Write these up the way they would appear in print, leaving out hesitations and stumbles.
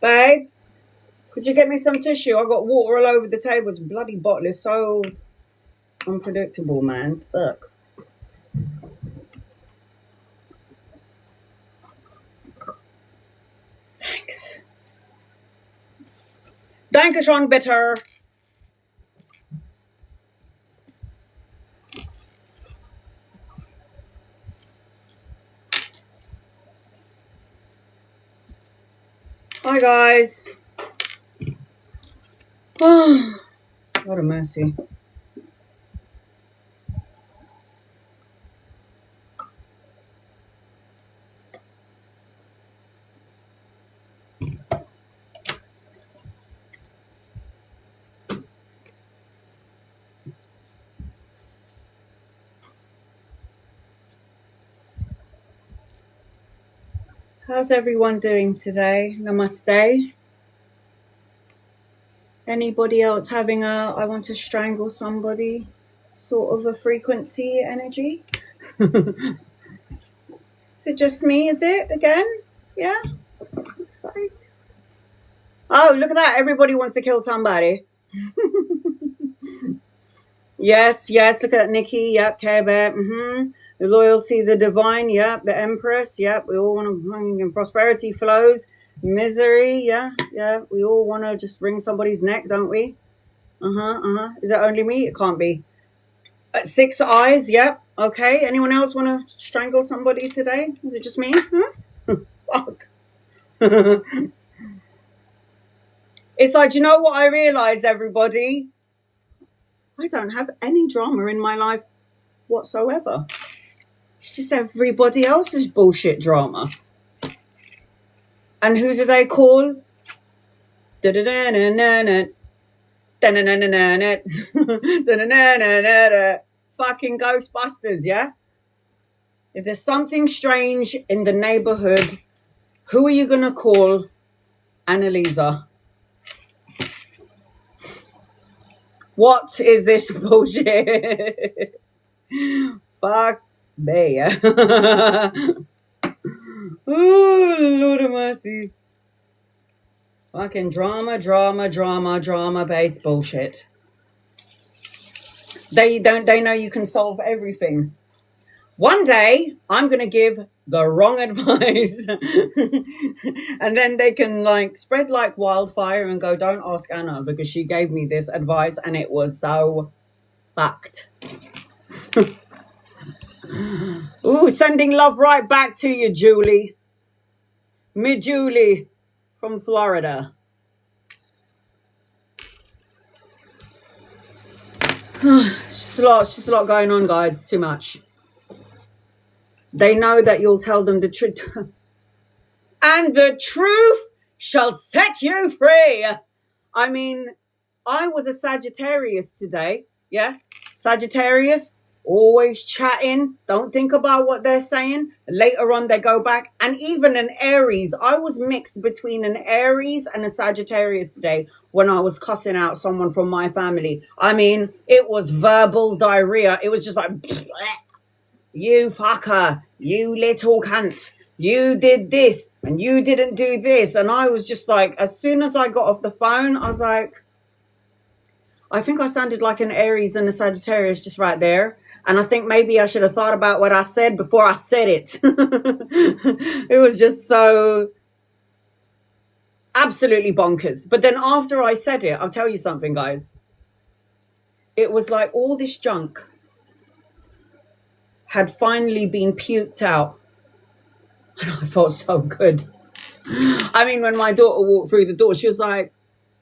Babe, could you get me some tissue? I got water all over the table. This bloody bottle is so unpredictable, man. Look. Thanks. Dankeschön, bitter. Hi, guys. Oh, what a mercy. How's everyone doing today? Namaste. Anybody else having a I want to strangle somebody sort of a frequency energy? Is it just me? Is it again? Yeah? Sorry. Oh, look at that. Everybody wants to kill somebody. Yes. Look at that, Nikki. Yep. Care Bear. The loyalty, the divine. Yep. The Empress. Yep. We all want to bring in prosperity flows. Misery. Yeah. We all want to just wring somebody's neck, don't we? Is it only me? It can't be. 6 eyes. Yep. Okay. Anyone else want to strangle somebody today? Is it just me? Fuck. It's like, you know what I realized, everybody? I don't have any drama in my life whatsoever. It's just everybody else's bullshit drama. And who do they call? Fucking Ghostbusters, yeah? If there's something strange in the neighborhood, who are you going to call? Annalisa. What is this bullshit? Fuck me. Oh, Lord of mercy. Fucking drama based bullshit. They know you can solve everything. One day I'm gonna give the wrong advice and then they can like spread like wildfire and go, don't ask Anna because she gave me this advice and it was so fucked. Ooh, sending love right back to you, Julie. Julie from Florida. It's just a lot going on, guys. Too much. They know that you'll tell them the truth. And the truth shall set you free. I mean, I was a Sagittarius today. Yeah? Sagittarius, always chatting. Don't think about what they're saying. Later on, they go back. And even an Aries. I was mixed between an Aries and a Sagittarius today when I was cussing out someone from my family. I mean, it was verbal diarrhea. It was just like... You fucker, you little cunt, you did this and you didn't do this. And I was just like, as soon as I got off the phone, I was like, I think I sounded like an Aries and a Sagittarius just right there. And I think maybe I should have thought about what I said before I said it. It was just so absolutely bonkers. But then after I said it, I'll tell you something, guys. It was like all this junk had finally been puked out. And I felt so good. I mean, when my daughter walked through the door, she was like,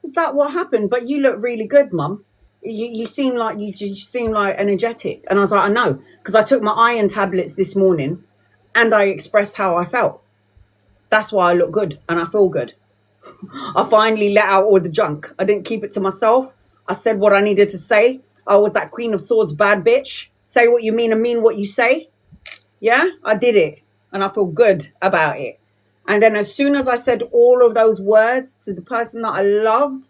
is that what happened? But you look really good, Mum. You seem like you seem like energetic. And I was like, I know, because I took my iron tablets this morning and I expressed how I felt. That's why I look good and I feel good. I finally let out all the junk. I didn't keep it to myself. I said what I needed to say. I was that Queen of Swords bad bitch. Say what you mean and mean what you say. Yeah, I did it. And I feel good about it. And then as soon as I said all of those words to the person that I loved,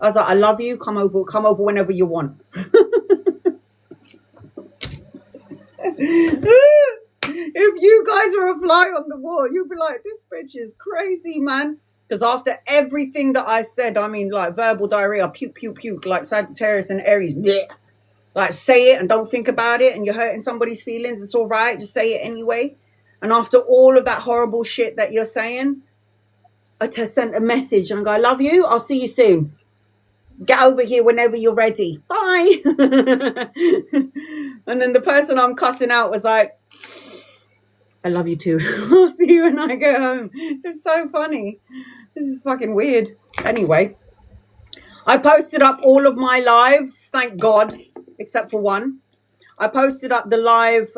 I was like, I love you. Come over whenever you want. If you guys were a fly on the wall, you'd be like, this bitch is crazy, man. Because after everything that I said, I mean, like verbal diarrhea, puke, puke, puke, like Sagittarius and Aries, bleh. Like say it and don't think about it, and you're hurting somebody's feelings. It's all right. Just say it anyway. And after all of that horrible shit that you're saying, I just sent a message and I go, I love you. I'll see you soon. Get over here whenever you're ready. Bye. And then the person I'm cussing out was like, I love you too. I'll see you when I get home. It's so funny. This is fucking weird. Anyway, I posted up all of my lives, thank God, except for one. I posted up the live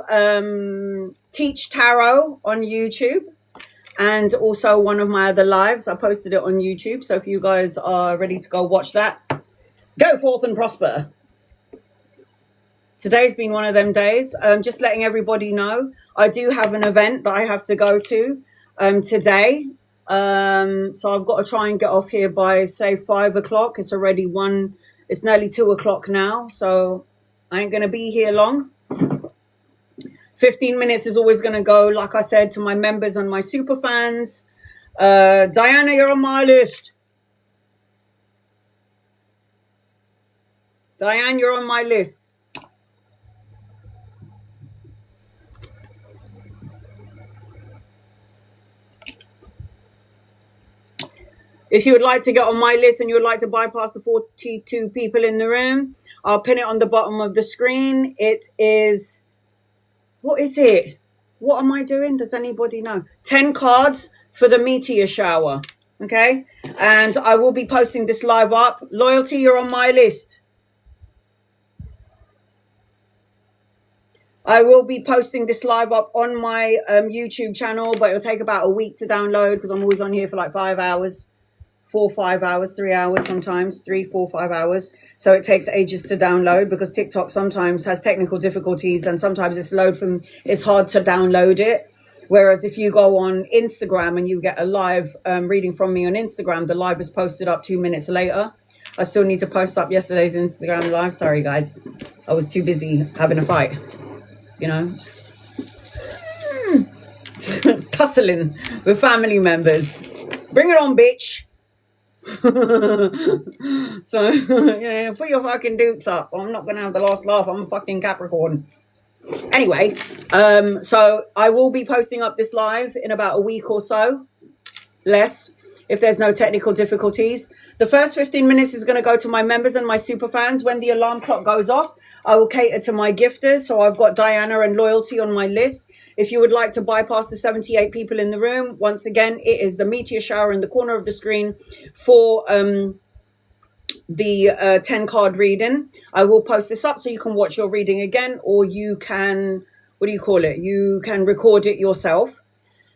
Teach Tarot on YouTube, and also one of my other lives. I posted it on YouTube. So if you guys are ready to go watch that, go forth and prosper. Today's been one of them days. Just letting everybody know, I do have an event that I have to go to today. So I've got to try and get off here by, say, 5 o'clock. It's already it's nearly 2 o'clock now. So I ain't going to be here long. 15 minutes is always going to go, like I said, to my members and my super fans. Diana, you're on my list. Diane, you're on my list. If you would like to get on my list and you would like to bypass the 42 people in the room, I'll pin it on the bottom of the screen. It is, what is it? What am I doing? Does anybody know? 10 cards for the meteor shower. Okay. And I will be posting this live up. Loyalty, you're on my list. I will be posting this live up on my YouTube channel, but it'll take about a week to download because I'm always on here for like 5 hours. 4, 5 hours, 3 hours sometimes, 3, 4, 5 hours. So it takes ages to download because TikTok sometimes has technical difficulties and sometimes it's hard to download it. Whereas if you go on Instagram and you get a live reading from me on Instagram, the live is posted up 2 minutes later. I still need to post up yesterday's Instagram live. Sorry, guys. I was too busy having a fight, you know. Tussling with family members. Bring it on, bitch. So yeah, put your fucking dukes up. I'm not gonna have the last laugh. I'm a fucking Capricorn. Anyway, so I will be posting up this live in about a week or so, less, if there's no technical difficulties. The first 15 minutes is going to go to my members and my super fans. When the alarm clock goes off, I will cater to my gifters. So I've got Diana and Loyalty on my list. If you would like to bypass the 78 people in the room, once again, it is the meteor shower in the corner of the screen for the 10 card reading. I will post this up so you can watch your reading again, or you can, you can record it yourself.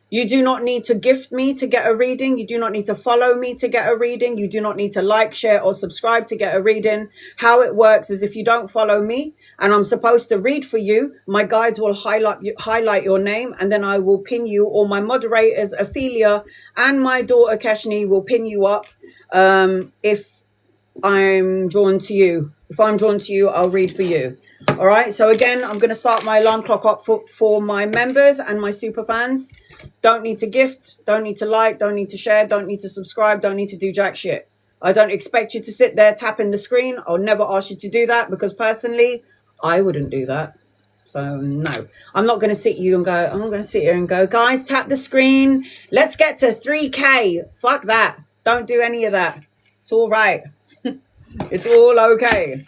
You do not need to gift me to get a reading. You do not need to follow me to get a reading. You do not need to like, share, or subscribe to get a reading. How it works is if you don't follow me and I'm supposed to read for you, my guides will highlight your name, and then I will pin you, or my moderators, Ophelia, and my daughter, Keshni, will pin you up if I'm drawn to you. If I'm drawn to you, I'll read for you. All right. So again, I'm going to start my alarm clock up for my members and my super fans. Don't need to gift, don't need to like, don't need to share, don't need to subscribe, don't need to do jack shit. I don't expect you to sit there tapping the screen. I'll never ask you to do that because personally, I wouldn't do that. So no, I'm not going to sit here and go, guys, tap the screen. Let's get to 3K. Fuck that. Don't do any of that. It's all right. It's all okay.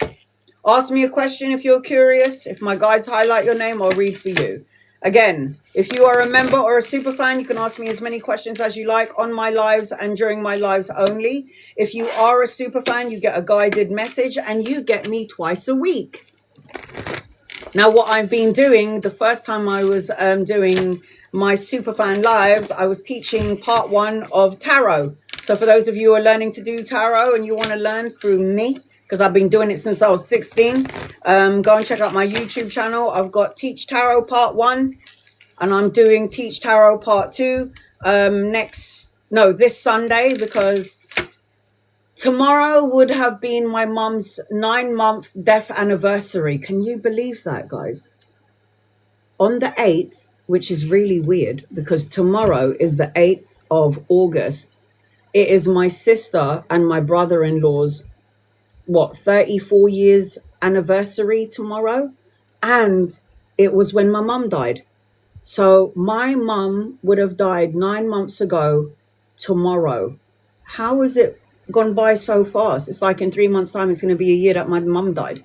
Ask me a question if you're curious. If my guides highlight your name, I'll read for you. Again, if you are a member or a super fan, you can ask me as many questions as you like on my lives and during my lives only. If you are a super fan, you get a guided message and you get me twice a week. Now, what I've been doing, the first time I was doing my super fan lives, I was teaching part 1 of tarot. So for those of you who are learning to do tarot and you want to learn through me, because I've been doing it since I was 16. Go and check out my YouTube channel. I've got Teach Tarot Part 1, and I'm doing Teach Tarot Part 2 this Sunday, because tomorrow would have been my mum's 9-month death anniversary. Can you believe that, guys? On the 8th, which is really weird, because tomorrow is the 8th of August, It is my sister and my brother-in-law's, 34 years anniversary tomorrow. And it was when my mum died. So my mum would have died 9 months ago tomorrow. How has it gone by so fast? It's like in 3 months' time, it's going to be a year that my mum died.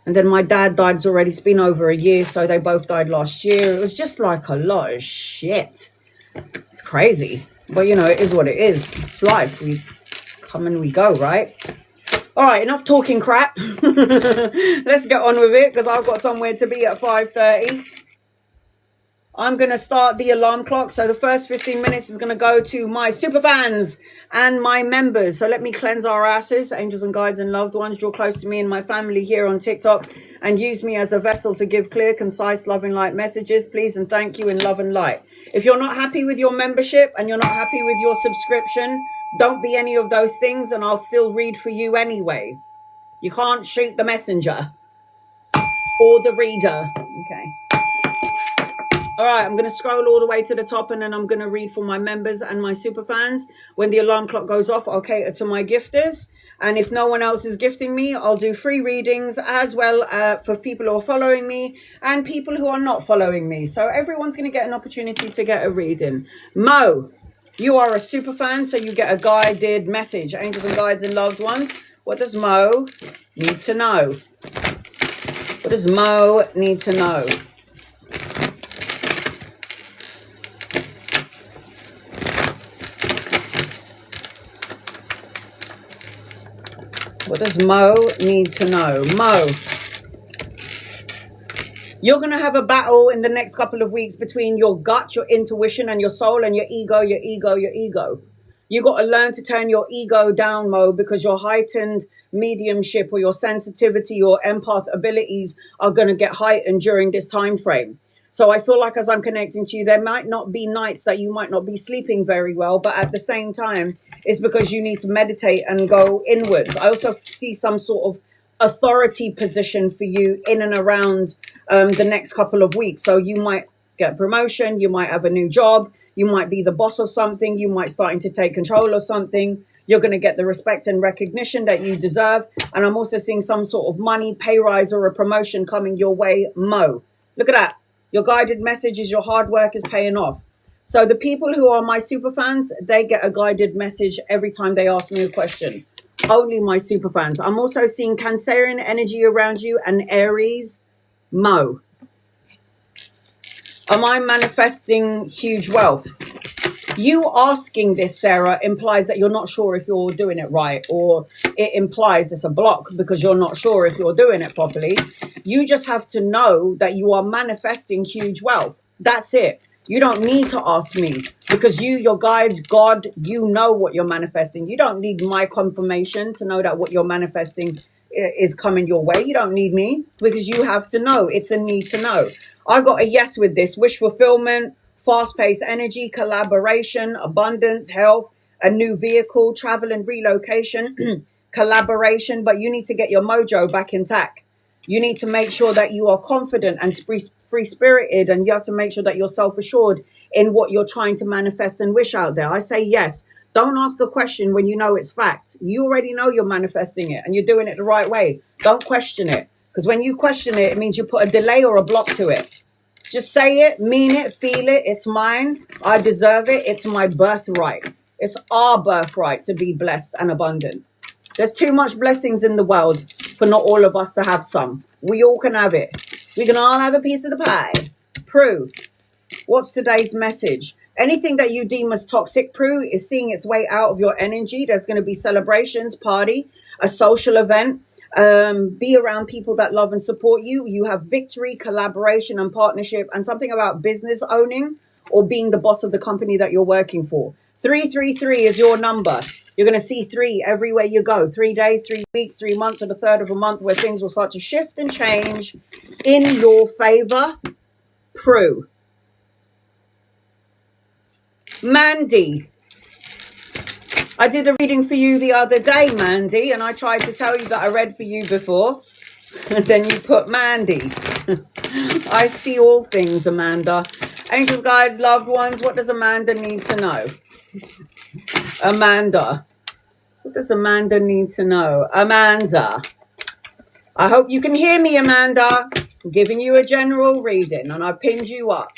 And then my dad died. It's already, it's been over a year. So they both died last year. It was just like a lot of shit. It's crazy. But, you know, it is what it is. It's life. We come and we go, right? All right, enough talking crap. Let's get on with it because I've got somewhere to be at 5:30. I'm going to start the alarm clock. So the first 15 minutes is going to go to my super fans and my members. So let me cleanse our asses, angels and guides and loved ones. Draw close to me and my family here on TikTok and use me as a vessel to give clear, concise, loving light messages. Please and thank you in love and light. If you're not happy with your membership and you're not happy with your subscription, don't be any of those things and I'll still read for you anyway. You can't shoot the messenger or the reader. Okay. All right, I'm going to scroll all the way to the top and then I'm going to read for my members and my super fans. When the alarm clock goes off, I'll cater to my gifters. And if no one else is gifting me, I'll do free readings as well for people who are following me and people who are not following me. So everyone's going to get an opportunity to get a reading. Mo, you are a super fan, so you get a guided message. Angels and guides and loved ones. What does Mo need to know? What does Mo need to know? What does Mo need to know? Mo, you're going to have a battle in the next couple of weeks between your gut, your intuition, and your soul, and your ego, your ego, your ego. You got to learn to turn your ego down, Mo, because your heightened mediumship or your sensitivity or empath abilities are going to get heightened during this time frame. So I feel like as I'm connecting to you, there might not be nights that you might not be sleeping very well, but at the same time, it's because you need to meditate and go inwards. I also see some sort of authority position for you in and around the next couple of weeks. So you might get promotion, you might have a new job, you might be the boss of something, you might starting to take control of something. You're going to get the respect and recognition that you deserve. And I'm also seeing some sort of money, pay rise or a promotion coming your way, Mo. Look at that. Your guided message is your hard work is paying off. So the people who are my super fans, they get a guided message every time they ask me a question. Only my super fans. I'm also seeing Cancerian energy around you and Aries, Mo. Am I manifesting huge wealth? You asking this, Sarah, implies that you're not sure if you're doing it right, or it implies it's a block because you're not sure if you're doing it properly. You just have to know that you are manifesting huge wealth. That's it. You don't need to ask me because you, your guides, God, you know what you're manifesting. You don't need my confirmation to know that what you're manifesting is coming your way. You don't need me because you have to know. It's a need to know. I got a yes with this. Wish fulfillment, fast-paced energy, collaboration, abundance, health, a new vehicle, travel and relocation, collaboration. But you need to get your mojo back intact. You need to make sure that you are confident and free-spirited, and you have to make sure that you're self-assured in what you're trying to manifest and wish out there. I say yes. Don't ask a question when you know it's fact. You already know you're manifesting it and you're doing it the right way. Don't question it, because when you question it, it means you put a delay or a block to it. Just say it, mean it, feel it. It's mine. I deserve it. It's my birthright. It's our birthright to be blessed and abundant. There's too much blessings in the world for not all of us to have some. We all can have it. We can all have a piece of the pie. Prue, what's today's message? Anything that you deem as toxic, Prue, is seeing its way out of your energy. There's going to be celebrations, party, a social event. Be around people that love and support you. You have victory, collaboration and partnership, and something about business owning or being the boss of the company that you're working for. 333 is your number. You're going to see 3 everywhere you go. 3 days, 3 weeks, 3 months, or the third of a month where things will start to shift and change in your favor. Prue. Mandy. I did a reading for you the other day, Mandy, and I tried to tell you that I read for you before. And then you put Mandy. I see all things, Amanda. Angels, guides, loved ones, what does Amanda need to know? Amanda. What does Amanda need to know? Amanda. I hope you can hear me, Amanda. I'm giving you a general reading and I pinned you up.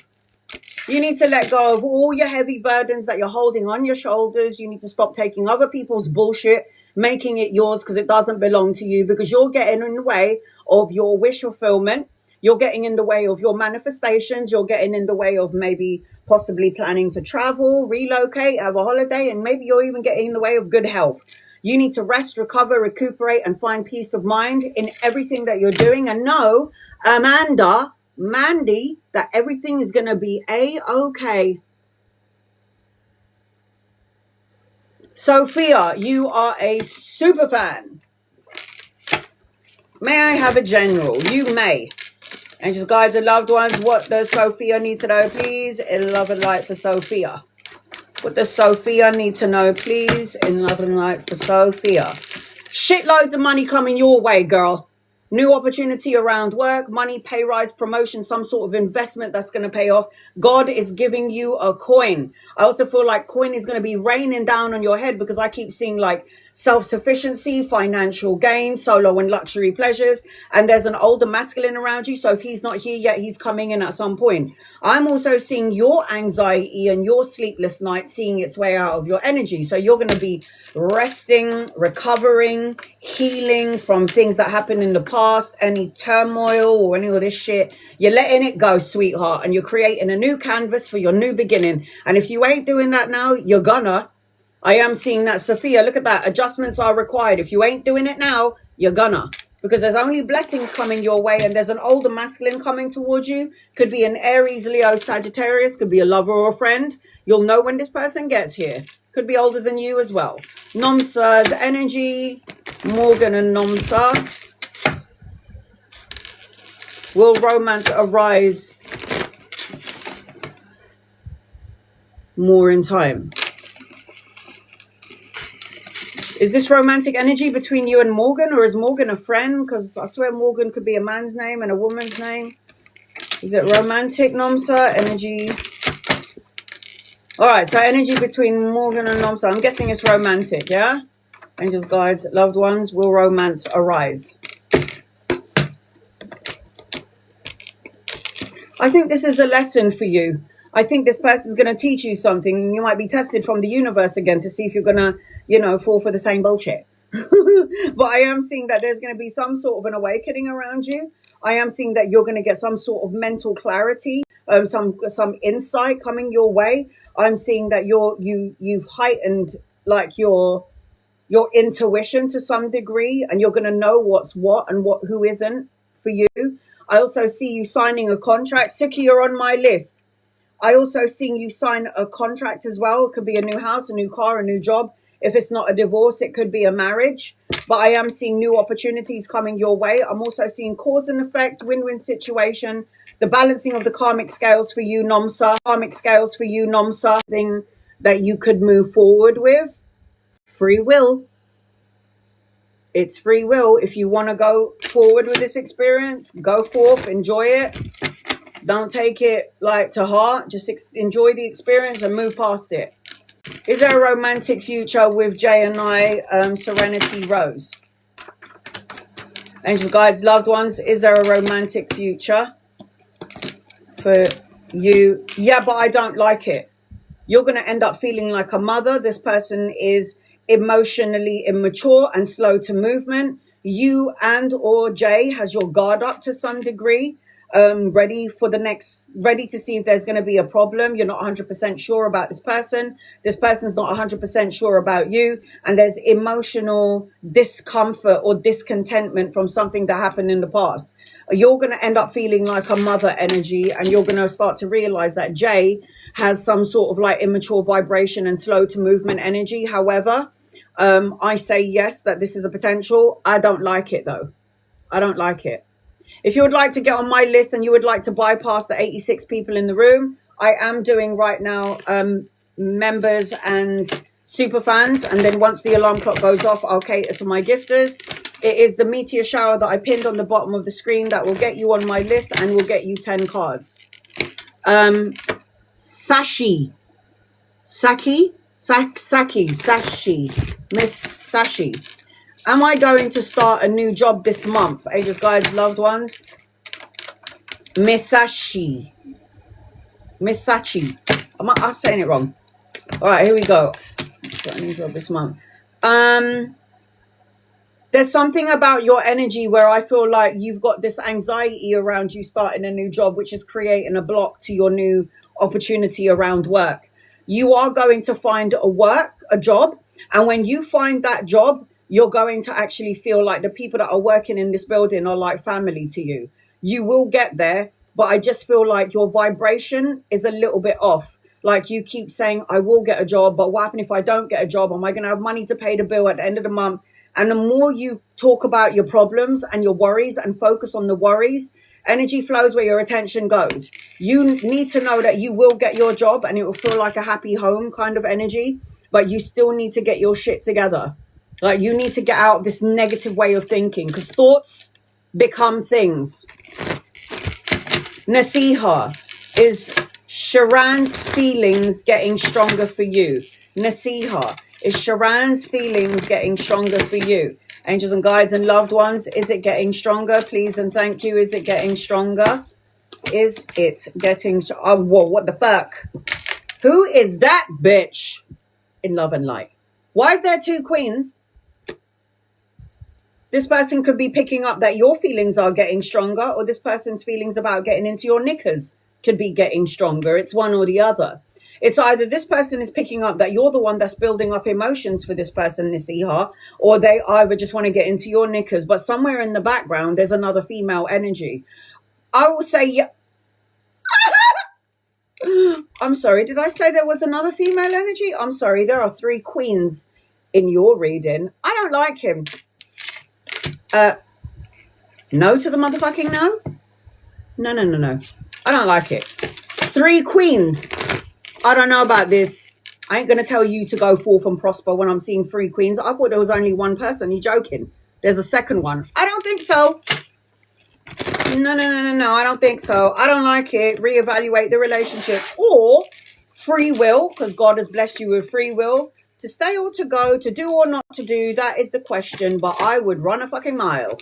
You need to let go of all your heavy burdens that you're holding on your shoulders. You need to stop taking other people's bullshit, making it yours because it doesn't belong to you, because you're getting in the way of your wish fulfillment. You're getting in the way of your manifestations. You're getting in the way of maybe possibly planning to travel, relocate, have a holiday, and maybe you're even getting in the way of good health. You need to rest, recover, recuperate, and find peace of mind in everything that you're doing. And know, Mandy, that everything is going to be A-okay. Sophia, you are a super fan. May I have a general? You may. Angels, guides, and loved ones, what does Sophia need to know, please? In love and light for Sophia. What does Sophia need to know, please? In love and light for Sophia. Shitloads of money coming your way, girl. New opportunity around work, money, pay rise, promotion, some sort of investment that's going to pay off. God is giving you a coin. I also feel like coin is going to be raining down on your head, because I keep seeing like self-sufficiency, financial gain, solo and luxury pleasures. And there's an older masculine around you. So if he's not here yet, he's coming in at some point. I'm also seeing your anxiety and your sleepless nights seeing its way out of your energy. So you're going to be resting, recovering, healing from things that happened in the past, any turmoil or any of this shit. You're letting it go, sweetheart, and you're creating a new canvas for your new beginning. And if you ain't doing that now, you're gonna. I am seeing that, Sophia. Look at that. Adjustments are required. If you ain't doing it now, you're gonna. Because there's only blessings coming your way, and there's an older masculine coming towards you. Could be an Aries, Leo, Sagittarius. Could be a lover or a friend. You'll know when this person gets here. Could be older than you as well. Nomsa's energy. Morgan and Nomsa. Will romance arise more in time? Is this romantic energy between you and Morgan, or is Morgan a friend? Because I swear Morgan could be a man's name and a woman's name. Is it romantic, Nomsa? Energy. All right, so energy between Morgan and Nomsa. I'm guessing it's romantic, yeah? Angels, guides, loved ones, will romance arise? I think this is a lesson for you. I think this person is going to teach you something. You might be tested from the universe again to see if you're going to, fall for the same bullshit. But I am seeing that there's going to be some sort of an awakening around you. I am seeing that you're going to get some sort of mental clarity, some insight coming your way. I'm seeing that you've heightened like your intuition to some degree, and you're going to know what's what and who isn't for you. I also see you signing a contract. Suki, you're on my list. I also see you sign a contract as well. It could be a new house, a new car, a new job. If it's not a divorce, it could be a marriage. But I am seeing new opportunities coming your way. I'm also seeing cause and effect, win-win situation, the balancing of the karmic scales for you, Nomsa. Karmic scales for you, Nomsa. Thing that you could move forward with. Free will. It's free will. If you want to go forward with this experience, go forth, enjoy it. Don't take it like to heart. Just enjoy the experience and move past it. Is there a romantic future with Jay and I, Serenity Rose? Angels, guides, loved ones, is there a romantic future for you? Yeah, but I don't like it. You're going to end up feeling like a mother. This person is emotionally immature and slow to movement. You and or Jay has your guard up to some degree, ready to see if there's going to be a problem. You're not 100% sure about this person. This person's not 100% sure about you. And there's emotional discomfort or discontentment from something that happened in the past. You're going to end up feeling like a mother energy, and you're going to start to realize that Jay has some sort of like immature vibration and slow to movement energy. However, I say yes, that this is a potential. I don't like it though. I don't like it. If you would like to get on my list and you would like to bypass the 86 people in the room, I am doing right now members and super fans. And then once the alarm clock goes off, I'll cater to my gifters. It is the meteor shower that I pinned on the bottom of the screen that will get you on my list and will get you 10 cards. Saki, Miss Sashi. Am I going to start a new job this month? Angels, guides, loved ones. Miss Sashi. I'm saying it wrong. All right, here we go. Start a new job this month. There's something about your energy where I feel like you've got this anxiety around you starting a new job, which is creating a block to your new opportunity around work. You are going to find a job. And when you find that job, you're going to actually feel like the people that are working in this building are like family to you. You will get there, but I just feel like your vibration is a little bit off. Like you keep saying, I will get a job, but what happens if I don't get a job? Am I going to have money to pay the bill at the end of the month? And the more you talk about your problems and your worries and focus on the worries, energy flows where your attention goes. You need to know that you will get your job and it will feel like a happy home kind of energy, but you still need to get your shit together. Like you need to get out of this negative way of thinking because thoughts become things. Nasiha, is Sharan's feelings getting stronger for you? Nasiha, is Sharan's feelings getting stronger for you? Angels and guides and loved ones, is it getting stronger? Please and thank you. Is it getting stronger? Is it getting... Oh, whoa, what the fuck? Who is that bitch in love and light? Why is there two queens? This person could be picking up that your feelings are getting stronger, or this person's feelings about getting into your knickers could be getting stronger. It's one or the other. It's either this person is picking up that you're the one that's building up emotions for this person, Nasiha, or they either just want to get into your knickers. But somewhere in the background, there's another female energy. I will say, yeah. I'm sorry, did I say there was another female energy? I'm sorry, there are three queens in your reading. I don't like him. No to the motherfucking no? No. I don't like it. Three queens. I don't know about this. I ain't going to tell you to go forth and prosper when I'm seeing three queens. I thought there was only one person. You're joking. There's a second one. I don't think so. No. I don't think so. I don't like it. Reevaluate the relationship. Or free will, because God has blessed you with free will. To stay or to go, to do or not to do, that is the question. But I would run a fucking mile.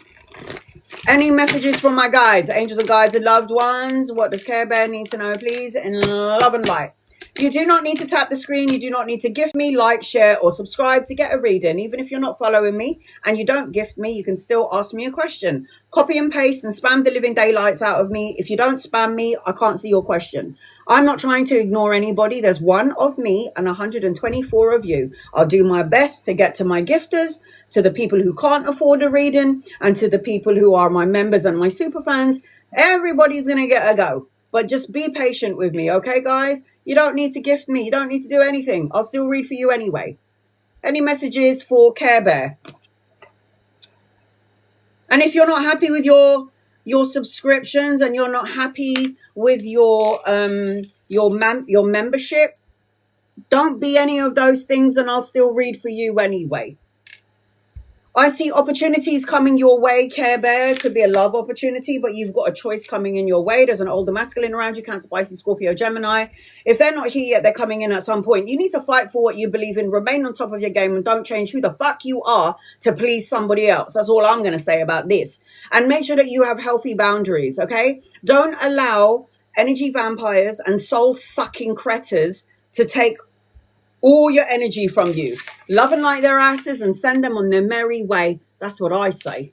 Any messages from my guides, angels and guides and loved ones? What does Care Bear need to know, please? In love and light. You do not need to tap the screen. You do not need to gift me, like, share, or subscribe to get a reading. Even if you're not following me and you don't gift me, you can still ask me a question. Copy and paste and spam the living daylights out of me. If you don't spam me, I can't see your question. I'm not trying to ignore anybody. There's one of me and 124 of you. I'll do my best to get to my gifters, to the people who can't afford a reading, and to the people who are my members and my super fans. Everybody's going to get a go. But just be patient with me, okay, guys? You don't need to gift me. You don't need to do anything. I'll still read for you anyway. Any messages for Care Bear? And if you're not happy with your subscriptions and you're not happy with your membership, don't be any of those things and I'll still read for you anyway. I see opportunities coming your way, Care Bear. Could be a love opportunity, but you've got a choice coming in your way. There's an older masculine around you, Cancer, Pisces, Scorpio, Gemini. If they're not here yet, they're coming in at some point. You need to fight for what you believe in, remain on top of your game, and don't change who the fuck you are to please somebody else. That's all I'm going to say about this. And make sure that you have healthy boundaries, okay? Don't allow energy vampires and soul-sucking cretters to take all your energy from you. Love and light their asses and send them on their merry way. That's what I say.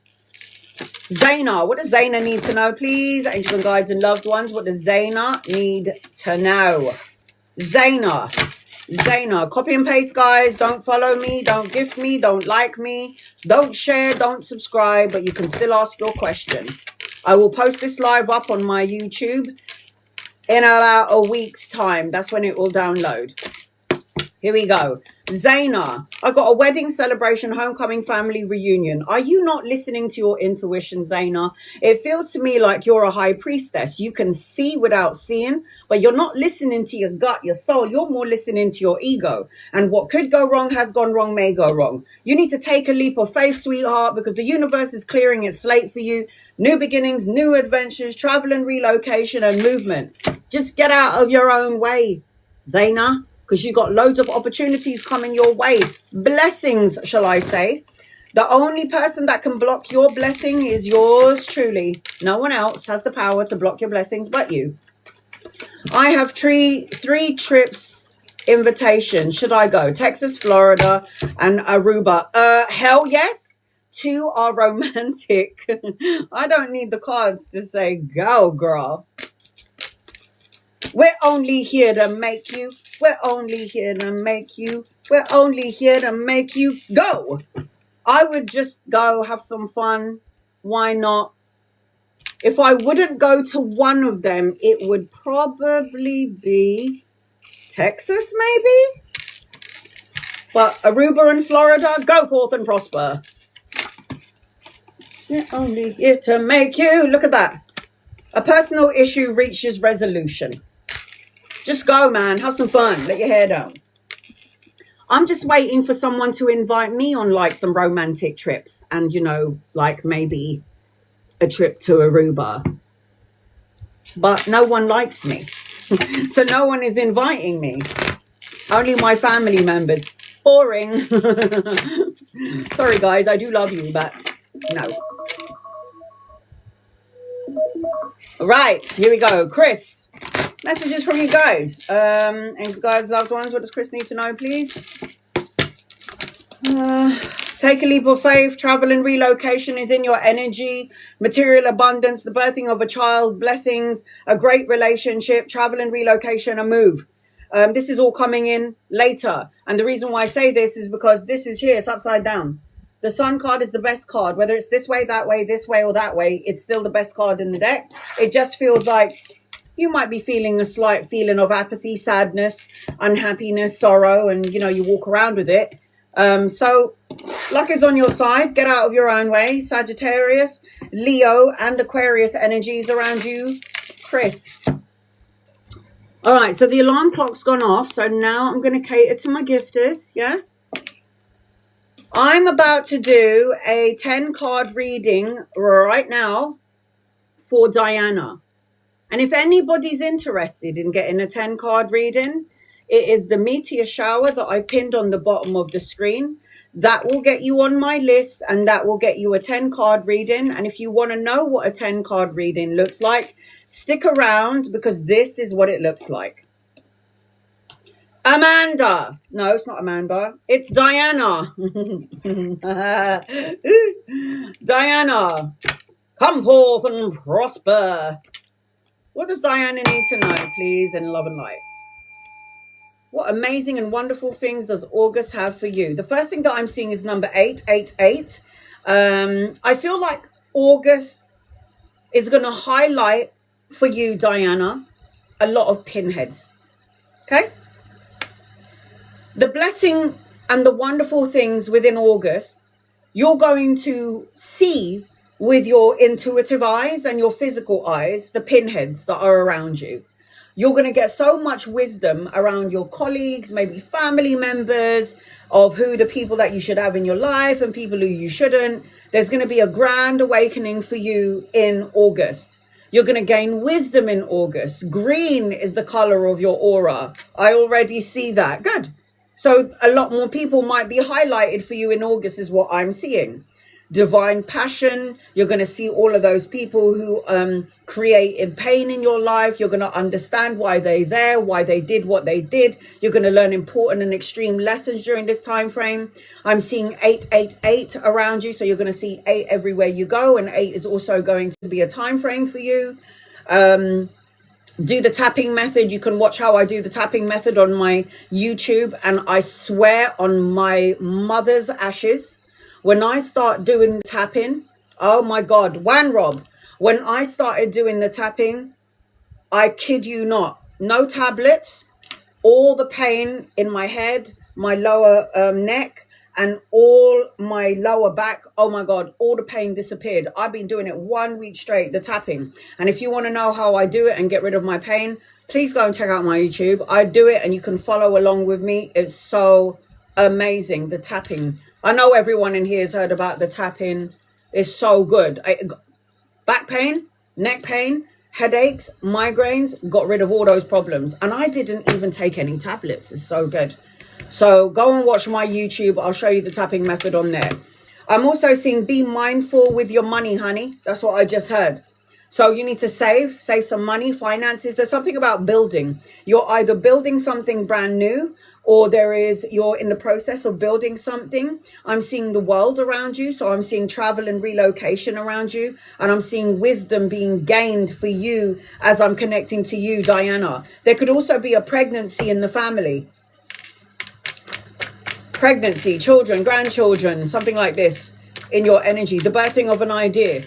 Zaina, what does Zaina need to know, please? Angels and guides and loved ones, what does Zaina need to know? Zaina, copy and paste, guys. Don't follow me, don't gift me, don't like me, don't share, don't subscribe, but you can still ask your question. I will post this live up on my YouTube in about a week's time. That's when it will download. Here we go. Zaina, I got a wedding celebration, homecoming, family reunion. Are you not listening to your intuition, Zaina? It feels to me like you're a high priestess. You can see without seeing, but you're not listening to your gut, your soul. You're more listening to your ego. And what could go wrong has gone wrong, may go wrong. You need to take a leap of faith, sweetheart, because the universe is clearing its slate for you. New beginnings, new adventures, travel and relocation and movement. Just get out of your own way, Zaina. because you got loads of opportunities coming your way. Blessings, shall I say. The only person that can block your blessing is yours truly. No one else has the power to block your blessings but you. I have three trips invitation. Should I go? Texas, Florida, and Aruba. Hell yes. 2 are romantic. I don't need the cards to say go, girl. We're only here to make you. We're only here to make you. We're only here to make you go. I would just go have some fun. Why not? If I wouldn't go to one of them, it would probably be Texas, maybe? But Aruba and Florida, go forth and prosper. We're only here to make you. Look at that. A personal issue reaches resolution. Just go, man. Have some fun. Let your hair down. I'm just waiting for someone to invite me on like some romantic trips. And, you know, like maybe a trip to Aruba. But no one likes me. So no one is inviting me. Only my family members. Boring. Sorry, guys. I do love you, but no. All right. Here we go. Chris. Messages from you guys. And guys, loved ones, what does Chris need to know, please? Take a leap of faith. Travel and relocation is in your energy. Material abundance, the birthing of a child, blessings, a great relationship, travel and relocation, a move. This is all coming in later. And the reason why I say this is because this is here. It's upside down. The Sun card is the best card. Whether it's this way, this way, or that way, it's still the best card in the deck. It just feels like you might be feeling a slight feeling of apathy, sadness, unhappiness, sorrow, and, you know, you walk around with it. So luck is on your side. Get out of your own way. Sagittarius, Leo, and Aquarius energies around you. Chris. All right, so the alarm clock's gone off. So now I'm going to cater to my gifters, yeah? I'm about to do a 10-card reading right now for Diana. And if anybody's interested in getting a 10-card reading, it is the meteor shower that I pinned on the bottom of the screen. That will get you on my list, and that will get you a 10-card reading. And if you want to know what a 10-card reading looks like, stick around, because this is what it looks like. Amanda. No, it's not Amanda. It's Diana. Diana, come forth and prosper. What does Diana need to know, please, in love and light? What amazing and wonderful things does August have for you? The first thing that I'm seeing is number 888. I feel like August is going to highlight for you, Diana, a lot of pinheads. Okay? The blessing and the wonderful things within August, you're going to see with your intuitive eyes and your physical eyes, the pinheads that are around you. You're going to get so much wisdom around your colleagues, maybe family members, of who the people that you should have in your life and people who you shouldn't. There's going to be a grand awakening for you in August. You're going to gain wisdom in August. Green is the color of your aura. I already see that. Good. So a lot more people might be highlighted for you in August is what I'm seeing. Divine passion. You're going to see all of those people who created pain in your life. You're going to understand why they're there, why they did what they did. You're going to learn important and extreme lessons during this time frame. I'm seeing 888 around you. So you're going to see 8 everywhere you go. And 8 is also going to be a time frame for you. Do the tapping method. You can watch how I do the tapping method on my YouTube. And I swear on my mother's ashes, when I start doing tapping, oh my God, Wan Rob, when I started doing the tapping, I kid you not, no tablets, all the pain in my head, my lower neck, and all my lower back, oh my God, all the pain disappeared. I've been doing it 1 week straight, the tapping. And if you want to know how I do it and get rid of my pain, please go and check out my YouTube. I do it and you can follow along with me. It's so amazing, the tapping. I know everyone in here has heard about the tapping. It's so good. Back pain, neck pain, headaches, migraines, got rid of all those problems. And I didn't even take any tablets. It's so good. So go and watch my YouTube. I'll show you the tapping method on there. I'm also seeing be mindful with your money, honey. That's what I just heard. So you need to save some money, finances. There's something about building. You're either building something brand new, or you're in the process of building something. I'm seeing the world around you. So I'm seeing travel and relocation around you. And I'm seeing wisdom being gained for you as I'm connecting to you, Diana. There could also be a pregnancy in the family. Pregnancy, children, grandchildren, something like this in your energy. The birthing of an idea.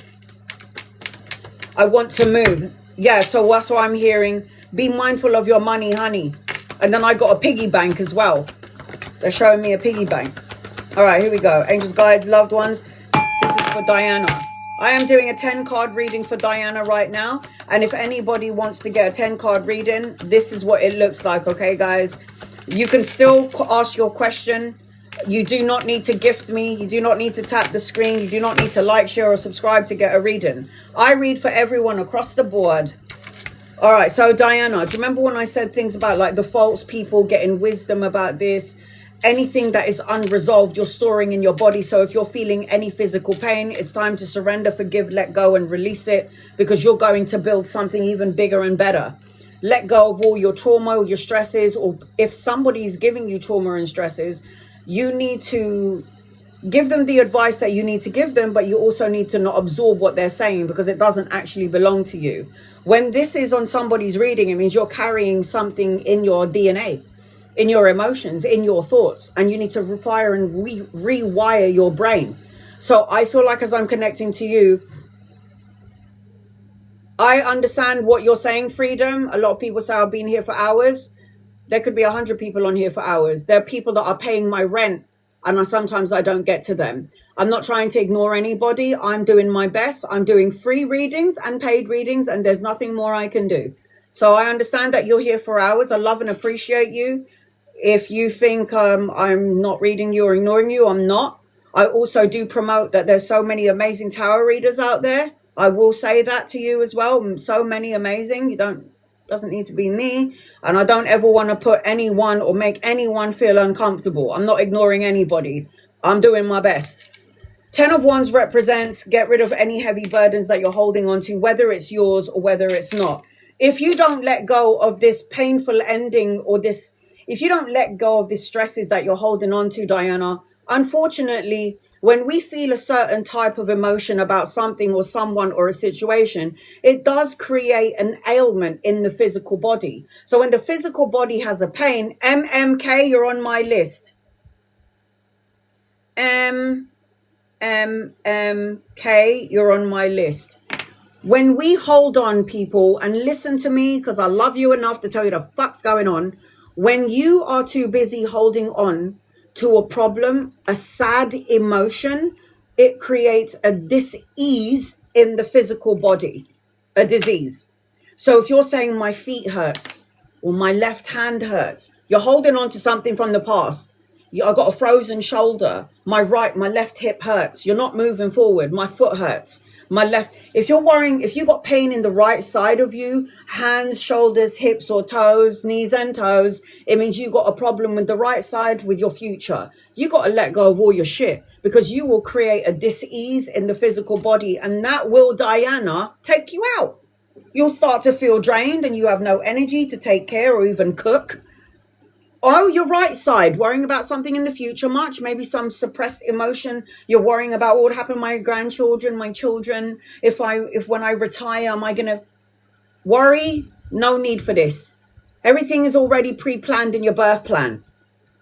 I want to move. Yeah, so that's what I'm hearing. Be mindful of your money, honey. And then I got a piggy bank as well. They're showing me a piggy bank. All right, here we go. Angels, guides, loved ones. This is for Diana. I am doing a 10-card reading for Diana right now. And if anybody wants to get a 10-card reading, this is what it looks like, okay, guys? You can still ask your question. You do not need to gift me. You do not need to tap the screen. You do not need to like, share, or subscribe to get a reading. I read for everyone across the board. All right, so Diana, do you remember when I said things about like the false people getting wisdom about this? Anything that is unresolved, you're storing in your body. So if you're feeling any physical pain, it's time to surrender, forgive, let go, and release it, because you're going to build something even bigger and better. Let go of all your trauma, all your stresses, or if somebody's giving you trauma and stresses, you need to give them the advice that you need to give them, but you also need to not absorb what they're saying, because it doesn't actually belong to you. When this is on somebody's reading, it means you're carrying something in your DNA, in your emotions, in your thoughts, and you need to refire and rewire your brain. So I feel like as I'm connecting to you, I understand what you're saying, Freedom. A lot of people say I've been here for hours. There could be 100 people on here for hours. There are people that are paying my rent, and sometimes I don't get to them. I'm not trying to ignore anybody. I'm doing my best. I'm doing free readings and paid readings, and there's nothing more I can do. So I understand that you're here for hours. I love and appreciate you. If you think I'm not reading you or ignoring you, I'm not. I also do promote that there's so many amazing tarot readers out there. I will say that to you as well. So many amazing. Doesn't need to be me. And I don't ever want to put anyone or make anyone feel uncomfortable. I'm not ignoring anybody. I'm doing my best. 10 of Wands represents get rid of any heavy burdens that you're holding on to, whether it's yours or whether it's not. If you don't let go of this painful ending, or if you don't let go of the stresses that you're holding on to, Diana, unfortunately, when we feel a certain type of emotion about something or someone or a situation, it does create an ailment in the physical body. So when the physical body has a pain, MMK, you're on my list. MMK, you're on my list. When we hold on, people, and listen to me, because I love you enough to tell you the fuck's going on. When you are too busy holding on to a problem, a sad emotion, it creates a dis-ease in the physical body, a disease. So if you're saying my feet hurts or my left hand hurts, you're holding on to something from the past. I've got a frozen shoulder. My left hip hurts. You're not moving forward. My foot hurts. If you're worrying, if you got pain in the right side of you, hands, shoulders, hips or toes, knees and toes, it means you got a problem with the right side with your future. You got to let go of all your shit, because you will create a dis-ease in the physical body, and that will, Diana, take you out. You'll start to feel drained and you have no energy to take care or even cook. Oh, your right side, worrying about something in the future much, maybe some suppressed emotion. You're worrying about what would happen to my grandchildren, my children. If when I retire, am I going to worry? No need for this. Everything is already pre-planned in your birth plan.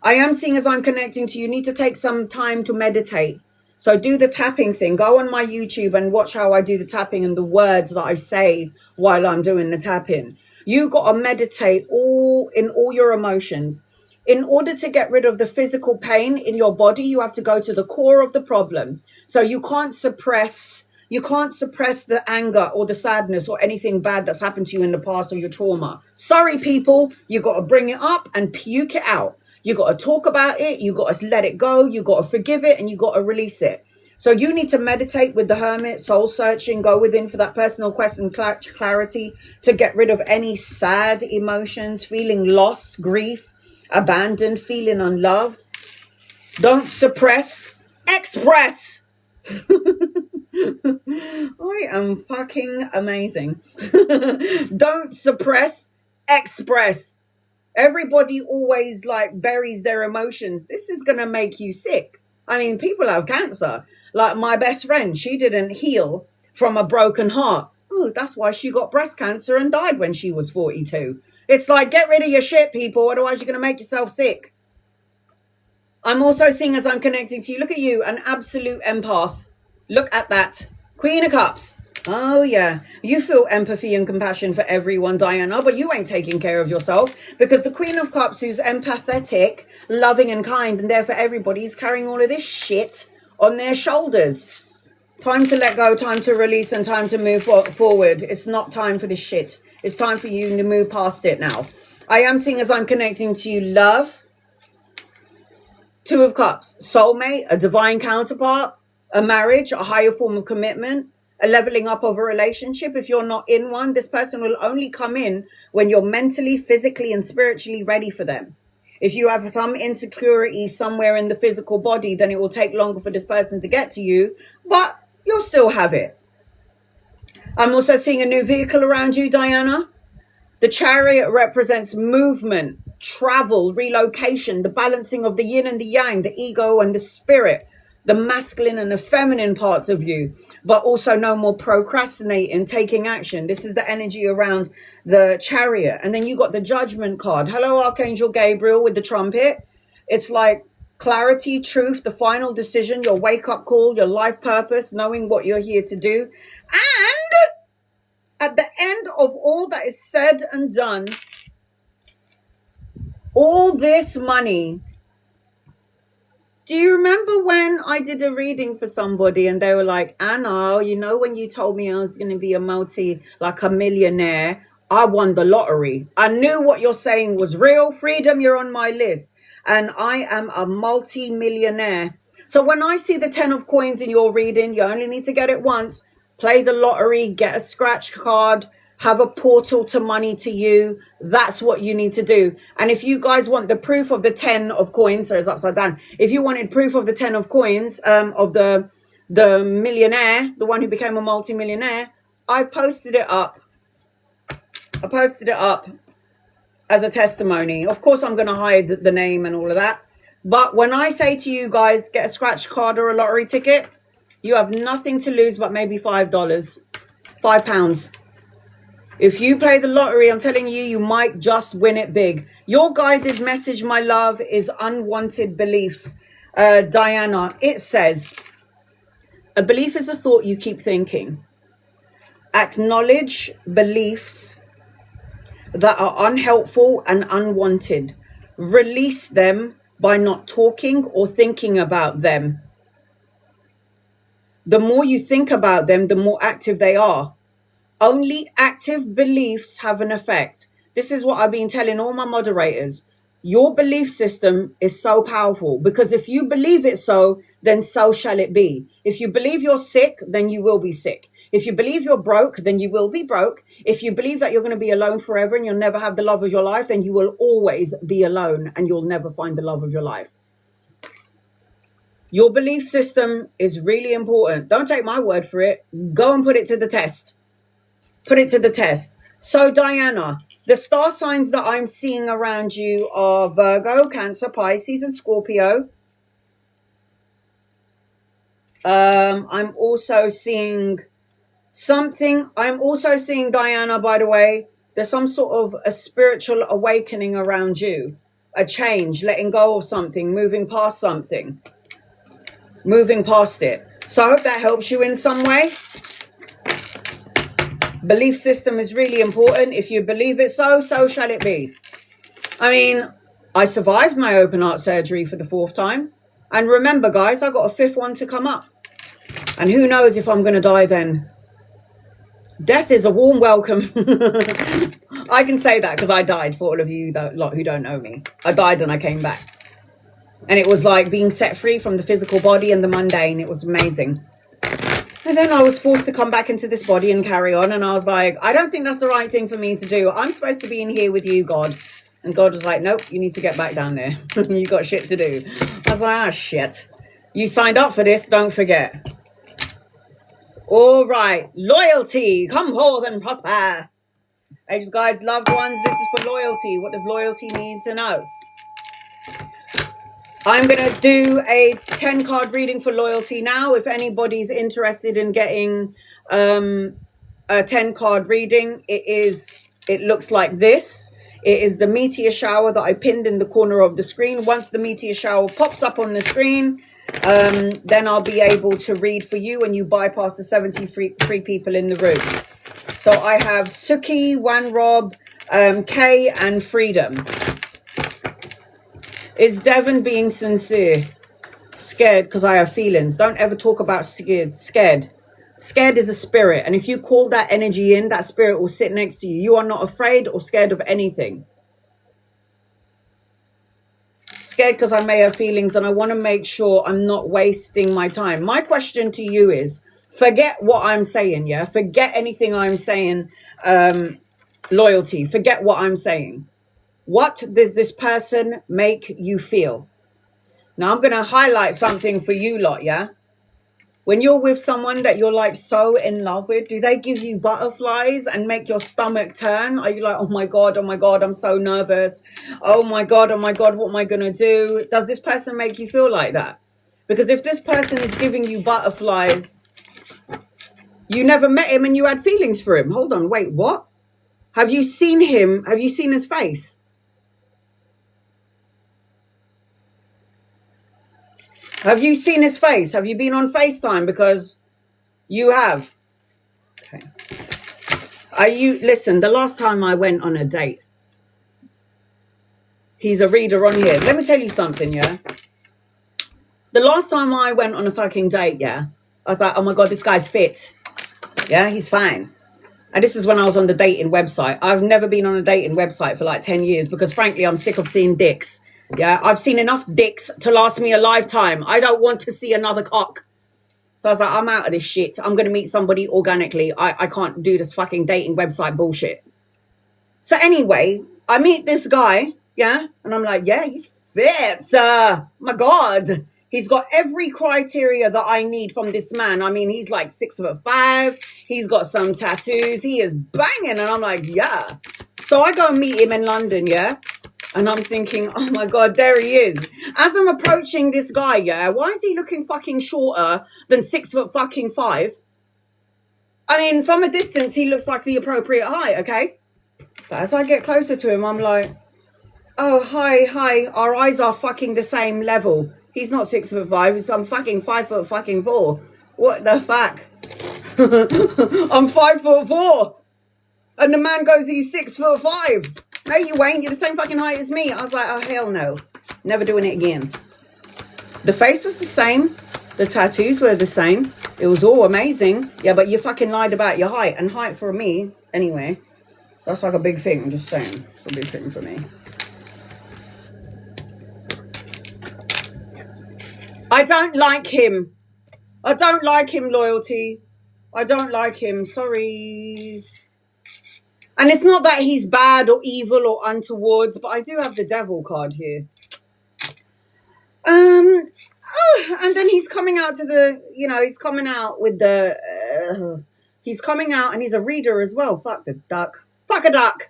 I am seeing, as I'm connecting to you, need to take some time to meditate. So do the tapping thing. Go on my YouTube and watch how I do the tapping and the words that I say while I'm doing the tapping. You got to meditate in all your emotions. In order to get rid of the physical pain in your body, you have to go to the core of the problem. So you can't suppress the anger or the sadness or anything bad that's happened to you in the past or your trauma. Sorry, people, you got to bring it up and puke it out. You got to talk about it. You got to let it go. You got to forgive it, and you got to release it. So you need to meditate with the hermit, soul searching, go within for that personal quest and clarity to get rid of any sad emotions, feeling loss, grief, abandoned, feeling unloved. Don't suppress, express. I am fucking amazing. Don't suppress, express. Everybody always like buries their emotions. This is going to make you sick. I mean, people have cancer. Like my best friend, she didn't heal from a broken heart. Oh, that's why she got breast cancer and died when she was 42. It's like, get rid of your shit, people. Otherwise, you're going to make yourself sick. I'm also seeing as I'm connecting to you. Look at you, an absolute empath. Look at that. Queen of Cups. Oh, yeah. You feel empathy and compassion for everyone, Diana, but you ain't taking care of yourself because the Queen of Cups, who's empathetic, loving and kind, and there for everybody, is carrying all of this shit on their shoulders. Time to let go, time to release, and time to move forward. It's not time for this shit. It's time for you to move past it now. I am seeing as I'm connecting to you, love, Two of Cups, soulmate, a divine counterpart, a marriage, a higher form of commitment, a leveling up of a relationship. If you're not in one, this person will only come in when you're mentally, physically, and spiritually ready for them. If you have some insecurity somewhere in the physical body, then it will take longer for this person to get to you, but you'll still have it. I'm also seeing a new vehicle around you, Diana. The Chariot represents movement, travel, relocation, the balancing of the yin and the yang, the ego and the spirit, the masculine and the feminine parts of you, but also no more procrastinating, taking action. This is the energy around the Chariot. And then you got the Judgment card. Hello, Archangel Gabriel with the trumpet. It's like clarity, truth, the final decision, your wake-up call, your life purpose, knowing what you're here to do. And at the end of all that is said and done, all this money. Do you remember when I did a reading for somebody and they were like, Anna, you know, when you told me I was going to be a millionaire, I won the lottery. I knew what you're saying was real. Freedom, you're on my list. And I am a multi-millionaire. So when I see the 10 of coins in your reading, you only need to get it once. Play the lottery, get a scratch card, have a portal to money to you. That's what you need to do. And if you guys want the proof of the 10 of coins, so it's upside down. If you wanted proof of the 10 of coins, of the millionaire, the one who became a multi-millionaire, I posted it up. I posted it up as a testimony. Of course, I'm going to hide the name and all of that. But when I say to you guys, get a scratch card or a lottery ticket, you have nothing to lose but maybe $5, £5. If you play the lottery, I'm telling you, you might just win it big. Your guided message, my love, is unwanted beliefs. Diana, it says, a belief is a thought you keep thinking. Acknowledge beliefs that are unhelpful and unwanted. Release them by not talking or thinking about them. The more you think about them, the more active they are. Only active beliefs have an effect. This is what I've been telling all my moderators. Your belief system is so powerful because if you believe it so, then so shall it be. If you believe you're sick, then you will be sick. If you believe you're broke, then you will be broke. If you believe that you're going to be alone forever and you'll never have the love of your life, then you will always be alone and you'll never find the love of your life. Your belief system is really important. Don't take my word for it. Go and put it to the test. Put it to the test. So, Diana, the star signs that I'm seeing around you are Virgo, Cancer, Pisces, and Scorpio. I'm also seeing something. I'm also seeing, Diana, by the way, there's some sort of a spiritual awakening around you. A change, letting go of something, moving past something. Moving past it. So I hope that helps you in some way. Belief system is really important. If you believe it so, so shall it be. I mean, I survived my open heart surgery for the 4th time. And remember, guys, I got a 5th one to come up. And who knows if I'm going to die then. Death is a warm welcome. I can say that because I died, for all of you who don't know me. I died and I came back. And it was like being set free from the physical body and the mundane. It was amazing. And then I was forced to come back into this body and carry on. And I was like, I don't think that's the right thing for me to do. I'm supposed to be in here with you, God. And God was like, nope, you need to get back down there. You got shit to do. I was like, ah, shit. You signed up for this, don't forget. All right, loyalty, come forth and prosper. Angels, guides, loved ones, this is for loyalty. What does loyalty need to know? I'm going to do a 10-card reading for loyalty now. If anybody's interested in getting a 10-card reading, it looks like this. It is the meteor shower that I pinned in the corner of the screen. Once the meteor shower pops up on the screen, then I'll be able to read for you and you bypass the 73 people in the room. So I have Suki, Wanrob, Kay, and Freedom. Is Devon being sincere? Scared because I have feelings. Don't ever talk about scared. Scared. Scared is a spirit. And if you call that energy in, that spirit will sit next to you. You are not afraid or scared of anything. Scared because I may have feelings and I want to make sure I'm not wasting my time. My question to you is, forget what I'm saying, yeah? Forget anything I'm saying, loyalty. Forget what I'm saying. What does this person make you feel? Now, I'm going to highlight something for you lot, yeah? When you're with someone that you're like so in love with, do they give you butterflies and make your stomach turn? Are you like, oh my God, I'm so nervous. Oh my God, what am I going to do? Does this person make you feel like that? Because if this person is giving you butterflies, you never met him and you had feelings for him. Hold on, wait, what? Have you seen him? Have you seen his face? Have you seen his face? Have you been on FaceTime? Because you have. Okay. Listen, the last time I went on a date, he's a reader on here. Let me tell you something, yeah? The last time I went on a fucking date, yeah, I was like, oh my God, this guy's fit. Yeah, he's fine. And this is when I was on the dating website. I've never been on a dating website for like 10 years because frankly, I'm sick of seeing dicks. Yeah, I've seen enough dicks to last me a lifetime. I don't want to see another cock. So I was like, I'm out of this shit. I'm going to meet somebody organically. I can't do this fucking dating website bullshit. So anyway, I meet this guy, yeah? And I'm like, yeah, he's fit. My God. He's got every criteria that I need from this man. I mean, he's like 6'5". He's got some tattoos. He is banging. And I'm like, yeah. So I go and meet him in London, yeah? And I'm thinking, oh my God, there he is. As I'm approaching this guy, yeah, why is he looking fucking shorter than 6'5"? I mean, from a distance, he looks like the appropriate height, okay? But as I get closer to him, I'm like, oh, hi. Our eyes are fucking the same level. He's not 6'5". I'm fucking 5'4". What the fuck? I'm 5'4". And the man goes, he's 6'5". No, you ain't. You're the same fucking height as me. I was like, oh, hell no. Never doing it again. The face was the same. The tattoos were the same. It was all amazing. Yeah, but you fucking lied about your height. And height for me, anyway, that's like a big thing. I'm just saying. It's a big thing for me. I don't like him. I don't like him, loyalty. I don't like him. Sorry. And it's not that he's bad or evil or untowards, but I do have the devil card here. And then he's coming out to the, he's coming out with the, he's coming out and he's a reader as well. Fuck the duck. Fuck a duck.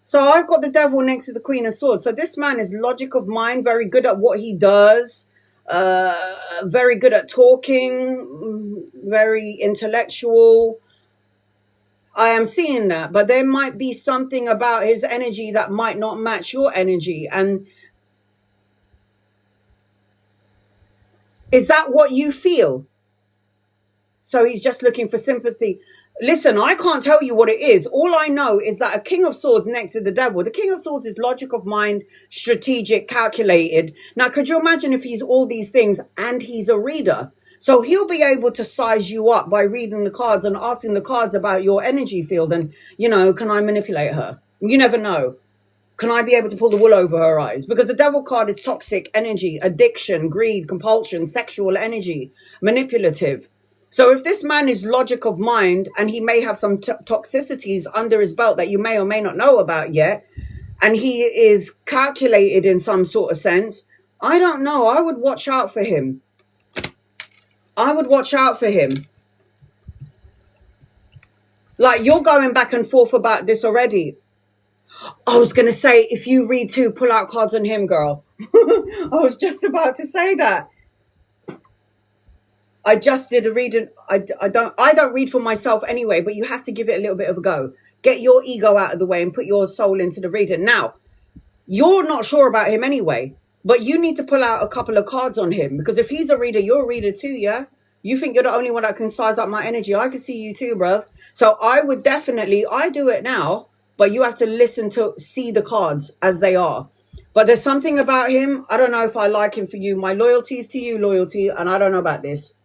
So I've got the devil next to the Queen of Swords. So this man is logic of mind, very good at what he does, very good at talking, very intellectual. I am seeing that, but there might be something about his energy that might not match your energy. And is that what you feel? So he's just looking for sympathy. Listen, I can't tell you what it is. All I know is that a King of Swords next to the devil. The King of Swords is logic of mind, strategic, calculated. Now, could you imagine if he's all these things and he's a reader? So he'll be able to size you up by reading the cards and asking the cards about your energy field. And, can I manipulate her? You never know. can I be able to pull the wool over her eyes? Because the devil card is toxic energy, addiction, greed, compulsion, sexual energy, manipulative. So if this man is logic of mind and he may have some toxicities under his belt that you may or may not know about yet, and he is calculated in some sort of sense, I don't know. I would watch out for him. I would watch out for him. Like, you're going back and forth about this already. I was going to say, if you read too, pull out cards on him, girl. I was just about to say that. I just did a reading. I don't read for myself anyway, but you have to give it a little bit of a go. Get your ego out of the way and put your soul into the reading. Now, you're not sure about him anyway, but you need to pull out a couple of cards on him, because if he's a reader, you're a reader too, yeah? You think you're the only one that can size up my energy. I can see you too, bruv. So I would definitely, I do it now, but you have to listen to see the cards as they are. But there's something about him. I don't know if I like him for you. My loyalty is to you, loyalty, and I don't know about this.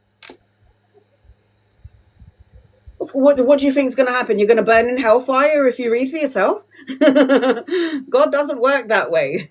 What do you think is going to happen? You're going to burn in hellfire if you read for yourself? God doesn't work that way.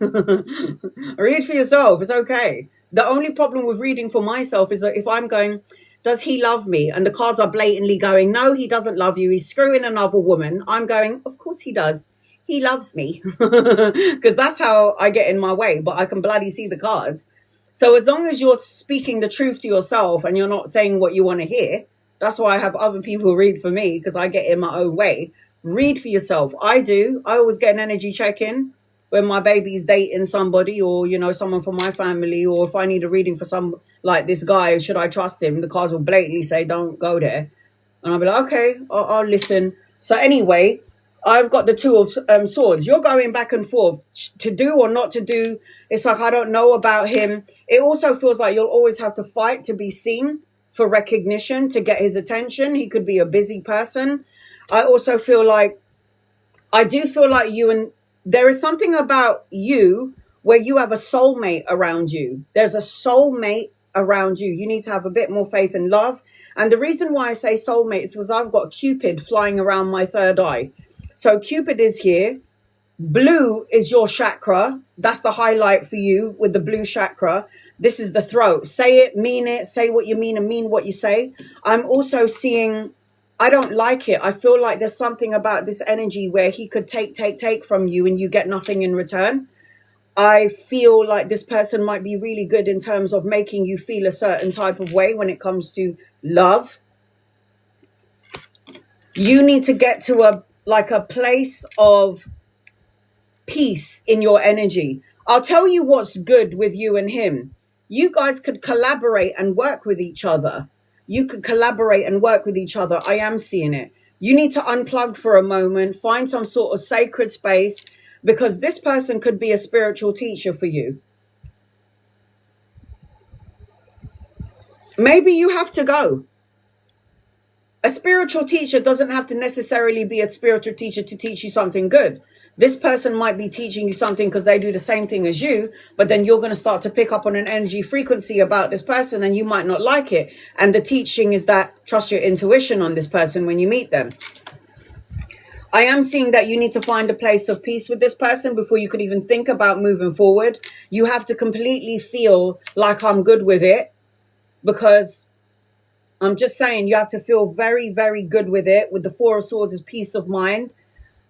Read for yourself. It's okay. The only problem with reading for myself is that if I'm going, does he love me? And the cards are blatantly going, no, he doesn't love you. He's screwing another woman. I'm going, of course he does. He loves me. Because that's how I get in my way. But I can bloody see the cards. So as long as you're speaking the truth to yourself and you're not saying what you want to hear, that's why I have other people read for me, because I get in my own way. Read for yourself. I do. I always get an energy check-in when my baby's dating somebody, or, you know, someone from my family, or if I need a reading for some, like this guy, should I trust him? The cards will blatantly say, don't go there. And I'll be like, okay, I'll listen. So anyway, I've got the Two of Swords. You're going back and forth to do or not to do. It's like, I don't know about him. It also feels like you'll always have to fight to be seen, for recognition, to get his attention. He could be a busy person. I also feel like, I do feel like you, and there is something about you where you have a soulmate around you. There's a soulmate around you. You need to have a bit more faith and love. And the reason why I say soulmate is because I've got Cupid flying around my third eye. So Cupid is here. Blue is your chakra. That's the highlight for you with the blue chakra. This is the throat. Say it, mean it, say what you mean and mean what you say. I'm also seeing, I don't like it. I feel like there's something about this energy where he could take from you and you get nothing in return. I feel like this person might be really good in terms of making you feel a certain type of way when it comes to love. You need to get to a place of peace in your energy. I'll tell you what's good with you and him. You guys could collaborate and work with each other. You could collaborate and work with each other. I am seeing it. You need to unplug for a moment, find some sort of sacred space, because this person could be a spiritual teacher for you. Maybe you have to go. A spiritual teacher doesn't have to necessarily be a spiritual teacher to teach you something good. This person might be teaching you something because they do the same thing as you, but then you're going to start to pick up on an energy frequency about this person and you might not like it. And the teaching is that trust your intuition on this person when you meet them. I am seeing that you need to find a place of peace with this person before you could even think about moving forward. You have to completely feel like I'm good with it, because I'm just saying you have to feel very, very good with it. With the Four of Swords is peace of mind.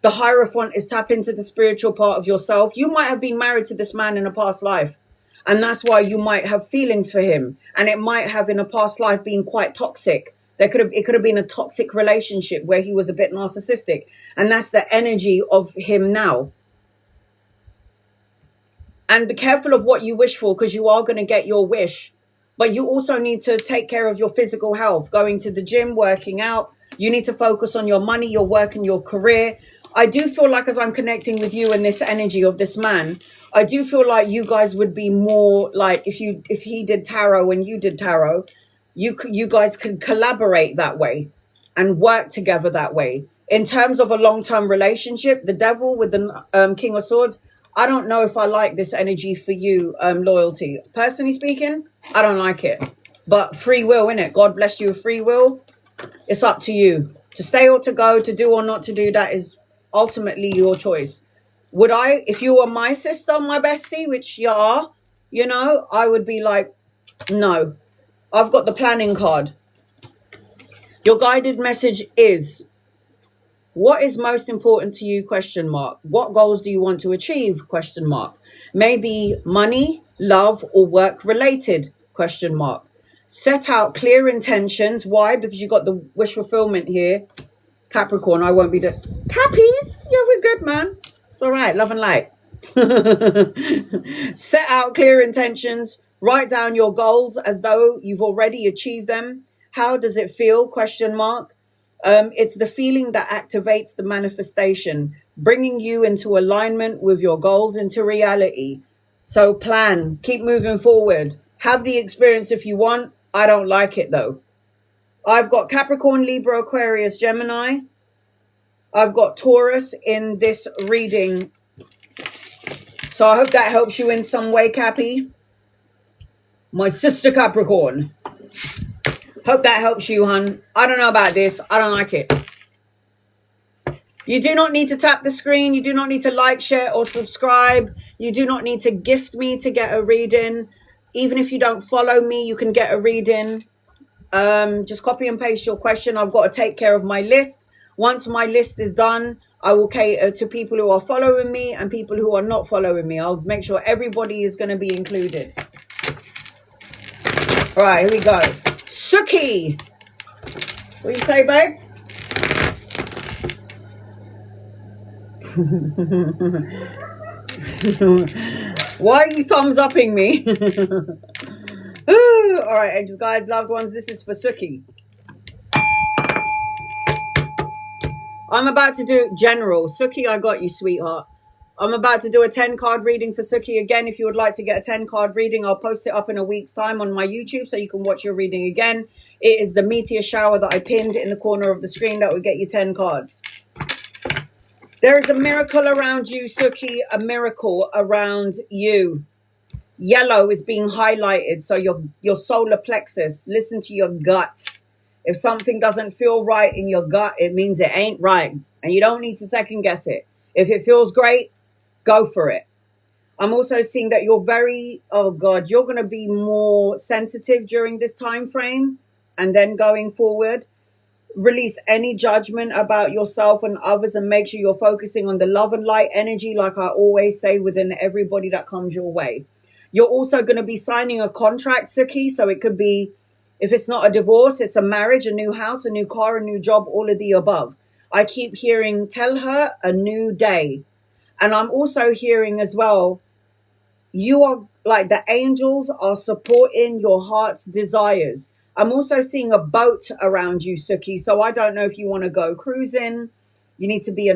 The Hierophant is tap into the spiritual part of yourself. You might have been married to this man in a past life, and that's why you might have feelings for him. And it might have in a past life been quite toxic. It could have been a toxic relationship where he was a bit narcissistic. And that's the energy of him now. And be careful of what you wish for, because you are going to get your wish. But you also need to take care of your physical health, going to the gym, working out. You need to focus on your money, your work, and your career. I do feel like, as I'm connecting with you and this energy of this man, I do feel like you guys would be more like, if he did tarot and you did tarot, you guys could collaborate that way and work together that way. In terms of a long-term relationship, the Devil with the King of Swords, I don't know if I like this energy for you, loyalty. Personally speaking, I don't like it. But free will, innit? God bless you with free will. It's up to you to stay or to go, to do or not to do. That is ultimately your choice. Would I, if you were my sister, my bestie, which you are, you know, I would be like, no. I've got the planning card. Your guided message is, what is most important to you, question mark? What goals do you want to achieve, question mark? Maybe money, love, or work related, question mark. Set out clear intentions. Why? Because you got the wish fulfillment here. Capricorn, I won't be the Cappies. Yeah, we're good, man. It's all right. Love and light. Set out clear intentions. Write down your goals as though you've already achieved them. How does it feel? Question mark. It's the feeling that activates the manifestation, bringing you into alignment with your goals into reality. So plan, keep moving forward. Have the experience if you want. I don't like it though. I've got Capricorn, Libra, Aquarius, Gemini. I've got Taurus in this reading. So I hope that helps you in some way, Cappy. My sister Capricorn. Hope that helps you, hun. I don't know about this. I don't like it. You do not need to tap the screen. You do not need to like, share, or subscribe. You do not need to gift me to get a reading. Even if you don't follow me, you can get a reading. Just copy and paste your question. I've got to take care of my list. Once my list is done, I will cater to people who are following me and people who are not following me. I'll make sure everybody is going to be included. All right, here we go. Suki. What do you say, babe? Why are you thumbs upping me? All right, angels, guys, loved ones, this is for Suki. I'm about to do general. Suki, I got you, sweetheart. I'm about to do a 10-card reading for Suki. Again, if you would like to get a 10-card reading, I'll post it up in a week's time on my YouTube so you can watch your reading again. It is the meteor shower that I pinned in the corner of the screen that will get you 10 cards. There is a miracle around you, Suki, a miracle around you. Yellow is being highlighted, so your solar plexus, listen to your gut. If something doesn't feel right in your gut, it means it ain't right, and you don't need to second guess it. If it feels great, go for it. I'm also seeing that you're very, oh God, you're going to be more sensitive during this time frame, and then going forward, release any judgment about yourself and others and make sure you're focusing on the love and light energy, like I always say, within everybody that comes your way. You're also going to be signing a contract, Suki. So it could be, if it's not a divorce, it's a marriage, a new house, a new car, a new job, all of the above. I keep hearing, tell her a new day. And I'm also hearing as well, you are like the angels are supporting your heart's desires. I'm also seeing a boat around you, Suki. So I don't know if you want to go cruising. You need to be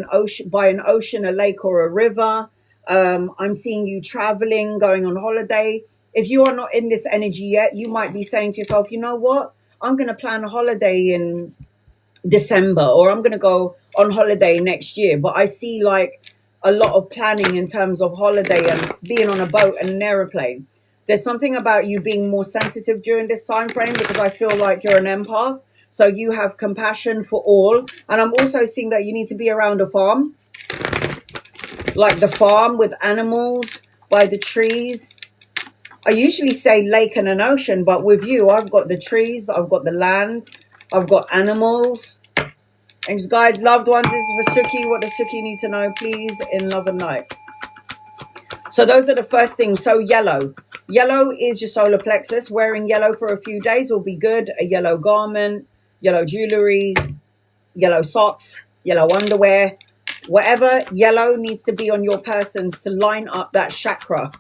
by an ocean, a lake, or a river. I'm seeing you traveling, going on holiday. If you are not in this energy yet, you might be saying to yourself, you know what? I'm going to plan a holiday in December, or I'm going to go on holiday next year. But I see like a lot of planning in terms of holiday and being on a boat and an aeroplane. There's something about you being more sensitive during this time frame because I feel like you're an empath. So you have compassion for all. And I'm also seeing that you need to be around a farm. Like the farm with animals, by the trees. I usually say lake and an ocean, but with you, I've got the trees, I've got the land, I've got animals. And guys, loved ones, this is for Suki. What does Suki need to know, please, in love and light? So those are the first things. So yellow. Yellow is your solar plexus. Wearing yellow for a few days will be good. A yellow garment, yellow jewelry, yellow socks, yellow underwear. Whatever yellow needs to be on your persons to line up that chakra.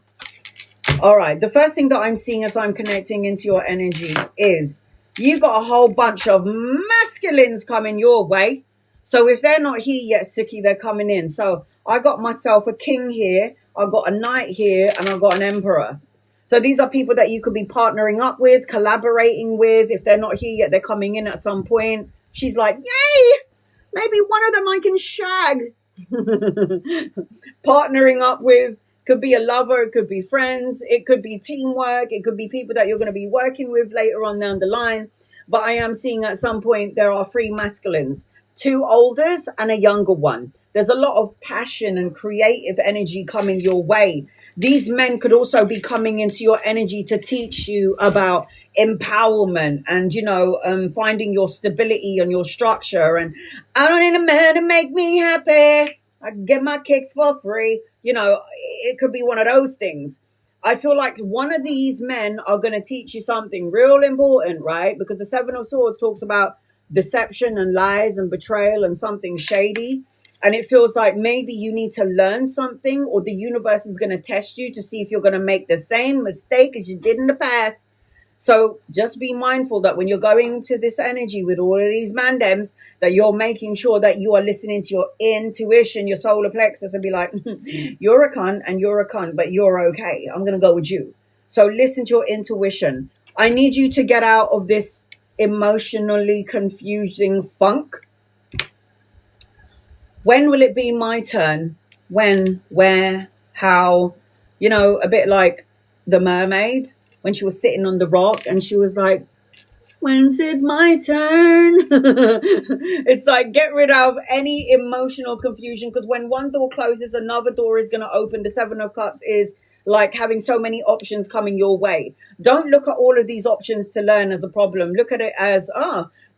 All right. The first thing that I'm seeing as I'm connecting into your energy is you got a whole bunch of masculines coming your way. So if they're not here yet, Suki, they're coming in. So I got myself a king here. I've got a knight here, and I've got an emperor. So these are people that you could be partnering up with, collaborating with. If they're not here yet, they're coming in at some point. She's like, yay, maybe one of them I can shag. Partnering up with could be a lover, it could be friends, it could be teamwork, it could be people that you're going to be working with later on down the line. But I am seeing at some point there are 3 masculines, 2 olders and a younger one. There's a lot of passion and creative energy coming your way. These men could also be coming into your energy to teach you about empowerment and, finding your stability and your structure. And I don't need a man to make me happy. I can get my kicks for free. It could be one of those things. I feel like one of these men are going to teach you something real important, right? Because the Seven of Swords talks about deception and lies and betrayal and something shady. And it feels like maybe you need to learn something, or the universe is going to test you to see if you're going to make the same mistake as you did in the past. So just be mindful that when you're going to this energy with all of these mandems, that you're making sure that you are listening to your intuition, your solar plexus, and be like, you're a cunt and you're a cunt, but you're okay. I'm going to go with you. So listen to your intuition. I need you to get out of this emotionally confusing funk. When will it be my turn? When, where, how? A bit like the mermaid when she was sitting on the rock and she was like, when's it my turn? It's like, get rid of any emotional confusion, because when one door closes, another door is going to open. The Seven of Cups is like having so many options coming your way. Don't look at all of these options to learn as a problem. Look at it as,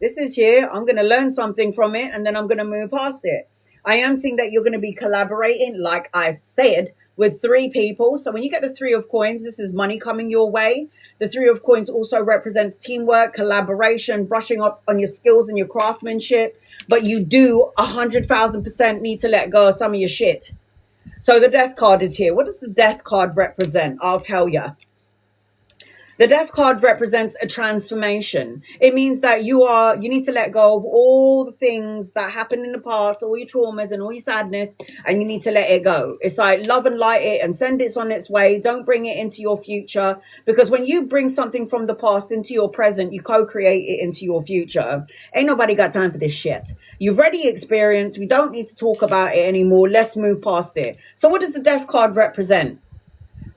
this is here. I'm going to learn something from it, and then I'm going to move past it. I am seeing that you're going to be collaborating, like I said, with 3 people. So when you get the 3 of coins, this is money coming your way. The 3 of coins also represents teamwork, collaboration, brushing up on your skills and your craftsmanship. But you do 100,000% need to let go of some of your shit. So the Death card is here. What does the Death card represent? I'll tell you. The Death card represents a transformation. It means that you need to let go of all the things that happened in the past, all your traumas and all your sadness, and you need to let it go. It's like love and light it and send it on its way. Don't bring it into your future, because when you bring something from the past into your present, you co-create it into your future. Ain't nobody got time for this shit. You've already experienced. We don't need to talk about it anymore. Let's move past it. So what does the Death card represent?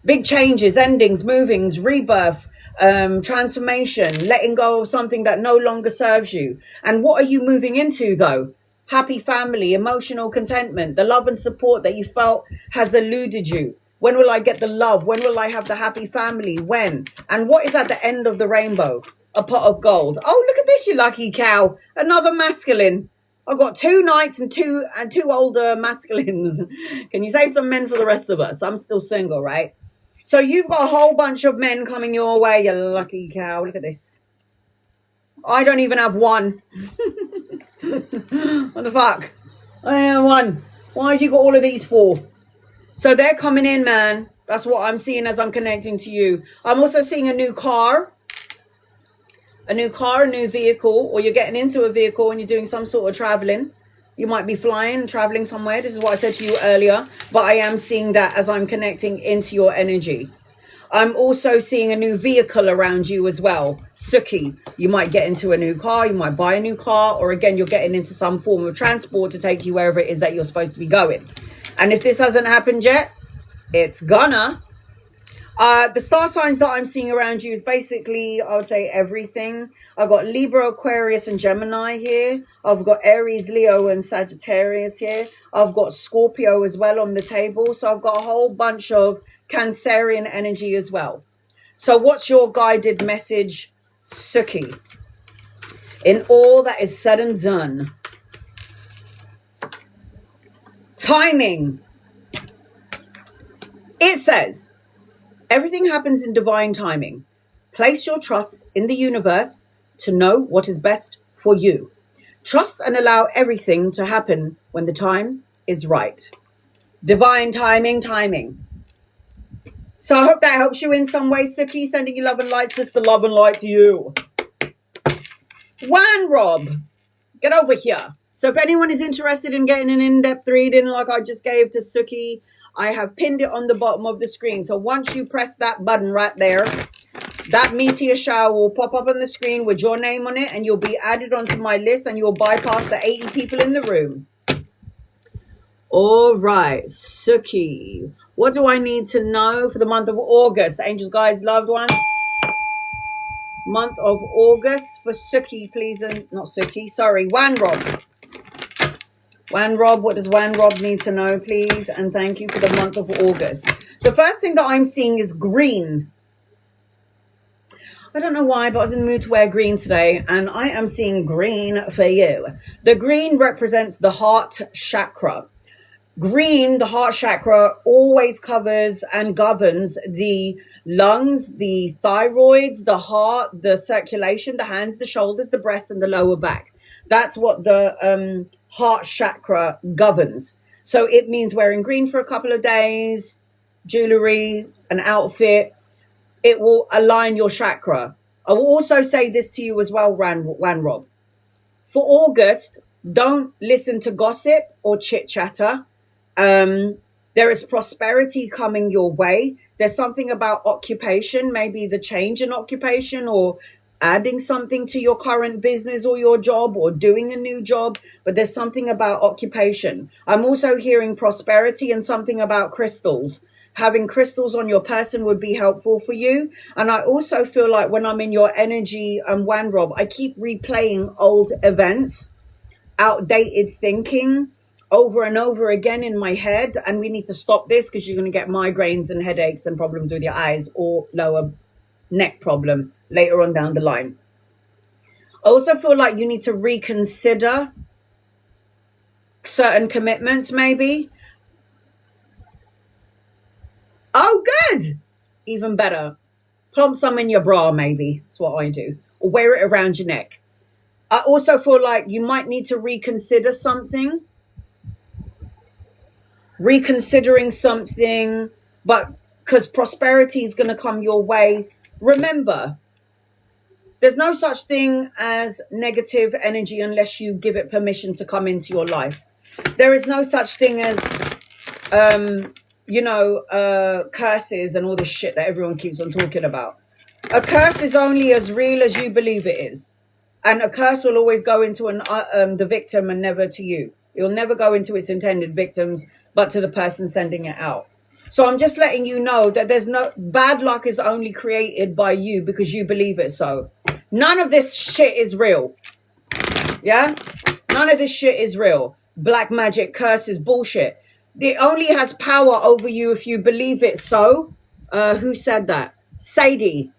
Big changes, endings, movings, rebirth, transformation, letting go of something that no longer serves you. And what are you moving into though? Happy family, emotional contentment, the love and support that you felt has eluded you. When will I get the love? When will I have the happy family? When? And what is at the end of the rainbow? A pot of gold. Oh, look at this, you lucky cow. Another masculine. I've got 2 knights and two older masculines. Can you save some men for the rest of us? I'm still single, right? So you've got a whole bunch of men coming your way, you lucky cow. Look at this. I don't even have one. What the fuck? I have one. Why have you got all of these for? So they're coming in, man. That's what I'm seeing as I'm connecting to you. I'm also seeing a new car. A new vehicle, or you're getting into a vehicle and you're doing some sort of traveling. You might be flying, traveling somewhere. This is what I said to you earlier, but I am seeing that as I'm connecting into your energy. I'm also seeing a new vehicle around you as well. Suki, you might get into a new car, you might buy a new car, or again, you're getting into some form of transport to take you wherever it is that you're supposed to be going. And if this hasn't happened yet, it's gonna. The star signs that I'm seeing around you is basically, I would say, everything. I've got Libra, Aquarius, and Gemini here. I've got Aries, Leo, and Sagittarius here. I've got Scorpio as well on the table. So I've got a whole bunch of Cancerian energy as well. So what's your guided message, Suki? In all that is said and done. Timing. It says, everything happens in divine timing. Place your trust in the universe to know what is best for you. Trust and allow everything to happen when the time is right. Divine timing. So I hope that helps you in some way, Suki. Sending you love and light, sister, love and light to you. Wan Rob, get over here. So if anyone is interested in getting an in-depth reading like I just gave to Suki, I have pinned it on the bottom of the screen. So once you press that button right there, that meteor shower will pop up on the screen with your name on it, and you'll be added onto my list, and you'll bypass the 80 people in the room. All right, Suki. What do I need to know for the month of August? Angels, guides, loved ones. Month of August for Suki, please. And not Suki, sorry, Wan Rob. Wan Rob, what does Wan Rob need to know, please? And thank you for the month of August. The first thing that I'm seeing is green. I don't know why, but I was in the mood to wear green today, and I am seeing green for you. The green represents the heart chakra. Green, the heart chakra, always covers and governs the lungs, the thyroids, the heart, the circulation, the hands, the shoulders, the breast, and the lower back. That's what the heart chakra governs. So it means wearing green for a couple of days, jewelry, an outfit. It will align your chakra. I will also say this to you as well, Wan Rob. For August, don't listen to gossip or chit chatter. There is prosperity coming your way. There's something about occupation, maybe the change in occupation or adding something to your current business or your job or doing a new job. But there's something about occupation. I'm also hearing prosperity and something about crystals. Having crystals on your person would be helpful for you. And I also feel like when I'm in your energy, Wan Rob, I keep replaying old events, outdated thinking over and over again in my head. And we need to stop this because you're going to get migraines and headaches and problems with your eyes or lower neck problem later on down the line. I also feel like you need to reconsider certain commitments maybe. Oh, good. Even better. Plump some in your bra, maybe. That's what I do. Or wear it around your neck. I also feel like you might need to reconsider something. Reconsidering something, but because prosperity is going to come your way. Remember, there's no such thing as negative energy unless you give it permission to come into your life. There is no such thing as curses and all this shit that everyone keeps on talking about. A curse is only as real as you believe it is. And a curse will always go into the victim and never to you. It will never go into its intended victims, but to the person sending it out. So I'm just letting you know that there's no bad luck is only created by you because you believe it so. None of this shit is real. Yeah? None of this shit is real. Black magic, curses, bullshit. It only has power over you if you believe it so. Who said that? Sadie.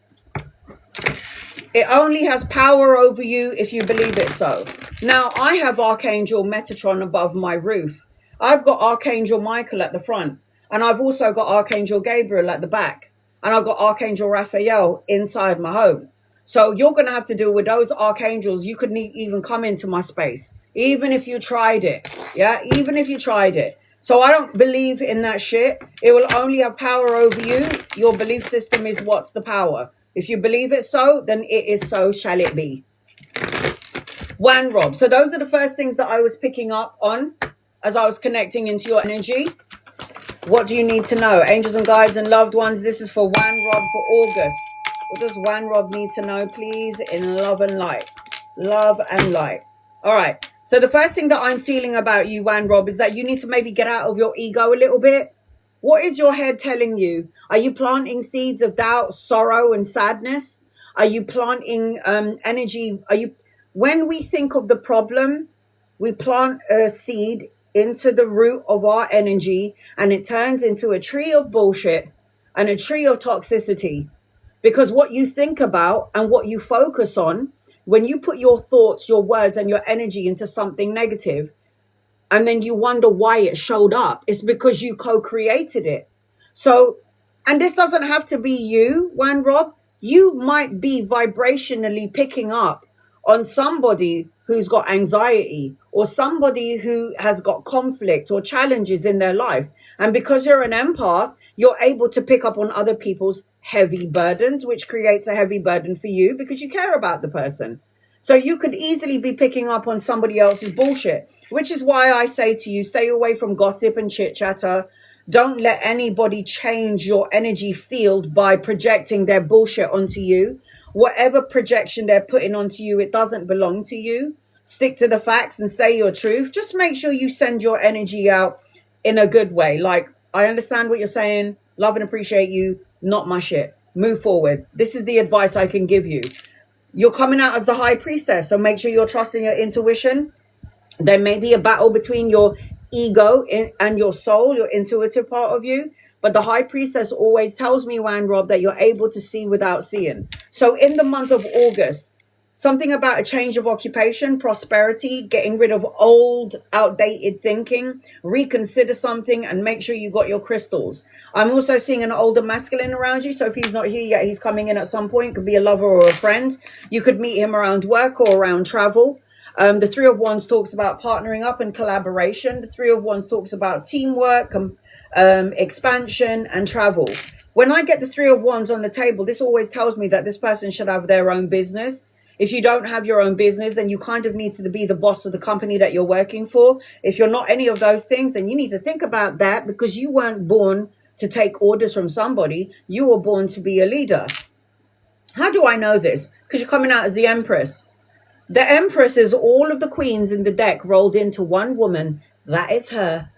It only has power over you if you believe it so. Now, I have Archangel Metatron above my roof. I've got Archangel Michael at the front. And I've also got Archangel Gabriel at the back. And I've got Archangel Raphael inside my home. So you're going to have to deal with those archangels. You couldn't even come into my space. Even if you tried it. Yeah, even if you tried it. So I don't believe in that shit. It will only have power over you. Your belief system is what's the power. If you believe it so, then it is so shall it be. Wan Rob. So those are the first things that I was picking up on as I was connecting into your energy. What do you need to know? Angels and guides and loved ones. This is for Wan Rob for August. What does Wan Rob need to know, please? In love and light. Love and light. All right. So the first thing that I'm feeling about you, Wan Rob, is that you need to maybe get out of your ego a little bit. What is your head telling you? Are you planting seeds of doubt, sorrow, and sadness? Are you planting energy? When we think of the problem, we plant a seed into the root of our energy, and it turns into a tree of bullshit and a tree of toxicity. Because what you think about and what you focus on, when you put your thoughts, your words, and your energy into something negative, and then you wonder why it showed up, it's because you co-created it. So, and this doesn't have to be you, Wan Rob. You might be vibrationally picking up on somebody who's got anxiety or somebody who has got conflict or challenges in their life. And because you're an empath, you're able to pick up on other people's heavy burdens, which creates a heavy burden for you because you care about the person. So you could easily be picking up on somebody else's bullshit, which is why I say to you, stay away from gossip and chit chatter. Don't let anybody change your energy field by projecting their bullshit onto you. Whatever projection they're putting onto you, it doesn't belong to you. Stick to the facts and say your truth. Just make sure you send your energy out in a good way. Like, I understand what you're saying. Love and appreciate you. Not my shit. Move forward. This is the advice I can give you. You're coming out as the high priestess, so make sure you're trusting your intuition. There may be a battle between your ego and your soul, your intuitive part of you. But the high priestess always tells me, Juan Rob, that you're able to see without seeing. So in the month of August, something about a change of occupation, prosperity, getting rid of old, outdated thinking, reconsider something, and make sure you got your crystals. I'm also seeing an older masculine around you. So if he's not here yet, he's coming in at some point. Could be a lover or a friend. You could meet him around work or around travel. The Three of Wands talks about partnering up and collaboration. The Three of Wands talks about teamwork, expansion, and travel. When I get the Three of Wands on the table, this always tells me that this person should have their own business. If you don't have your own business, then you kind of need to be the boss of the company that you're working for. If you're not any of those things, then you need to think about that, because you weren't born to take orders from somebody. You were born to be a leader. How do I know this? Because you're coming out as the Empress. The Empress is all of the queens in the deck rolled into one woman. That is her.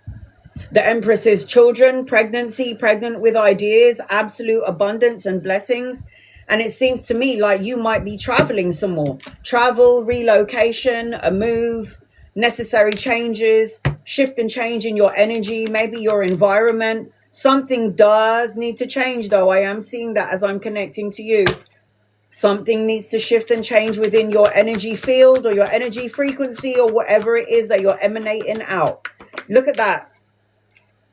The Empress is children, pregnancy, pregnant with ideas, absolute abundance and blessings. And it seems to me like you might be traveling some more. Travel, relocation, a move, necessary changes, shift and change in your energy, maybe your environment. Something does need to change, though. I am seeing that as I'm connecting to you. Something needs to shift and change within your energy field or your energy frequency or whatever it is that you're emanating out. Look at that.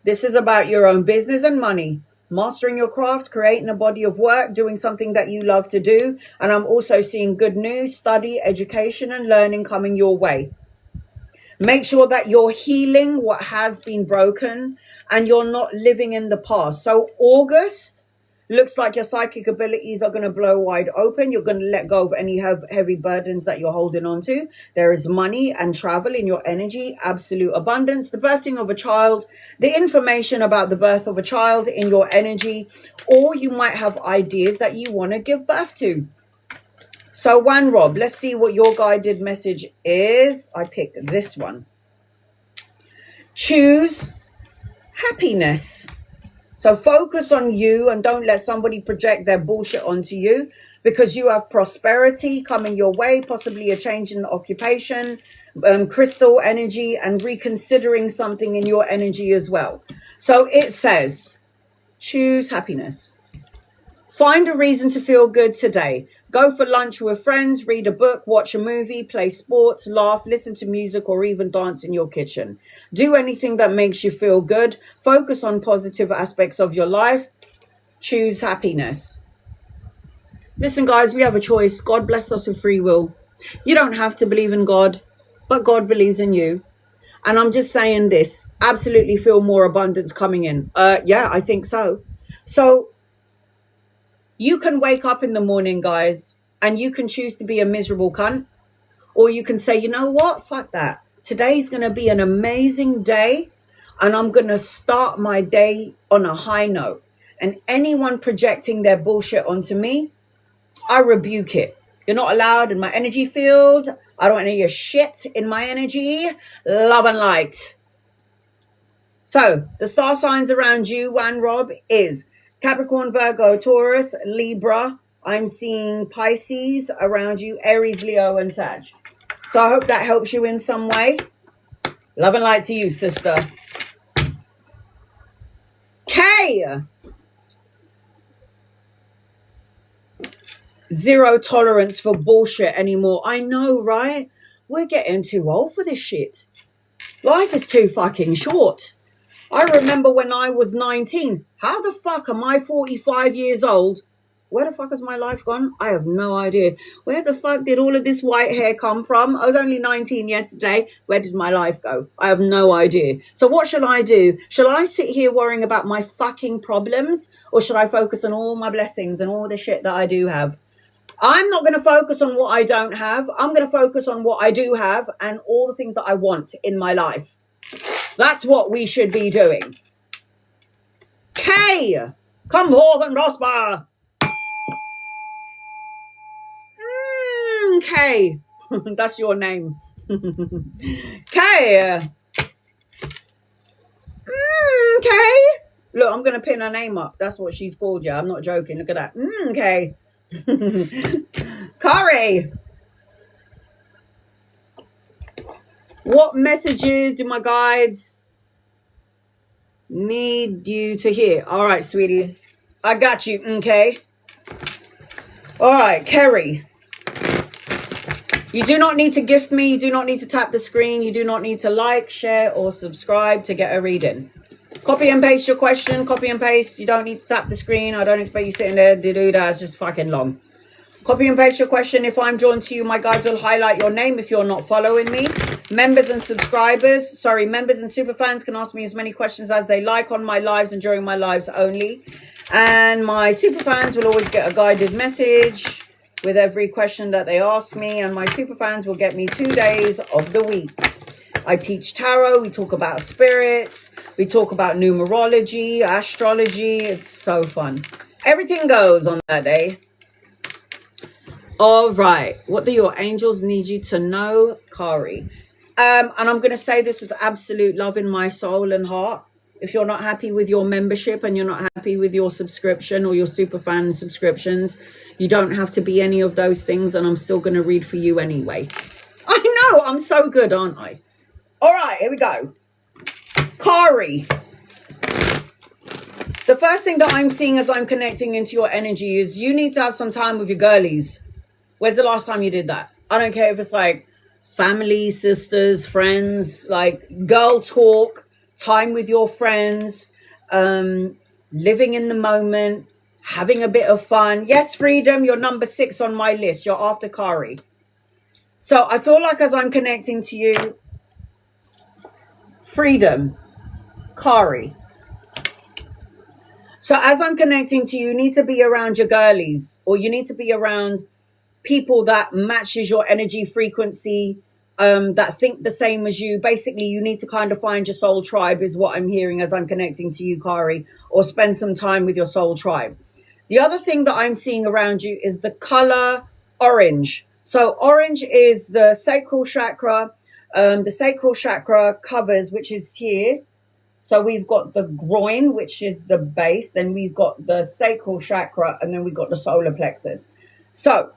This is about your own business and money. Mastering your craft, creating a body of work, doing something that you love to do. And I'm also seeing good news, study, education, and learning coming your way. Make sure that you're healing what has been broken and you're not living in the past. So August looks like your psychic abilities are going to blow wide open. You're going to let go of any heavy burdens that you're holding on to. There is money and travel in your energy, absolute abundance, the birthing of a child, the information about the birth of a child in your energy, or you might have ideas that you want to give birth to. So Juan Rob, let's see what your guided message is. I picked this one. Choose happiness. So focus on you and don't let somebody project their bullshit onto you, because you have prosperity coming your way, possibly a change in occupation, crystal energy, and reconsidering something in your energy as well. So it says, choose happiness. Find a reason to feel good today. Go for lunch with friends, read a book, watch a movie, play sports, laugh, listen to music, or even dance in your kitchen. Do anything that makes you feel good. Focus on positive aspects of your life. Choose happiness. Listen, guys, we have a choice. God blessed us with free will. You don't have to believe in God, but God believes in you. And I'm just saying this. Absolutely feel more abundance coming in. Yeah, I think so. So you can wake up in the morning, guys, and you can choose to be a miserable cunt. Or you can say, you know what? Fuck that. Today's going to be an amazing day. And I'm going to start my day on a high note. And anyone projecting their bullshit onto me, I rebuke it. You're not allowed in my energy field. I don't want any of your shit in my energy. Love and light. So the star signs around you, Juan Rob, is Capricorn, Virgo, Taurus, Libra. I'm seeing Pisces around you, Aries, Leo, and Sag. So I hope that helps you in some way. Love and light to you, sister. K. Zero tolerance for bullshit anymore. I know, right? We're getting too old for this shit. Life is too fucking short. I remember when I was 19. How the fuck am I 45 years old? Where the fuck has my life gone? I have no idea. Where the fuck did all of this white hair come from? I was only 19 yesterday. Where did my life go? I have no idea. So what should I do? Shall I sit here worrying about my fucking problems? Or should I focus on all my blessings and all the shit that I do have? I'm not going to focus on what I don't have. I'm going to focus on what I do have and all the things that I want in my life. That's what we should be doing. K, come forth and prosper. K, that's your name. K. K. Look, I'm going to pin her name up. That's what she's called you. I'm not joking. Look at that. K. Corey. What messages do my guides need you to hear? All right, sweetie. I got you. Okay. All right, Kerry. You do not need to gift me. You do not need to tap the screen. You do not need to like, share, or subscribe to get a reading. Copy and paste your question. Copy and paste. You don't need to tap the screen. I don't expect you sitting there to do that. It's just fucking long. Copy and paste your question. If I'm drawn to you, my guides will highlight your name if you're not following me. Members and subscribers, members and super fans can ask me as many questions as they like on my lives and during my lives only. And my super fans will always get a guided message with every question that they ask me. And my super fans will get me 2 days of the week. I teach tarot. We talk about spirits. We talk about numerology, astrology. It's so fun. Everything goes on that day. All right. What do your angels need you to know, Kari? And I'm going to say this with absolute love in my soul and heart. If you're not happy with your membership and you're not happy with your subscription or your super fan subscriptions, you don't have to be any of those things. And I'm still going to read for you anyway. I know. I'm so good, aren't I? All right, here we go. Kari. The first thing that I'm seeing as I'm connecting into your energy is you need to have some time with your girlies. When's the last time you did that? I don't care if it's like family, sisters, friends, like girl talk, time with your friends, living in the moment, having a bit of fun. Yes, Freedom, you're number 6 on my list. You're after Kari. So I feel like as I'm connecting to you, Freedom, Kari. So as I'm connecting to you, you need to be around your girlies, or you need to be around people that matches your energy frequency, that think the same as you. Basically, you need to kind of find your soul tribe is what I'm hearing as I'm connecting to you, Kari, or spend some time with your soul tribe. The other thing that I'm seeing around you is the color orange. So orange is the sacral chakra. The sacral chakra covers, which is here. So we've got the groin, which is the base. Then we've got the sacral chakra, and then we've got the solar plexus. So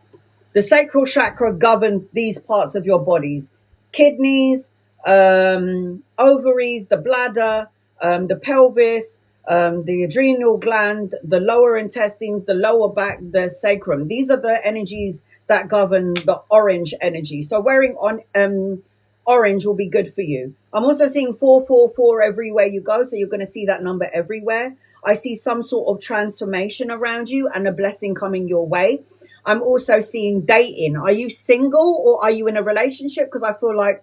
the sacral chakra governs these parts of your bodies: kidneys, ovaries, the bladder, the pelvis, the adrenal gland, the lower intestines, the lower back, the sacrum. These are the energies that govern the orange energy. So wearing on orange will be good for you. I'm also seeing 444 everywhere you go. So you're going to see that number everywhere. I see some sort of transformation around you and a blessing coming your way. I'm also seeing dating. Are you single or are you in a relationship? Because I feel like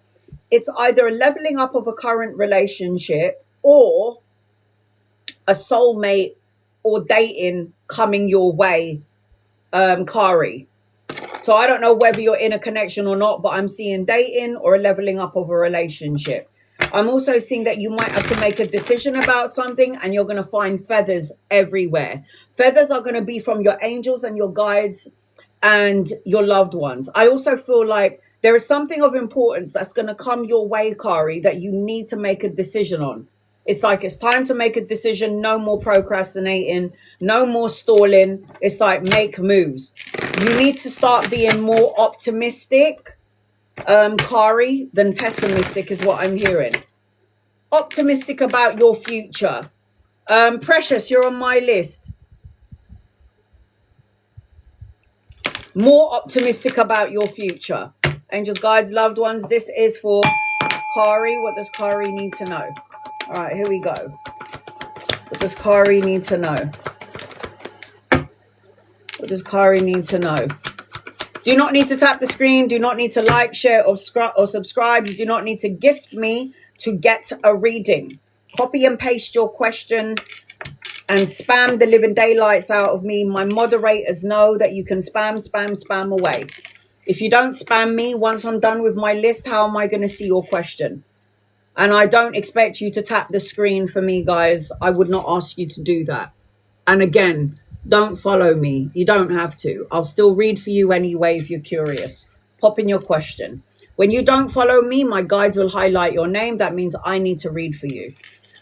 it's either a leveling up of a current relationship or a soulmate or dating coming your way, Kari. So I don't know whether you're in a connection or not, but I'm seeing dating or a leveling up of a relationship. I'm also seeing that you might have to make a decision about something and you're going to find feathers everywhere. Feathers are going to be from your angels and your guides and your loved ones. I also feel like there is something of importance that's going to come your way, Kari, that you need to make a decision on. It's like it's time to make a decision. No more procrastinating. No more stalling. It's like make moves. You need to start being more optimistic, Kari, than pessimistic is what I'm hearing. Optimistic about your future. Precious, you're on my list. More optimistic about your future. Angels, guides, loved ones, this is for Kari. What does Kari need to know? All right, here we go. What does Kari need to know? What does Kari need to know? Do not need to tap the screen. Do not need to like, share, or subscribe. You do not need to gift me to get a reading. Copy and paste your question and spam the living daylights out of me. My moderators know that you can spam away. If you don't spam me, once I'm done with my list, how am I going to see your question? And I don't expect you to tap the screen for me, guys. I would not ask you to do that. And again, don't follow me. You don't have to. I'll still read for you anyway if you're curious. Pop in your question. When you don't follow me, my guides will highlight your name. That means I need to read for you.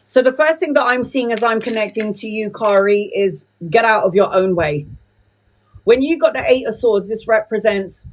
So the first thing that I'm seeing as I'm connecting to you, Kari, is get out of your own way. When you got the 8 of Swords, this represents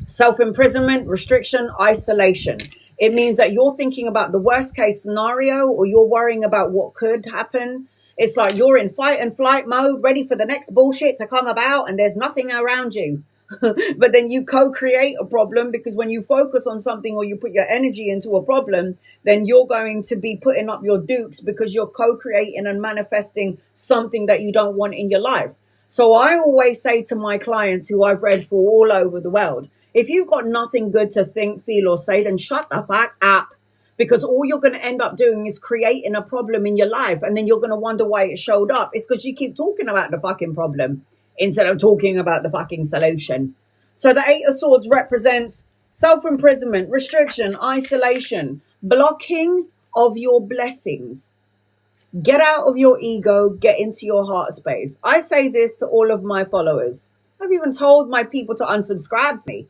self-imprisonment, restriction, isolation. It means that you're thinking about the worst case scenario, or you're worrying about what could happen. It's like you're in fight and flight mode, ready for the next bullshit to come about, and there's nothing around you. But then you co-create a problem, because when you focus on something or you put your energy into a problem, then you're going to be putting up your dukes, because you're co-creating and manifesting something that you don't want in your life. So I always say to my clients, who I've read for all over the world, if you've got nothing good to think, feel, or say, then shut the fuck up. Because all you're going to end up doing is creating a problem in your life, and then you're going to wonder why it showed up. It's because you keep talking about the fucking problem instead of talking about the fucking solution. So the Eight of Swords represents self-imprisonment, restriction, isolation, blocking of your blessings. Get out of your ego, get into your heart space. I say this to all of my followers. I've even told my people to unsubscribe me.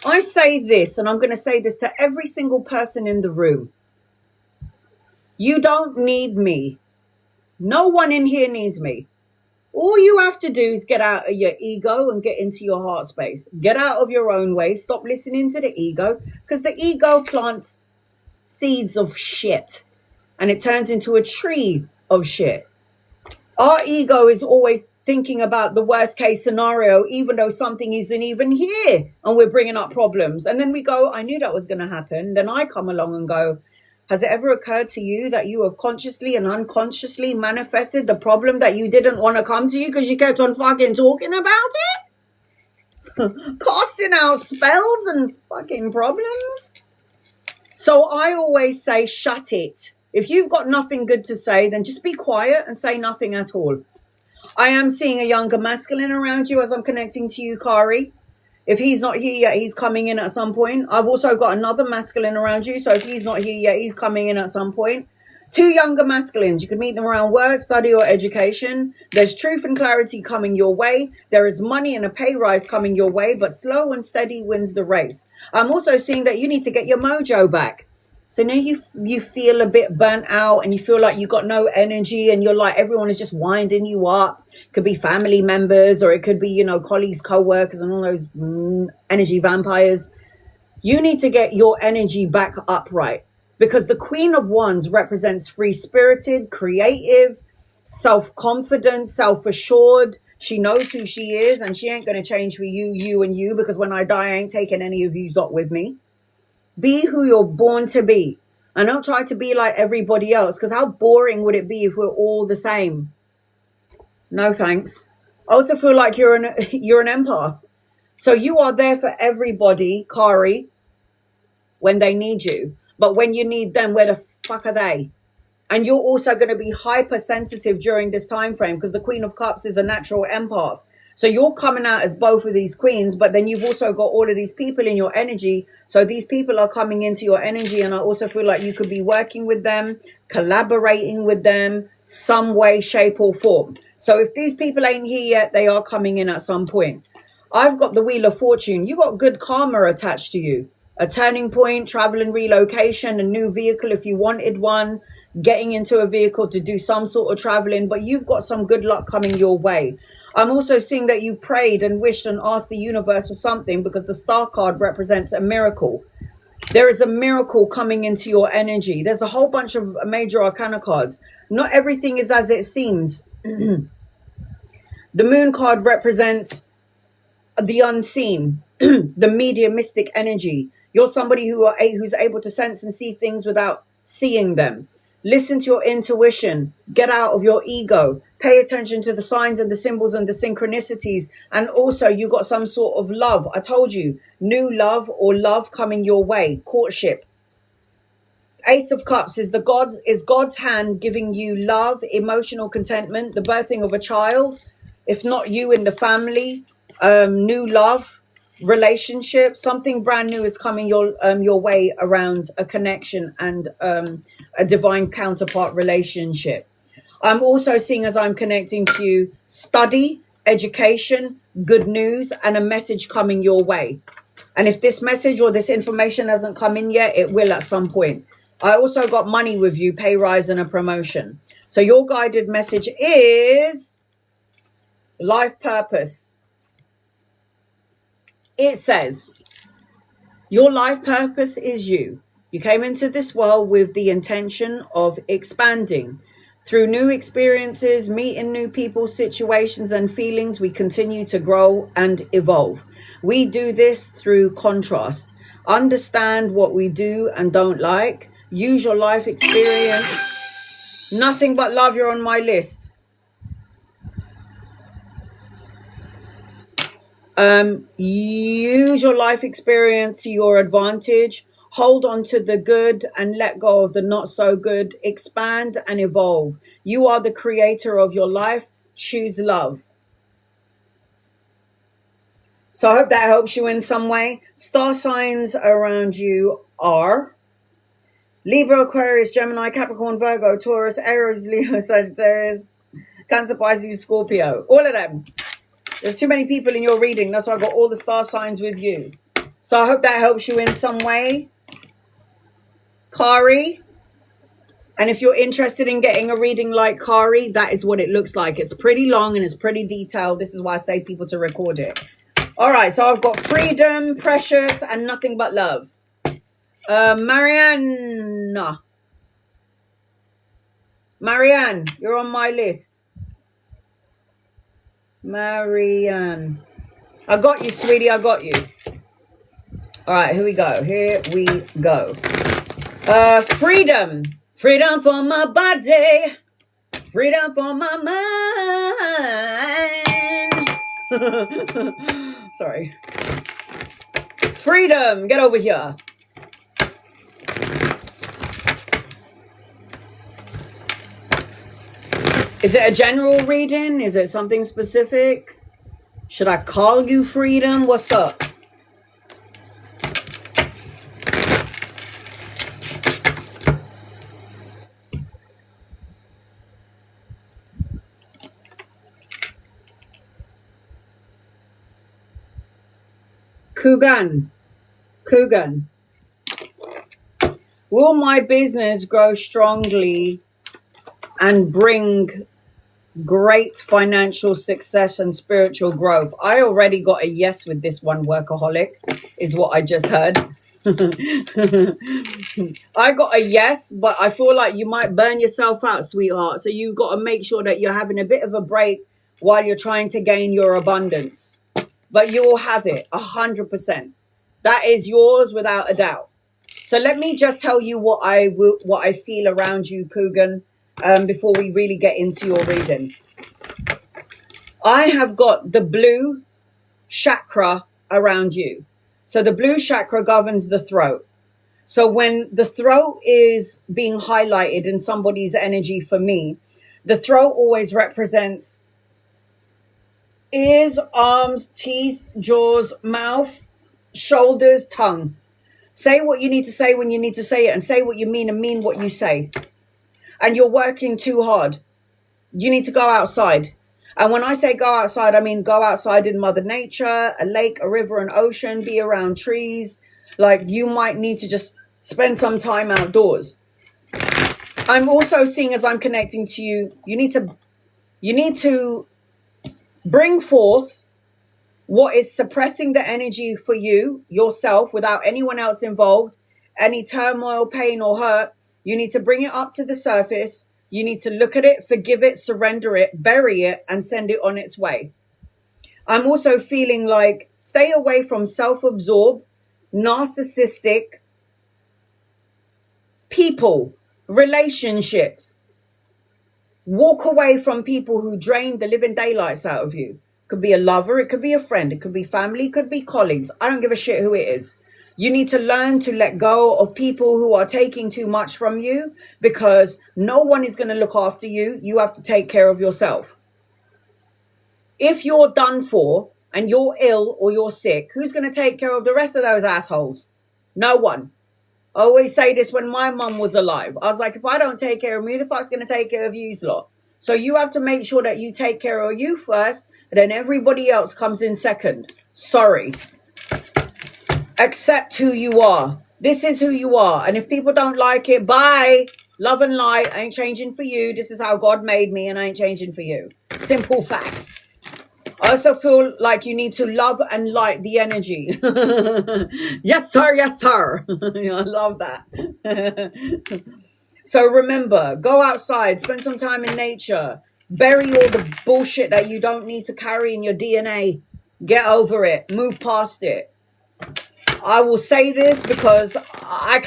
I say this, and I'm going to say this to every single person in the room. You don't need me. No one in here needs me. All you have to do is get out of your ego and get into your heart space. Get out of your own way. Stop listening to the ego, because the ego plants seeds of shit and it turns into a tree of shit. Our ego is always thinking about the worst case scenario, even though something isn't even here, and we're bringing up problems. And then we go, I knew that was going to happen. Then I come along and go, has it ever occurred to you that you have consciously and unconsciously manifested the problem that you didn't want to come to you because you kept on fucking talking about it? Casting out spells and fucking problems. So I always say, shut it. If you've got nothing good to say, then just be quiet and say nothing at all. I am seeing a younger masculine around you as I'm connecting to you, Kari. If he's not here yet, he's coming in at some point. I've also got another masculine around you. So if he's not here yet, he's coming in at some point. Two younger masculines. You can meet them around work, study, or education. There's truth and clarity coming your way. There is money and a pay rise coming your way, but slow and steady wins the race. I'm also seeing that you need to get your mojo back. So now you feel a bit burnt out, and you feel like you got no energy, and you're like, everyone is just winding you up. It could be family members, or it could be, you know, colleagues, co-workers, and all those energy vampires. You need to get your energy back upright, because the Queen of Wands represents free-spirited, creative, self-confident, self-assured. She knows who she is, and she ain't going to change for you, and you, because when I die, I ain't taking any of you lot with me. Be who you're born to be, and don't try to be like everybody else, because how boring would it be if we're all the same? No thanks. I also feel like you're an empath. So you are there for everybody, Kari, when they need you. But when you need them, where the fuck are they? And you're also going to be hypersensitive during this time frame, because the Queen of Cups is a natural empath. So you're coming out as both of these queens, but then you've also got all of these people in your energy. So these people are coming into your energy, and I also feel like you could be working with them, collaborating with them, some way, shape, or form. So if these people ain't here yet, they are coming in at some point. I've got the Wheel of Fortune. You got good karma attached to you. A turning point, travel and relocation, a new vehicle if you wanted one, getting into a vehicle to do some sort of traveling, but you've got some good luck coming your way. I'm also seeing that you prayed and wished and asked the universe for something, because the Star card represents a miracle. There is a miracle coming into your energy. There's a whole bunch of major arcana cards. Not everything is as it seems. The Moon card represents the unseen, the mediumistic energy. You're somebody who's able to sense and see things without seeing them. Listen to your intuition. Get out of your ego. Pay attention to the signs and the symbols and the synchronicities. And also, you got some sort of love. I told you, new love or love coming your way. Courtship. Ace of Cups is God's hand giving you love, emotional contentment, the birthing of a child. If not you, in the family, new love, relationship. Something brand new is coming your way around a connection and a divine counterpart relationship. I'm also seeing, as I'm connecting to you, study, education, good news, and a message coming your way. And if this message or this information hasn't come in yet, it will at some point. I also got money with you, pay rise and a promotion. So your guided message is life purpose. It says, Your life purpose is you. You came into this world with the intention of expanding. Through new experiences, meeting new people, situations, and feelings, we continue to grow and evolve. We do this through contrast. Understand what we do and don't like. Use your life experience. Nothing but love, you're on my list. Use your life experience to your advantage. Hold on to the good and let go of the not so good. Expand and evolve. You are the creator of your life. Choose love. So I hope that helps you in some way. Star signs around you are Libra, Aquarius, Gemini, Capricorn, Virgo, Taurus, Aries, Leo, Sagittarius, Cancer, Pisces, Scorpio. All of them. There's too many people in your reading. That's why I got all the star signs with you. So I hope that helps you in some way. Kari. And if you're interested in getting a reading like Kari, that is what it looks like. It's pretty long and it's pretty detailed. This is why I say people to record it. All right. So I've got freedom, precious, and nothing but love. Marianne, you're on my list. Marianne. I got you, sweetie. I got you. All right, here we go. Freedom. Freedom for my body. Freedom for my mind. Sorry. Freedom. Get over here. Is it a general reading? Is it something specific? Should I call you Freedom? What's up? Kugan. Will my business grow strongly and bring great financial success and spiritual growth? I already got a yes with this one, workaholic, is what I just heard. I got a yes, but I feel like you might burn yourself out, sweetheart. So you got to make sure that you're having a bit of a break while you're trying to gain your abundance. But you will have it 100%. That is yours without a doubt. So let me just tell you what I feel around you, Kugan. Before we really get into your reading. I have got the blue chakra around you. So the blue chakra governs the throat. So when the throat is being highlighted in somebody's energy, for me, the throat always represents ears, arms, teeth, jaws, mouth, shoulders, tongue. Say what you need to say when you need to say it, and say what you mean and mean what you say. And you're working too hard. You need to go outside. And when I say go outside, I mean go outside in Mother Nature, a lake, a river, an ocean, be around trees. Like, you might need to just spend some time outdoors. I'm also seeing, as I'm connecting to you, you need to bring forth what is suppressing the energy for you, yourself, without anyone else involved, any turmoil, pain, or hurt. You need to bring it up to the surface. You need to look at it, forgive it, surrender it, bury it, and send it on its way. I'm also feeling like stay away from self-absorbed, narcissistic people, relationships. Walk away from people who drain the living daylights out of you. Could be a lover, it could be a friend, it could be family, it could be colleagues. I don't give a shit who it is. You need to learn to let go of people who are taking too much from you, because no one is going to look after you. You have to take care of yourself. If you're done for and you're ill or you're sick, who's going to take care of the rest of those assholes? No one. I always say this when my mum was alive. I was like, if I don't take care of me, who the fuck's going to take care of you lot? So you have to make sure that you take care of you first, and then everybody else comes in second. Sorry. Accept who you are. This is who you are. And if people don't like it, bye. Love and light. I ain't changing for you. This is how God made me, and I ain't changing for you. Simple facts. I also feel like you need to love and light the energy. Yes, sir. Yes, sir. I love that. So remember, go outside, spend some time in nature, bury all the bullshit that you don't need to carry in your DNA. Get over it. Move past it. I will say this because I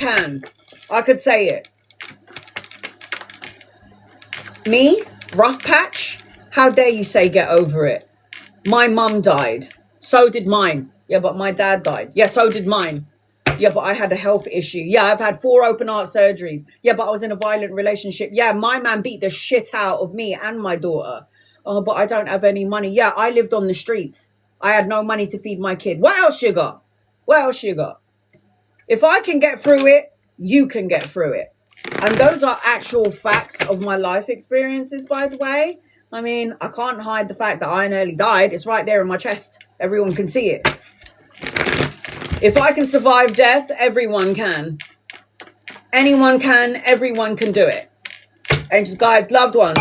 could say it. Me, rough patch, how dare you say get over it? My mum died. So did mine. Yeah, but my dad died. Yeah, so did mine. Yeah, but I had a health issue. Yeah, I've had 4 open heart surgeries. Yeah, but I was in a violent relationship. Yeah, my man beat the shit out of me and my daughter. Oh, but I don't have any money. Yeah, I lived on the streets. I had no money to feed my kid. What else you got? What else you got? If I can get through it, you can get through it. And those are actual facts of my life experiences, by the way. I mean, I can't hide the fact that I nearly died. It's right there in my chest. Everyone can see it. If I can survive death, everyone can. Anyone can. Everyone can do it. Angels, guides, loved ones.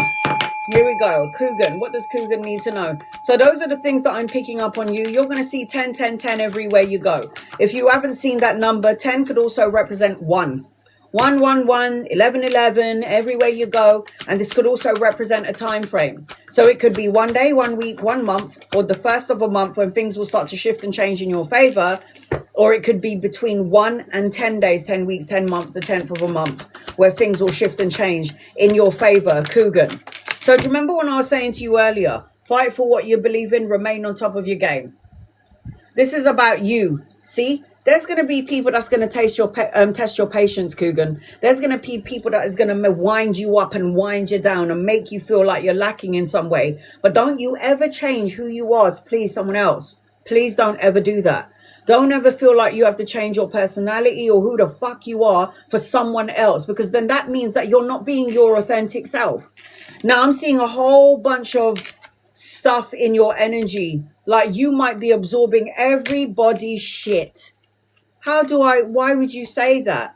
Here we go. Coogan. What does Coogan need to know? So those are the things that I'm picking up on you. You're going to see 10, 10, 10 everywhere you go. If you haven't seen that number, 10 could also represent 1. 1, 1, 1, 11, 11, everywhere you go. And this could also represent a time frame. So it could be 1 day, 1 week, 1 month, or the first of a month when things will start to shift and change in your favor. Or it could be between 1 and 10 days, 10 weeks, 10 months, the 10th of a month, where things will shift and change in your favor, Coogan. So do you remember when I was saying to you earlier, fight for what you believe in, remain on top of your game. This is about you. See? There's going to be people that's going to test your patience, Coogan. There's going to be people that is going to wind you up and wind you down and make you feel like you're lacking in some way. But don't you ever change who you are to please someone else. Please don't ever do that. Don't ever feel like you have to change your personality or who the fuck you are for someone else, because then that means that you're not being your authentic self. Now, I'm seeing a whole bunch of stuff in your energy. Like you might be absorbing everybody's shit. Why would you say that?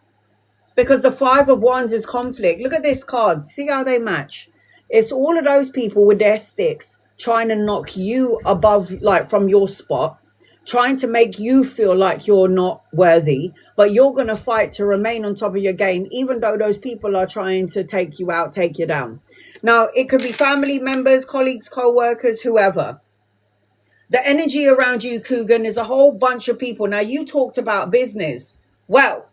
Because the 5 of Wands is conflict. Look at this card. See how they match? It's all of those people with their sticks trying to knock you above, like from your spot, trying to make you feel like you're not worthy, but you're going to fight to remain on top of your game, even though those people are trying to take you out, take you down. Now, it could be family members, colleagues, co-workers, whoever. The energy around you, Coogan, is a whole bunch of people. Now, you talked about business. Well,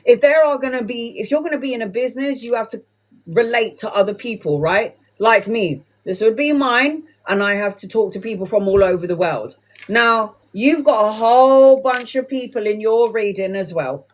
if you're going to be in a business, you have to relate to other people, right? Like me. This would be mine, and I have to talk to people from all over the world. Now, you've got a whole bunch of people in your reading as well.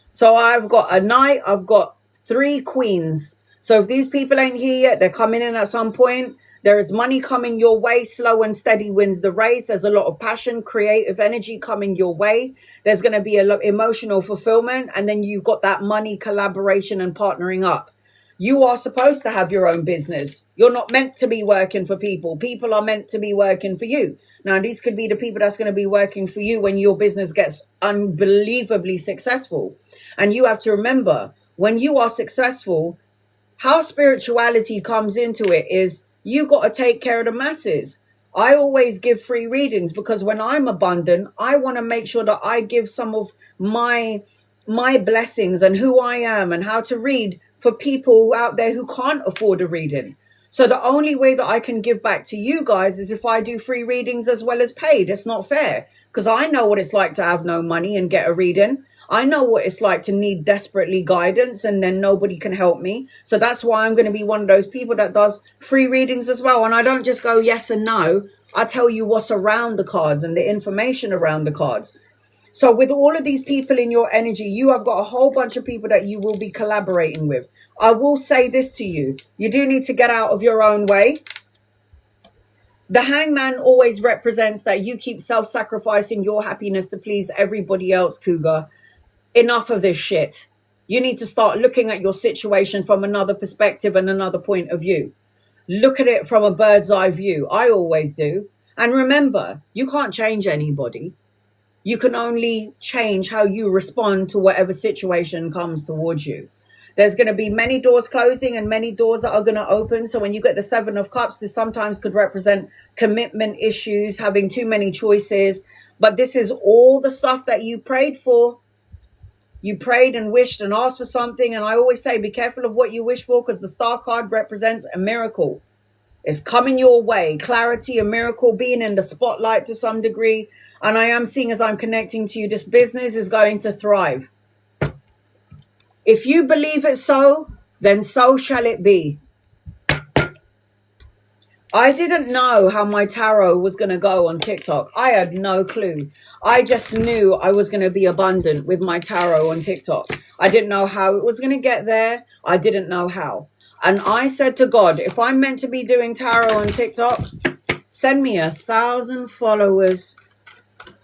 So I've got a knight, I've got 3 queens. So if these people ain't here yet, they're coming in at some point. There is money coming your way. Slow and steady wins the race. There's a lot of passion, creative energy coming your way. There's going to be a lot of emotional fulfillment. And then you've got that money, collaboration and partnering up. You are supposed to have your own business. You're not meant to be working for people. People are meant to be working for you. Now, these could be the people that's going to be working for you when your business gets unbelievably successful. And you have to remember, when you are successful, how spirituality comes into it is you got to take care of the masses. I always give free readings because when I'm abundant, I want to make sure that I give some of my blessings and who I am and how to read for people out there who can't afford a reading. So the only way that I can give back to you guys is if I do free readings as well as paid. It's not fair because I know what it's like to have no money and get a reading. I know what it's like to need desperately guidance and then nobody can help me. So that's why I'm going to be one of those people that does free readings as well. And I don't just go yes and no. I tell you what's around the cards and the information around the cards. So with all of these people in your energy, you have got a whole bunch of people that you will be collaborating with. I will say this to you. You do need to get out of your own way. The hangman always represents that you keep self-sacrificing your happiness to please everybody else, Cougar. Enough of this shit. You need to start looking at your situation from another perspective and another point of view. Look at it from a bird's eye view. I always do. And remember, you can't change anybody. You can only change how you respond to whatever situation comes towards you. There's going to be many doors closing and many doors that are going to open. So when you get the Seven of Cups, this sometimes could represent commitment issues, having too many choices. But this is all the stuff that you prayed for. You prayed and wished and asked for something. And I always say, be careful of what you wish for, because the star card represents a miracle. It's coming your way. Clarity, a miracle, being in the spotlight to some degree. And I am seeing, as I'm connecting to you, this business is going to thrive. If you believe it so, then so shall it be. I didn't know how my tarot was going to go on TikTok. I had no clue. I just knew I was going to be abundant with my tarot on TikTok. I didn't know how it was going to get there. I didn't know how. And I said to God, if I'm meant to be doing tarot on TikTok, send me 1,000 followers.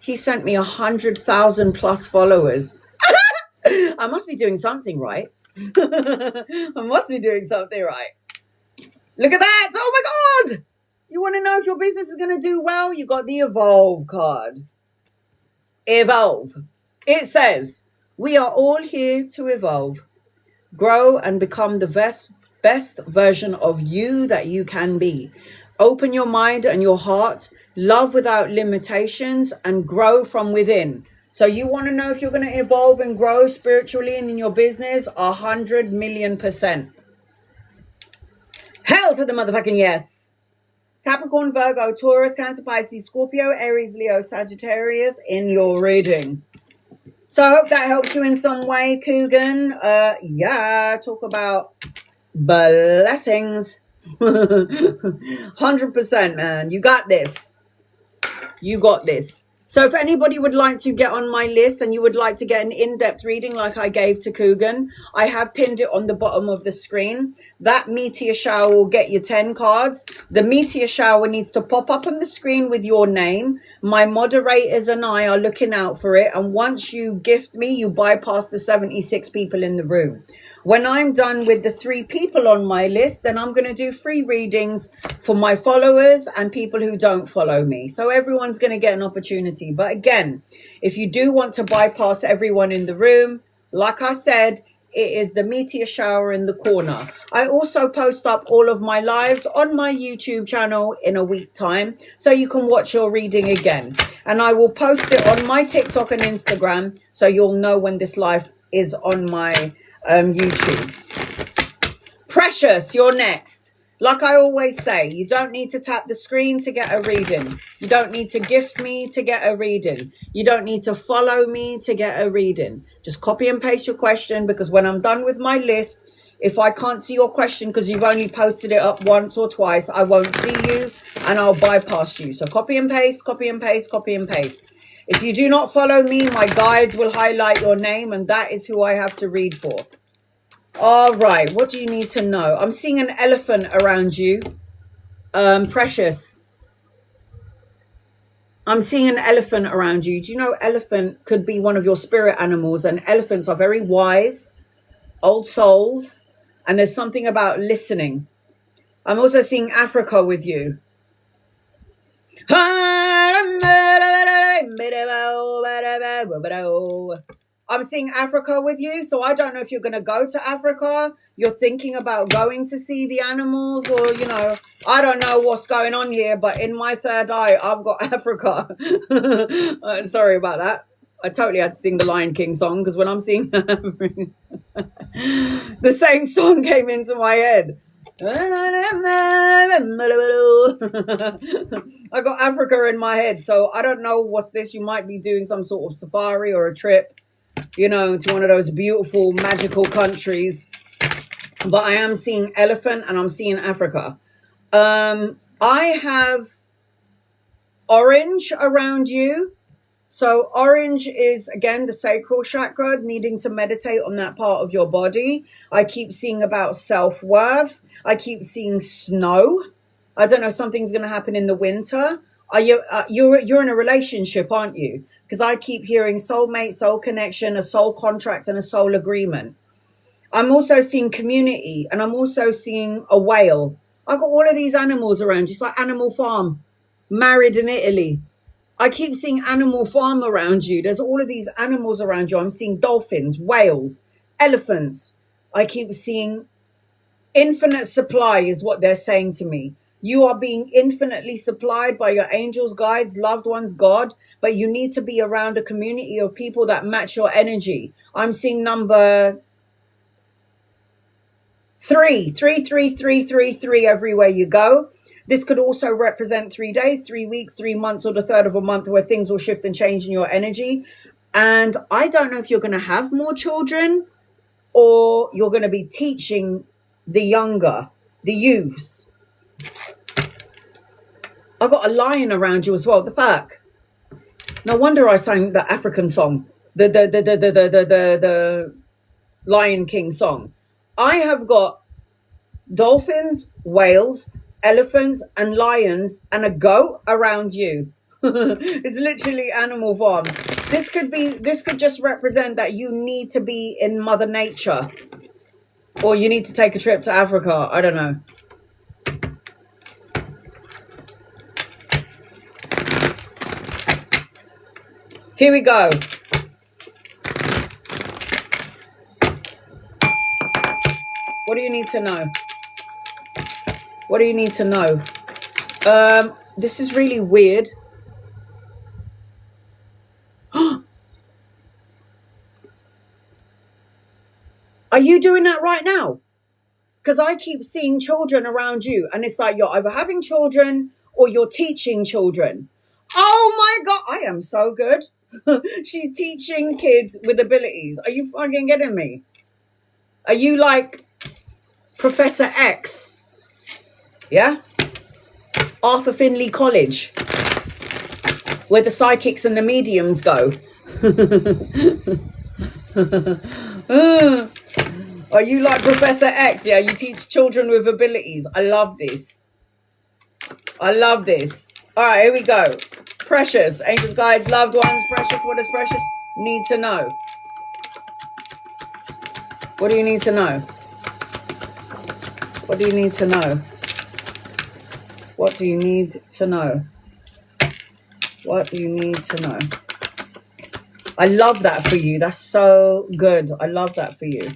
He sent me 100,000 plus followers. I must be doing something right. I must be doing something right. Look at that. Oh my God. You want to know if your business is going to do well? You got the Evolve card. Evolve. It says, we are all here to evolve, grow, and become the best version of you that you can be. Open your mind and your heart, love without limitations, and grow from within. So you want to know if you're going to evolve and grow spiritually and in your business? 100,000,000%. Hell to the motherfucking yes. Capricorn, Virgo, Taurus, Cancer, Pisces, Scorpio, Aries, Leo, Sagittarius in your reading. So I hope that helps you in some way, Coogan. Yeah, talk about blessings. 100%, man. You got this. You got this. So if anybody would like to get on my list and you would like to get an in-depth reading like I gave to Coogan, I have pinned it on the bottom of the screen. That meteor shower will get you 10 cards. The meteor shower needs to pop up on the screen with your name. My moderators and I are looking out for it. And once you gift me, you bypass the 76 people in the room. When I'm done with the 3 people on my list, then I'm going to do free readings for my followers and people who don't follow me. So everyone's going to get an opportunity. But again, if you do want to bypass everyone in the room, like I said, it is the meteor shower in the corner. I also post up all of my lives on my YouTube channel in a week time, so you can watch your reading again. And I will post it on my TikTok and Instagram, so you'll know when this live is on my YouTube. Precious, you're next. Like I always say, you don't need to tap the screen to get a reading. You don't need to gift me to get a reading. You don't need to follow me to get a reading. Just copy and paste your question, because when I'm done with my list, if I can't see your question because you've only posted it up once or twice, I won't see you and I'll bypass you. So copy and paste, copy and paste, copy and paste. If you do not follow me, my guides will highlight your name, and that is who I have to read for. All right, what do you need to know? I'm seeing an elephant around you. Precious. I'm seeing an elephant around you. Do you know elephant could be one of your spirit animals? And elephants are very wise, old souls. And there's something about listening. I'm also seeing Africa with you. I'm seeing Africa with you, so I don't know if you're going to go to Africa. You're thinking about going to see the animals, or, you know, I don't know what's going on here, but in my third eye, I've got Africa. Sorry about that. I totally had to sing the Lion King song, because when I'm seeing the same song came into my head. I got Africa in my head, so I don't know what's this. You might be doing some sort of safari or a trip, you know, to one of those beautiful, magical countries. But I am seeing elephant and I'm seeing Africa. I have orange around you. So orange is, again, the sacral chakra, needing to meditate on that part of your body. I keep seeing about self-worth. I keep seeing snow. I don't know if something's going to happen in the winter. Are you, you're in a relationship, aren't you? Because I keep hearing soulmate, soul connection, a soul contract, and a soul agreement. I'm also seeing community, and I'm also seeing a whale. I've got all of these animals around you. It's like Animal Farm, married in Italy. I keep seeing Animal Farm around you. There's all of these animals around you. I'm seeing dolphins, whales, elephants, I keep seeing infinite supply is what they're saying to me. You are being infinitely supplied by your angels, guides, loved ones, God, but you need to be around a community of people that match your energy. I'm seeing number 3 everywhere you go. This could also represent 3 days, 3 weeks, 3 months, or the third of a month where things will shift and change in your energy. And I don't know if you're going to have more children or you're going to be teaching the youths. I've got a lion around you as well. The fuck? No wonder I sang the African song, the Lion King song. I have got dolphins, whales, elephants, and lions, and a goat around you. It's literally animal farm. This could just represent that you need to be in Mother Nature, or you need to take a trip to Africa. I don't know. Here we go. What do you need to know? What do you need to know? This is really weird. Are you doing that right now? Because I keep seeing children around you, and it's like you're either having children or you're teaching children. Oh my God, I am so good. She's teaching kids with abilities. Are you fucking getting me? Are you like Professor X? Yeah? Arthur Findlay College, where the psychics and the mediums go. Are you like Professor X? Yeah, you teach children with abilities. I love this. I love this. All right, here we go. Precious, angels, guides, loved ones. Precious, what does Precious need to know? What do you need to know? What do you need to know? What do you need to know? What do you need to know? I love that for you. That's so good. I love that for you.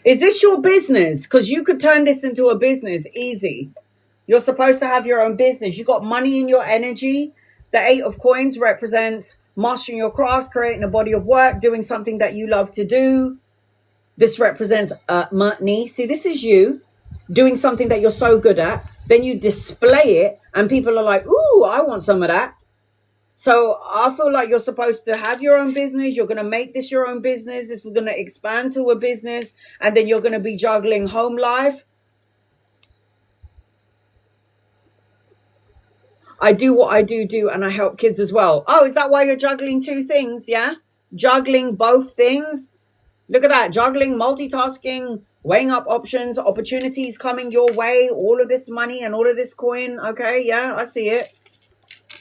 Is this your business? Because you could turn this into a business easy. You're supposed to have your own business. You got money in your energy. The 8 of coins represents mastering your craft, creating a body of work, doing something that you love to do. This represents money. See, this is you doing something that you're so good at. Then you display it and people are like, ooh, I want some of that. So I feel like you're supposed to have your own business. You're going to make this your own business. This is going to expand to a business. And then you're going to be juggling home life. I do what I do and I help kids as well. Oh, is that why you're juggling 2 things? Yeah. Juggling both things. Look at that. Juggling, multitasking, weighing up options, opportunities coming your way, all of this money and all of this coin. Okay. Yeah, I see it.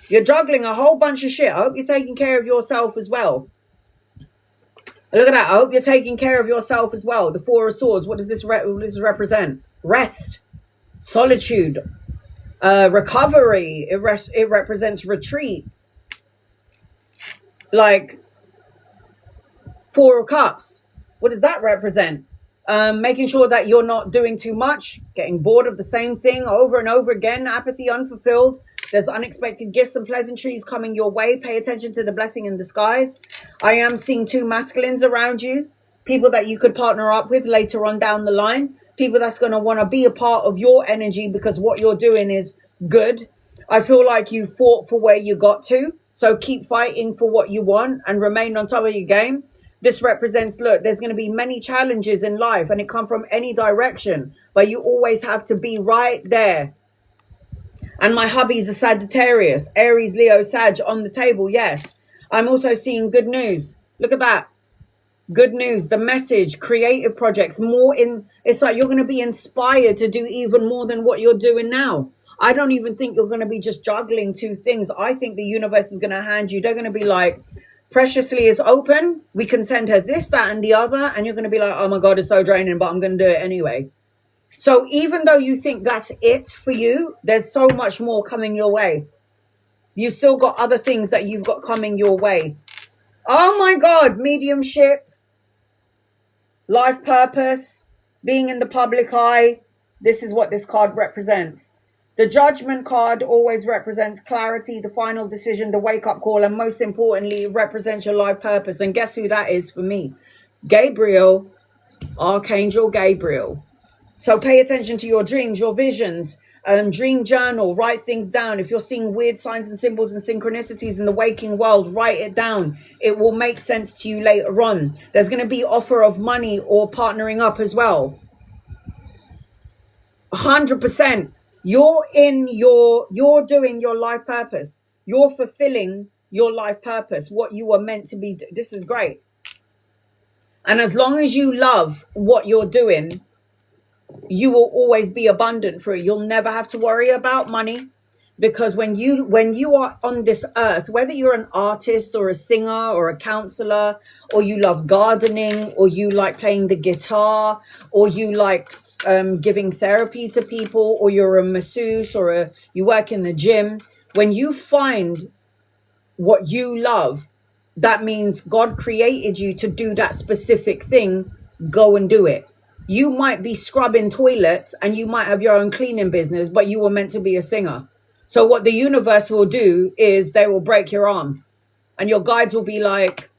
You're juggling a whole bunch of shit. I hope you're taking care of yourself as well. Look at that. I hope you're taking care of yourself as well. The 4 of Swords. What does this represent? Rest, solitude, recovery. It represents retreat. Like 4 of Cups. What does that represent? Making sure that you're not doing too much, getting bored of the same thing over and over again, apathy, unfulfilled. There's unexpected gifts and pleasantries coming your way. Pay attention to the blessing in disguise. I am seeing 2 masculines around you, people that you could partner up with later on down the line, people that's going to want to be a part of your energy because what you're doing is good. I feel like you fought for where you got to, so keep fighting for what you want and remain on top of your game. This represents, look, there's going to be many challenges in life and it come from any direction, but you always have to be right there. And my hubby's a Sagittarius, Aries, Leo, Sag on the table. Yes. I'm also seeing good news. Look at that. Good news, the message, creative projects, more in, it's like you're going to be inspired to do even more than what you're doing now. I don't even think you're going to be just juggling 2 things. I think the universe is going to hand you, they're going to be like, Preciously is open. We can send her this, that, and the other. And you're going to be like, oh my God, it's so draining, but I'm going to do it anyway. So even though you think that's it for you, there's so much more coming your way. You still got other things that you've got coming your way. Oh my God, mediumship, life purpose, being in the public eye. This is what this card represents. The judgment card always represents clarity, the final decision, the wake-up call, and most importantly, it represents your life purpose. And guess who that is for me? Gabriel, Archangel Gabriel. So pay attention to your dreams, your visions, dream journal, write things down. If you're seeing weird signs and symbols and synchronicities in the waking world, write it down. It will make sense to you later on. There's going to be offer of money or partnering up as well. 100%. You're doing your life purpose. You're fulfilling your life purpose, what you were meant to be. This is great. And as long as you love what you're doing, you will always be abundant for it. You'll never have to worry about money, because when you are on this earth, whether you're an artist or a singer or a counselor, or you love gardening, or you like playing the guitar, or you like giving therapy to people, or you're a masseuse, or you work in the gym, when you find what you love, that means God created you to do that specific thing. Go and do it. You might be scrubbing toilets and you might have your own cleaning business, but you were meant to be a singer. So what the universe will do is they will break your arm, and your guides will be like,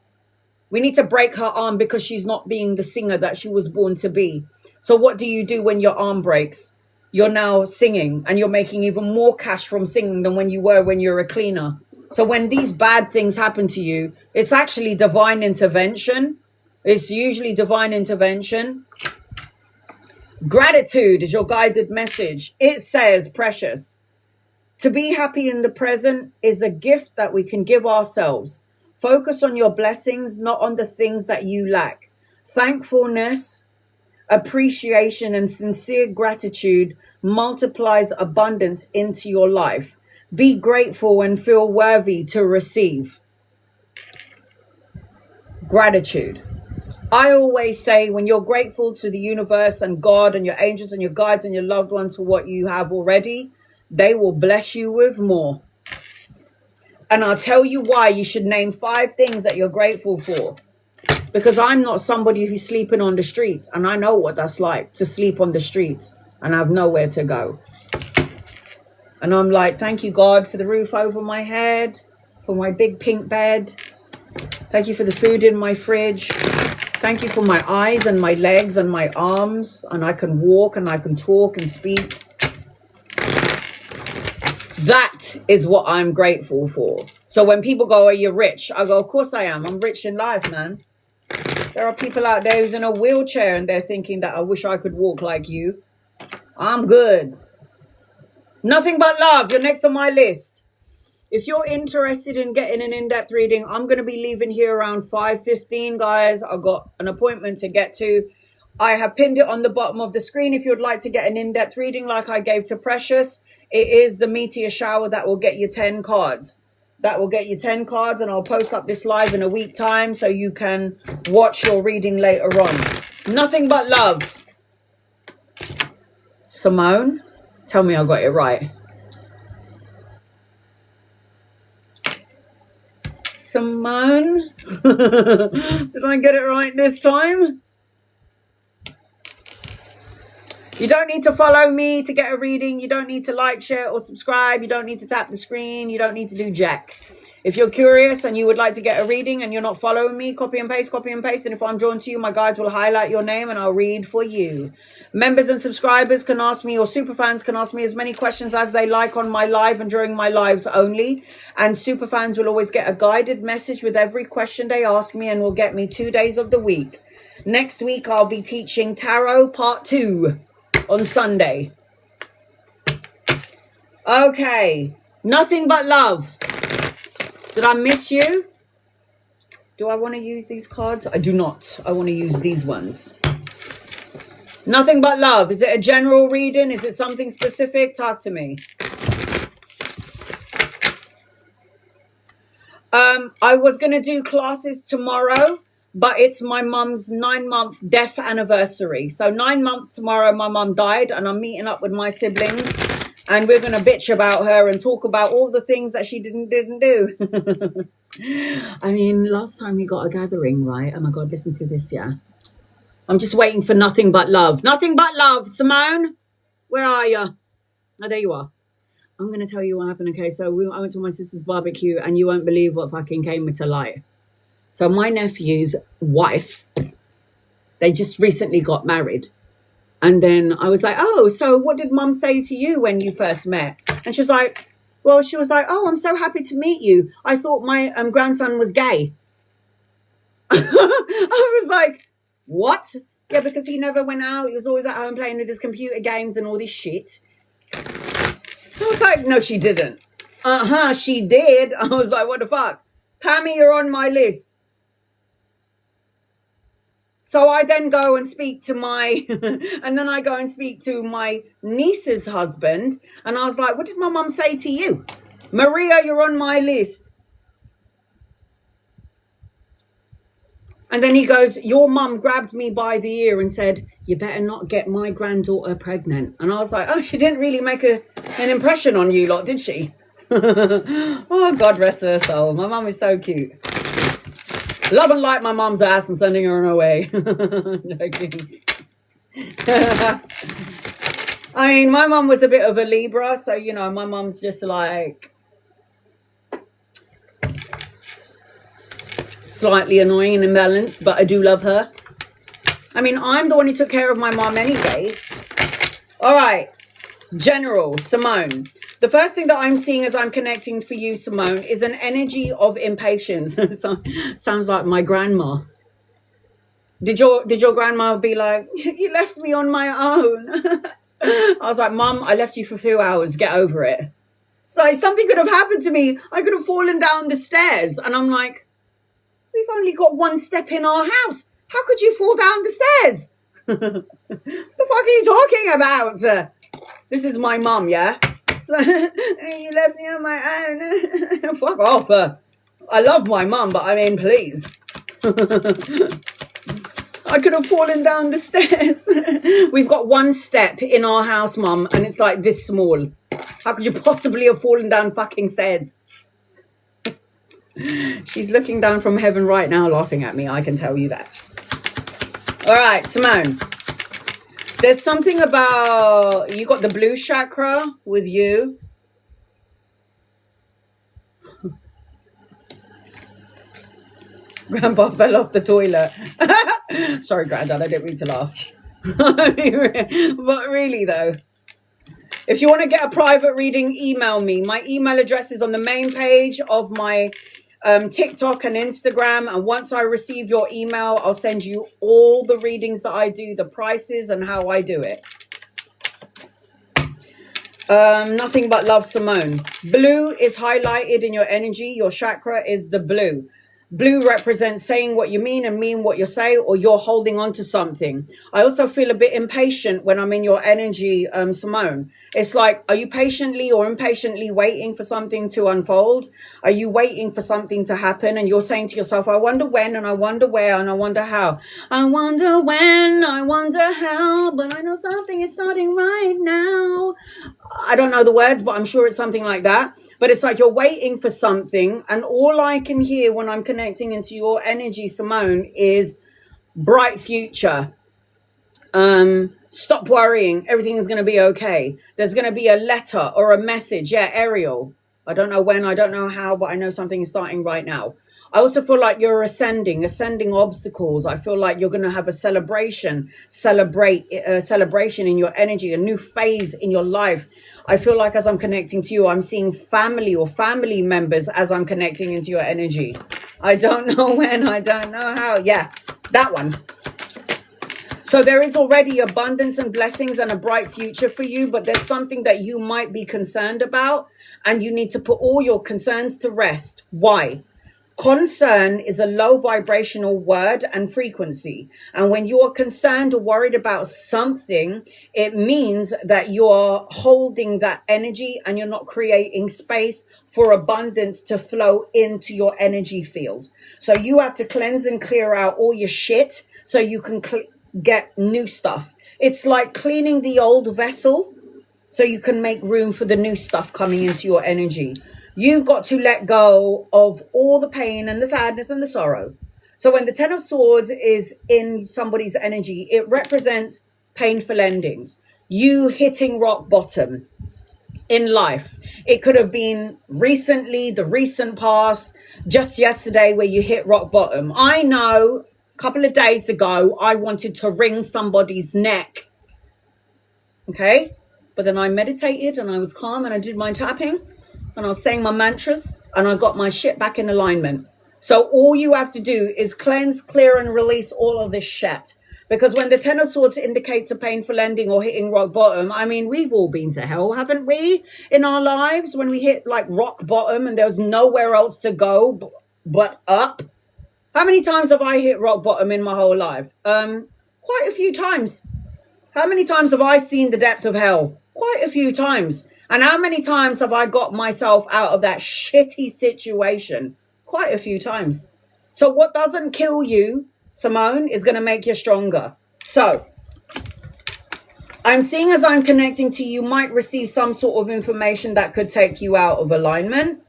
we need to break her arm because she's not being the singer that she was born to be. So what do you do when your arm breaks? You're now singing, and you're making even more cash from singing than when you were when you're a cleaner. So when these bad things happen to you, it's actually divine intervention. It's usually divine intervention. Gratitude is your guided message. It says, precious, to be happy in the present is a gift that we can give ourselves. Focus on your blessings, not on the things that you lack. Thankfulness, appreciation, and sincere gratitude multiplies abundance into your life. Be grateful and feel worthy to receive. Gratitude. I always say, when you're grateful to the universe and God and your angels and your guides and your loved ones for what you have already, they will bless you with more. And I'll tell you why. You should name 5 things that you're grateful for. Because I'm not somebody who's sleeping on the streets, and I know what that's like to sleep on the streets and have nowhere to go. And I'm like, thank you, God, for the roof over my head, for my big pink bed. Thank you for the food in my fridge. Thank you for my eyes and my legs and my arms, and I can walk and I can talk and speak. That is what I'm grateful for. So when people go, are you rich? I go, of course I am. I'm rich in life, man. There are people out there who's in a wheelchair and they're thinking that I wish I could walk like you. I'm good. Nothing but love. You're next on my list. If you're interested in getting an in-depth reading, I'm going to be leaving here around 5:15, guys. I've got an appointment to get to. I have pinned it on the bottom of the screen. If you'd like to get an in-depth reading like I gave to Precious, it is the meteor shower that will get you 10 cards. That will get you 10 cards, and I'll post up this live in a week time so you can watch your reading later on. Nothing but love. Simone, tell me I got it right. Simone, did I get it right this time? You don't need to follow me to get a reading. You don't need to like, share, or subscribe. You don't need to tap the screen. You don't need to do jack. If you're curious and you would like to get a reading and you're not following me, copy and paste, copy and paste. And if I'm drawn to you, my guides will highlight your name and I'll read for you. Members and subscribers can ask me, or super fans can ask me as many questions as they like on my live and during my lives only. And super fans will always get a guided message with every question they ask me, and will get me 2 days of the week. Next week, I'll be teaching Tarot Part 2 on Sunday. Okay. Nothing but love. Did I miss you? Do I want to use these cards? I do not. I want to use these ones. Nothing but love. Is it a general reading? Is it something specific? Talk to me. I was going to do classes tomorrow, but it's my mum's 9-month death anniversary. So 9 months tomorrow, my mum died, and I'm meeting up with my siblings And we're going to bitch about her and talk about all the things that she didn't do. I mean, last time we got a gathering, right? Oh my God, listen to this, yeah. I'm just waiting for nothing but love. Nothing but love. Simone, where are you? Oh, there you are. I'm going to tell you what happened, okay? So I went to my sister's barbecue, and you won't believe what fucking came to light. So my nephew's wife, they just recently got married. And then I was like, oh, so what did mum say to you when you first met? And she was like, oh, I'm so happy to meet you. I thought my grandson was gay. I was like, what? Yeah, because he never went out. He was always at home playing with his computer games and all this shit. I was like, no, she didn't. She did. I was like, what the fuck? Pammy, you're on my list. So I then go and speak to my niece's husband. And I was like, what did my mum say to you? Maria, you're on my list. And then he goes, your mum grabbed me by the ear and said, you better not get my granddaughter pregnant. And I was like, oh, she didn't really make an impression on you lot, did she? Oh, God rest her soul. My mum is so cute. Love and like my mum's ass and sending her on her way. I mean, my mum was a bit of a Libra. So, you know, my mum's just like slightly annoying and imbalanced, but I do love her. I mean, I'm the one who took care of my mum anyway. All right. General, Simone. The first thing that I'm seeing as I'm connecting for you, Simone, is an energy of impatience. Sounds like my grandma. Did your grandma be like, you left me on my own? I was like, Mum, I left you for a few hours. Get over it. It's like something could have happened to me. I could have fallen down the stairs. And I'm like, we've only got one step in our house. How could you fall down the stairs? The fuck are you talking about? This is my mum, yeah? So, you left me on my own. Fuck off. I love my mum, but I mean, please. I could have fallen down the stairs. We've got one step in our house, Mum, and it's like this small. How could you possibly have fallen down fucking stairs? She's looking down from heaven right now laughing at me, I can tell you that. All right, Simone. There's something about, you got the blue chakra with you. Grandpa fell off the toilet. Sorry, Granddad, I didn't mean to laugh. But really, though, if you want to get a private reading, email me. My email address is on the main page of my TikTok and Instagram. And once I receive your email, I'll send you all the readings that I do, the prices and how I do it. Nothing but love, Simone. Blue is highlighted in your energy. Your chakra is the blue. Blue represents saying what you mean and mean what you say, or you're holding on to something. I also feel a bit impatient when I'm in your energy, Simone. It's like, are you patiently or impatiently waiting for something to unfold? Are you waiting for something to happen? And you're saying to yourself, I wonder when, and I wonder where, and I wonder how. I wonder when, I wonder how, but I know something is starting right now. I don't know the words, but I'm sure it's something like that. But it's like you're waiting for something, and all I can hear when I'm connecting into your energy, Simone, is bright future. Stop worrying. Everything is going to be okay. There's going to be a letter or a message. Yeah, Ariel. I don't know when, I don't know how, but I know something is starting right now. I also feel like you're ascending obstacles. I feel like you're going to have a celebration in your energy, a new phase in your life. I feel like as I'm connecting to you, I'm seeing family or family members as I'm connecting into your energy. I don't know when, I don't know how. Yeah, that one. So there is already abundance and blessings and a bright future for you, but there's something that you might be concerned about, and you need to put all your concerns to rest. Why? Concern is a low vibrational word and frequency. And when you are concerned or worried about something, it means that you're holding that energy and you're not creating space for abundance to flow into your energy field. So you have to cleanse and clear out all your shit so you can get new stuff. It's like cleaning the old vessel so you can make room for the new stuff coming into your energy. You've got to let go of all the pain and the sadness and the sorrow. So when the Ten of Swords is in somebody's energy, it represents painful endings. You hitting rock bottom in life. It could have been recently, the recent past, just yesterday where you hit rock bottom. I know a couple of days ago, I wanted to wring somebody's neck. Okay? But then I meditated and I was calm and I did my tapping and I was saying my mantras and I got my shit back in alignment. So all you have to do is cleanse, clear and release all of this shit. Because when the Ten of Swords indicates a painful ending or hitting rock bottom, I mean, we've all been to hell, haven't we, in our lives, when we hit like rock bottom and there's nowhere else to go but up. How many times have I hit rock bottom in my whole life? Quite a few times. How many times have I seen the depth of hell? Quite a few times. And how many times have I got myself out of that shitty situation? Quite a few times. So what doesn't kill you, Simone, is going to make you stronger. So I'm seeing as I'm connecting to you, might receive some sort of information that could take you out of alignment.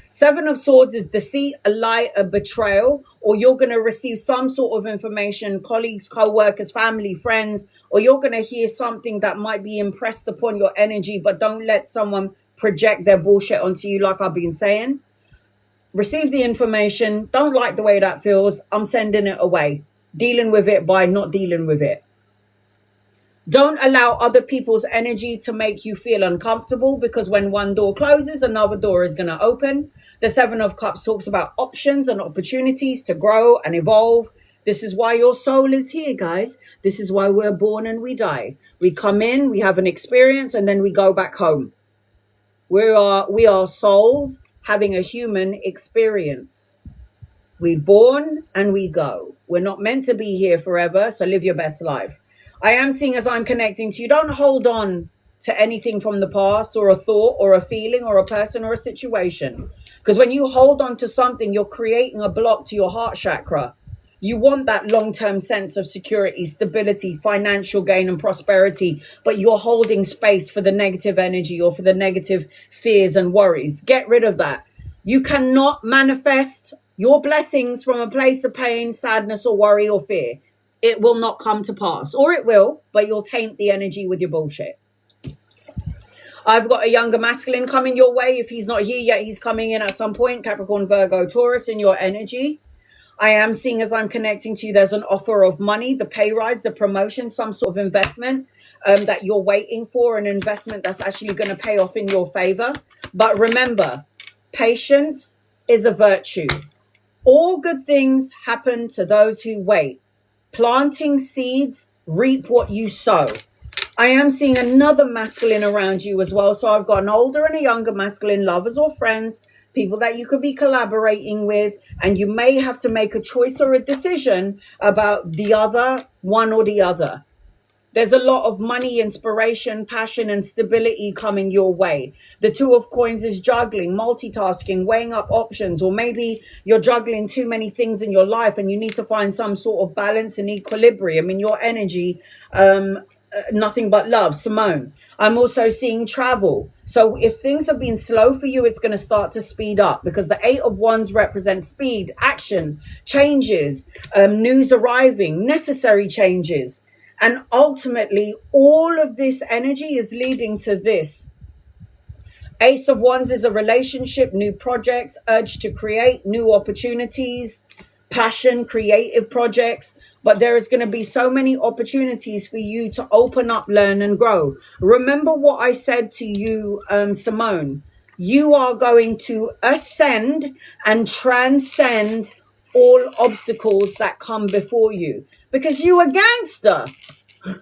Seven of Swords is deceit, a lie, a betrayal, or you're going to receive some sort of information, colleagues, co-workers, family, friends, or you're going to hear something that might be impressed upon your energy, but don't let someone project their bullshit onto you like I've been saying. Receive the information, don't like the way that feels, I'm sending it away. Dealing with it by not dealing with it. Don't allow other people's energy to make you feel uncomfortable, because when one door closes, another door is going to open. The Seven of Cups talks about options and opportunities to grow and evolve. This is why your soul is here, guys. This is why we're born and we die. We come in, we have an experience, and then we go back home. We are souls having a human experience. We're born and we go. We're not meant to be here forever, so live your best life. I am seeing as I'm connecting to you, don't hold on to anything from the past or a thought or a feeling or a person or a situation. Because when you hold on to something, you're creating a block to your heart chakra. You want that long-term sense of security, stability, financial gain and prosperity, but you're holding space for the negative energy or for the negative fears and worries. Get rid of that. You cannot manifest your blessings from a place of pain, sadness or worry or fear. It will not come to pass, or it will, but you'll taint the energy with your bullshit. I've got a younger masculine coming your way. If he's not here yet, he's coming in at some point. Capricorn, Virgo, Taurus in your energy. I am seeing as I'm connecting to you, there's an offer of money, the pay rise, the promotion, some sort of investment that you're waiting for, an investment that's actually going to pay off in your favor. But remember, patience is a virtue. All good things happen to those who wait. Planting seeds, reap what you sow. I am seeing another masculine around you as well. So I've got an older and a younger masculine, lovers or friends, people that you could be collaborating with, and you may have to make a choice or a decision about the other, one or the other. There's a lot of money, inspiration, passion, and stability coming your way. The Two of Coins is juggling, multitasking, weighing up options, or maybe you're juggling too many things in your life and you need to find some sort of balance and equilibrium in your energy. Nothing but love, Simone. I'm also seeing travel. So if things have been slow for you, it's going to start to speed up, because the Eight of Wands represents speed, action, changes, news arriving, necessary changes. And ultimately, all of this energy is leading to this. Ace of Wands is a relationship, new projects, urge to create, new opportunities, passion, creative projects. But there is going to be so many opportunities for you to open up, learn and grow. Remember what I said to you, Simone. You are going to ascend and transcend all obstacles that come before you, because you a gangster.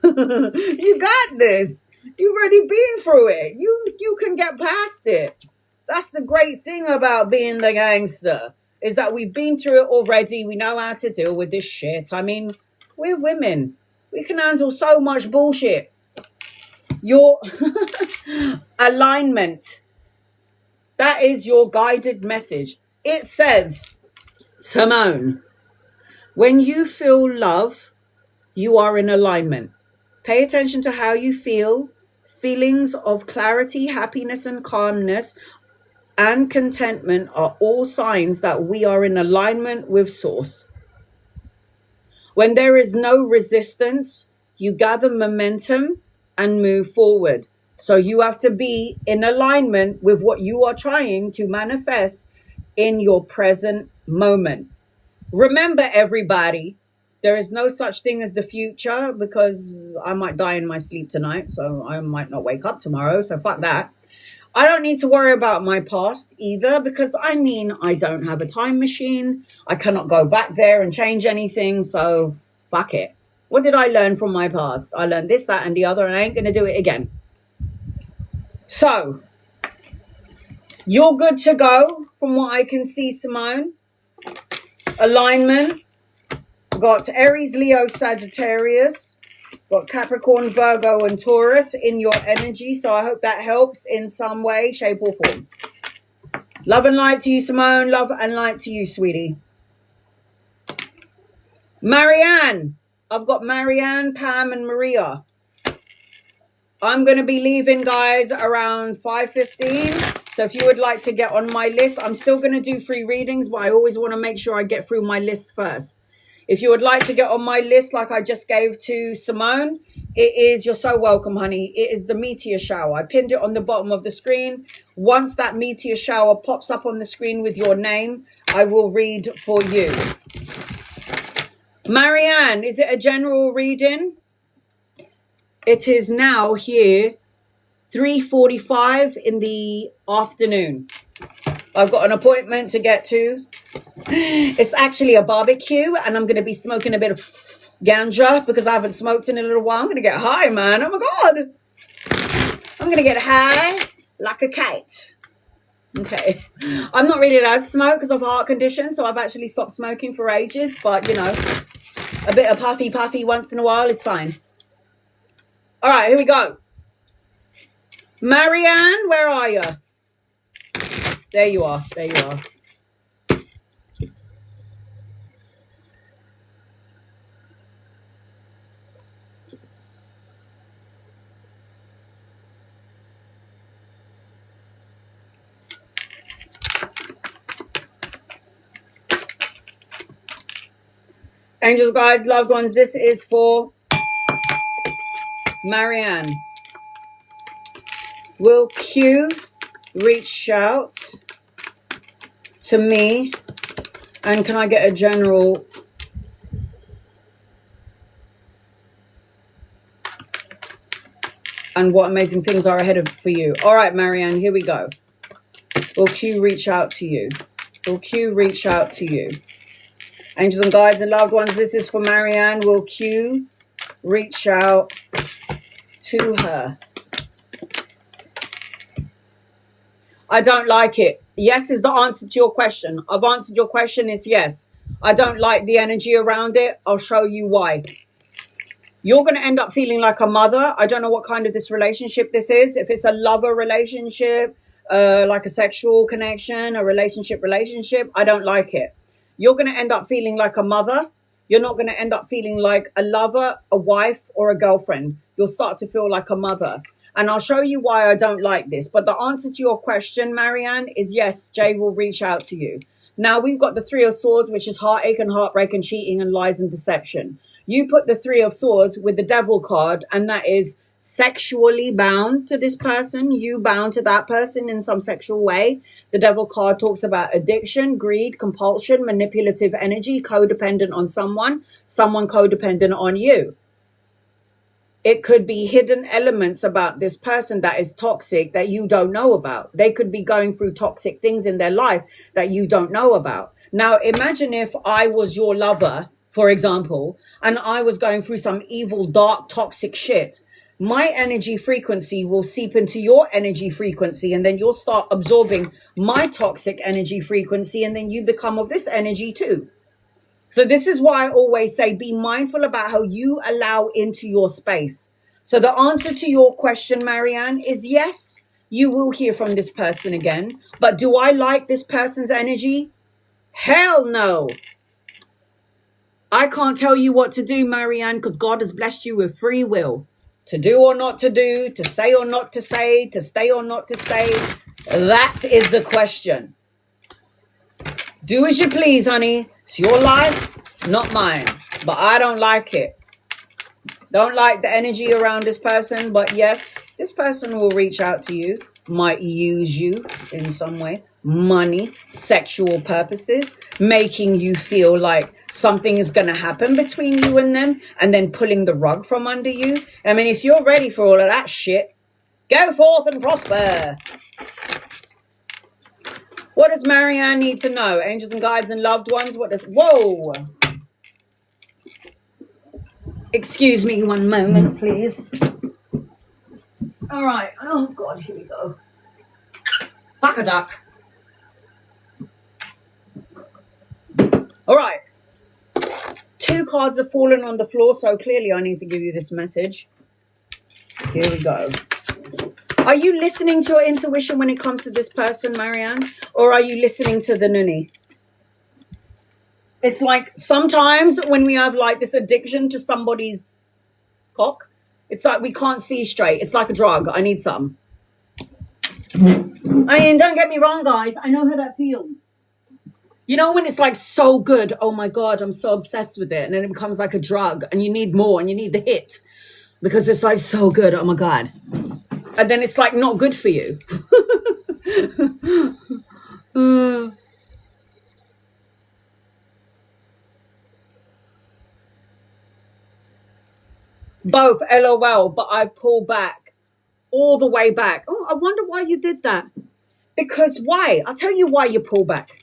You got this. You've already been through it. You can get past it. That's the great thing about being the gangster, is that we've been through it already. We know how to deal with this shit. I mean, we're women. We can handle so much bullshit. Your alignment, that is your guided message. It says, Simone, when you feel love, you are in alignment. Pay attention to how you feel, Feelings of clarity, happiness, and calmness and contentment are all signs that we are in alignment with Source. When there is no resistance, you gather momentum and move forward. So you have to be in alignment with what you are trying to manifest in your present moment. Remember, everybody, there is no such thing as the future, because I might die in my sleep tonight, so I might not wake up tomorrow, so fuck that. I don't need to worry about my past either, because I don't have a time machine. I cannot go back there and change anything, so fuck it. What did I learn from my past? I learned this, that, and the other, and I ain't going to do it again. So, you're good to go from what I can see, Simone. Alignment. Got Aries, Leo, Sagittarius. Got Capricorn, Virgo, and Taurus in your energy. So I hope that helps in some way, shape, or form. Love and light to you, Simone. Love and light to you, sweetie. Marianne. I've got Marianne, Pam, and Maria. I'm going to be leaving, guys, around 5:15. So if you would like to get on my list, I'm still going to do free readings, but I always want to make sure I get through my list first. If you would like to get on my list like I just gave to Simone, you're so welcome, honey. It is the meteor shower. I pinned it on the bottom of the screen. Once that meteor shower pops up on the screen with your name, I will read for you. Marianne, is it a general reading? It is now here, 3:45 in the afternoon. I've got an appointment to get to. It's actually a barbecue, and I'm going to be smoking a bit of ganja because I haven't smoked in a little while. I'm going to get high, man. Oh, my God. I'm going to get high like a kite. Okay. I'm not really allowed to smoke because of a heart condition, so I've actually stopped smoking for ages. But, you know, a bit of puffy once in a while, it's fine. All right, here we go. Marianne, where are you? There you are. There you are. Angels, guides, loved ones, this is for Marianne. Will Q reach out to me? And can I get a general? And what amazing things are ahead for you? All right, Marianne, here we go. Will Q reach out to you? Will Q reach out to you? Angels and guides and loved ones, this is for Marianne. Will Q reach out to her? I don't like it. Yes is the answer to your question. I've answered your question is yes. I don't like the energy around it. I'll show you why. You're going to end up feeling like a mother. I don't know what kind of this relationship this is. If it's a lover relationship, like a sexual connection, a relationship, I don't like it. You're going to end up feeling like a mother. You're not going to end up feeling like a lover, a wife, or a girlfriend. You'll start to feel like a mother. And I'll show you why I don't like this. But the answer to your question, Marianne, is yes, Jay will reach out to you. Now, we've got the Three of Swords, which is heartache and heartbreak and cheating and lies and deception. You put the Three of Swords with the Devil card, and that is sexually bound to this person. You bound to that person in some sexual way. The Devil card talks about addiction, greed, compulsion, manipulative energy, codependent on someone codependent on you. It could be hidden elements about this person that is toxic that you don't know about. They could be going through toxic things in their life that you don't know about. Now, imagine if I was your lover, for example, and I was going through some evil, dark, toxic shit. My energy frequency will seep into your energy frequency, and then you'll start absorbing my toxic energy frequency, and then you become of this energy too. So this is why I always say, be mindful about how you allow into your space. So the answer to your question, Marianne, is yes, you will hear from this person again. But do I like this person's energy? Hell no. I can't tell you what to do, Marianne, because God has blessed you with free will. to do or not to do, to say or not to say, to stay or not to stay. That is the question. Do as you please, honey. It's your life, not mine. But I don't like it. Don't like the energy around this person. But yes, this person will reach out to you, might use you in some way. Money, sexual purposes, making you feel like something is going to happen between you and them, and then pulling the rug from under you. I mean, if you're ready for all of that shit, go forth and prosper. What does Marianne need to know? Angels and guides and loved ones. What does... Whoa. Excuse me one moment, please. All right. Oh, God, here we go. Fuck a duck. All right. 2 cards have fallen on the floor, so clearly I need to give you this message. Here we go. Are you listening to your intuition when it comes to this person, Marianne? Or are you listening to the nunny? It's like sometimes when we have like this addiction to somebody's cock, it's like we can't see straight. It's like a drug. I need some. I mean, don't get me wrong, guys. I know how that feels. You know when it's like so good, oh my God, I'm so obsessed with it. And then it becomes like a drug and you need more and you need the hit because it's like so good, oh my God. And then it's like not good for you. Both, LOL, but I pull back all the way back. Oh, I wonder why you did that. Because why? I'll tell you why you pull back.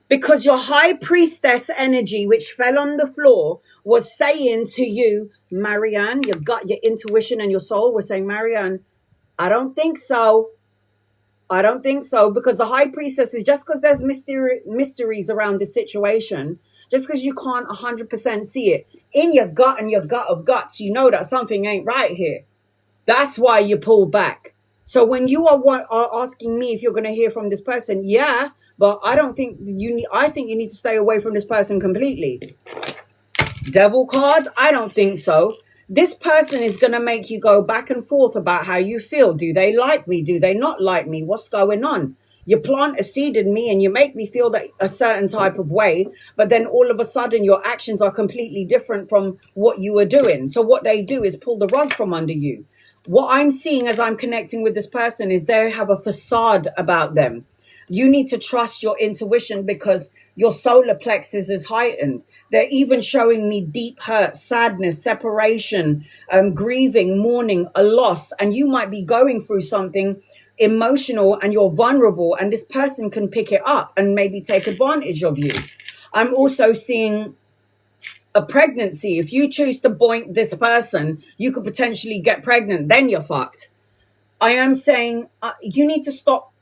Because your high priestess energy, which fell on the floor, was saying to you, Marianne, your gut, your intuition and your soul was saying, Marianne, I don't think so. I don't think so. Because the high priestess is just because there's mysteries around this situation, just because you can't 100% see it in your gut and your gut of guts, you know that something ain't right here. That's why you pull back. So when you are asking me if you're going to hear from this person, yeah, but I don't think you need, I think you need to stay away from this person completely. Devil card? I don't think so. This person is going to make you go back and forth about how you feel. Do they like me? Do they not like me? What's going on? You plant a seed in me and you make me feel that a certain type of way, but then all of a sudden your actions are completely different from what you were doing. So what they do is pull the rug from under you. What I'm seeing as I'm connecting with this person is they have a facade about them. You need to trust your intuition because your solar plexus is heightened. They're even showing me deep hurt, sadness, separation, grieving, mourning, a loss. And you might be going through something emotional and you're vulnerable and this person can pick it up and maybe take advantage of you. I'm also seeing a pregnancy. If you choose to boink this person, you could potentially get pregnant. Then you're fucked. I am saying you need to stop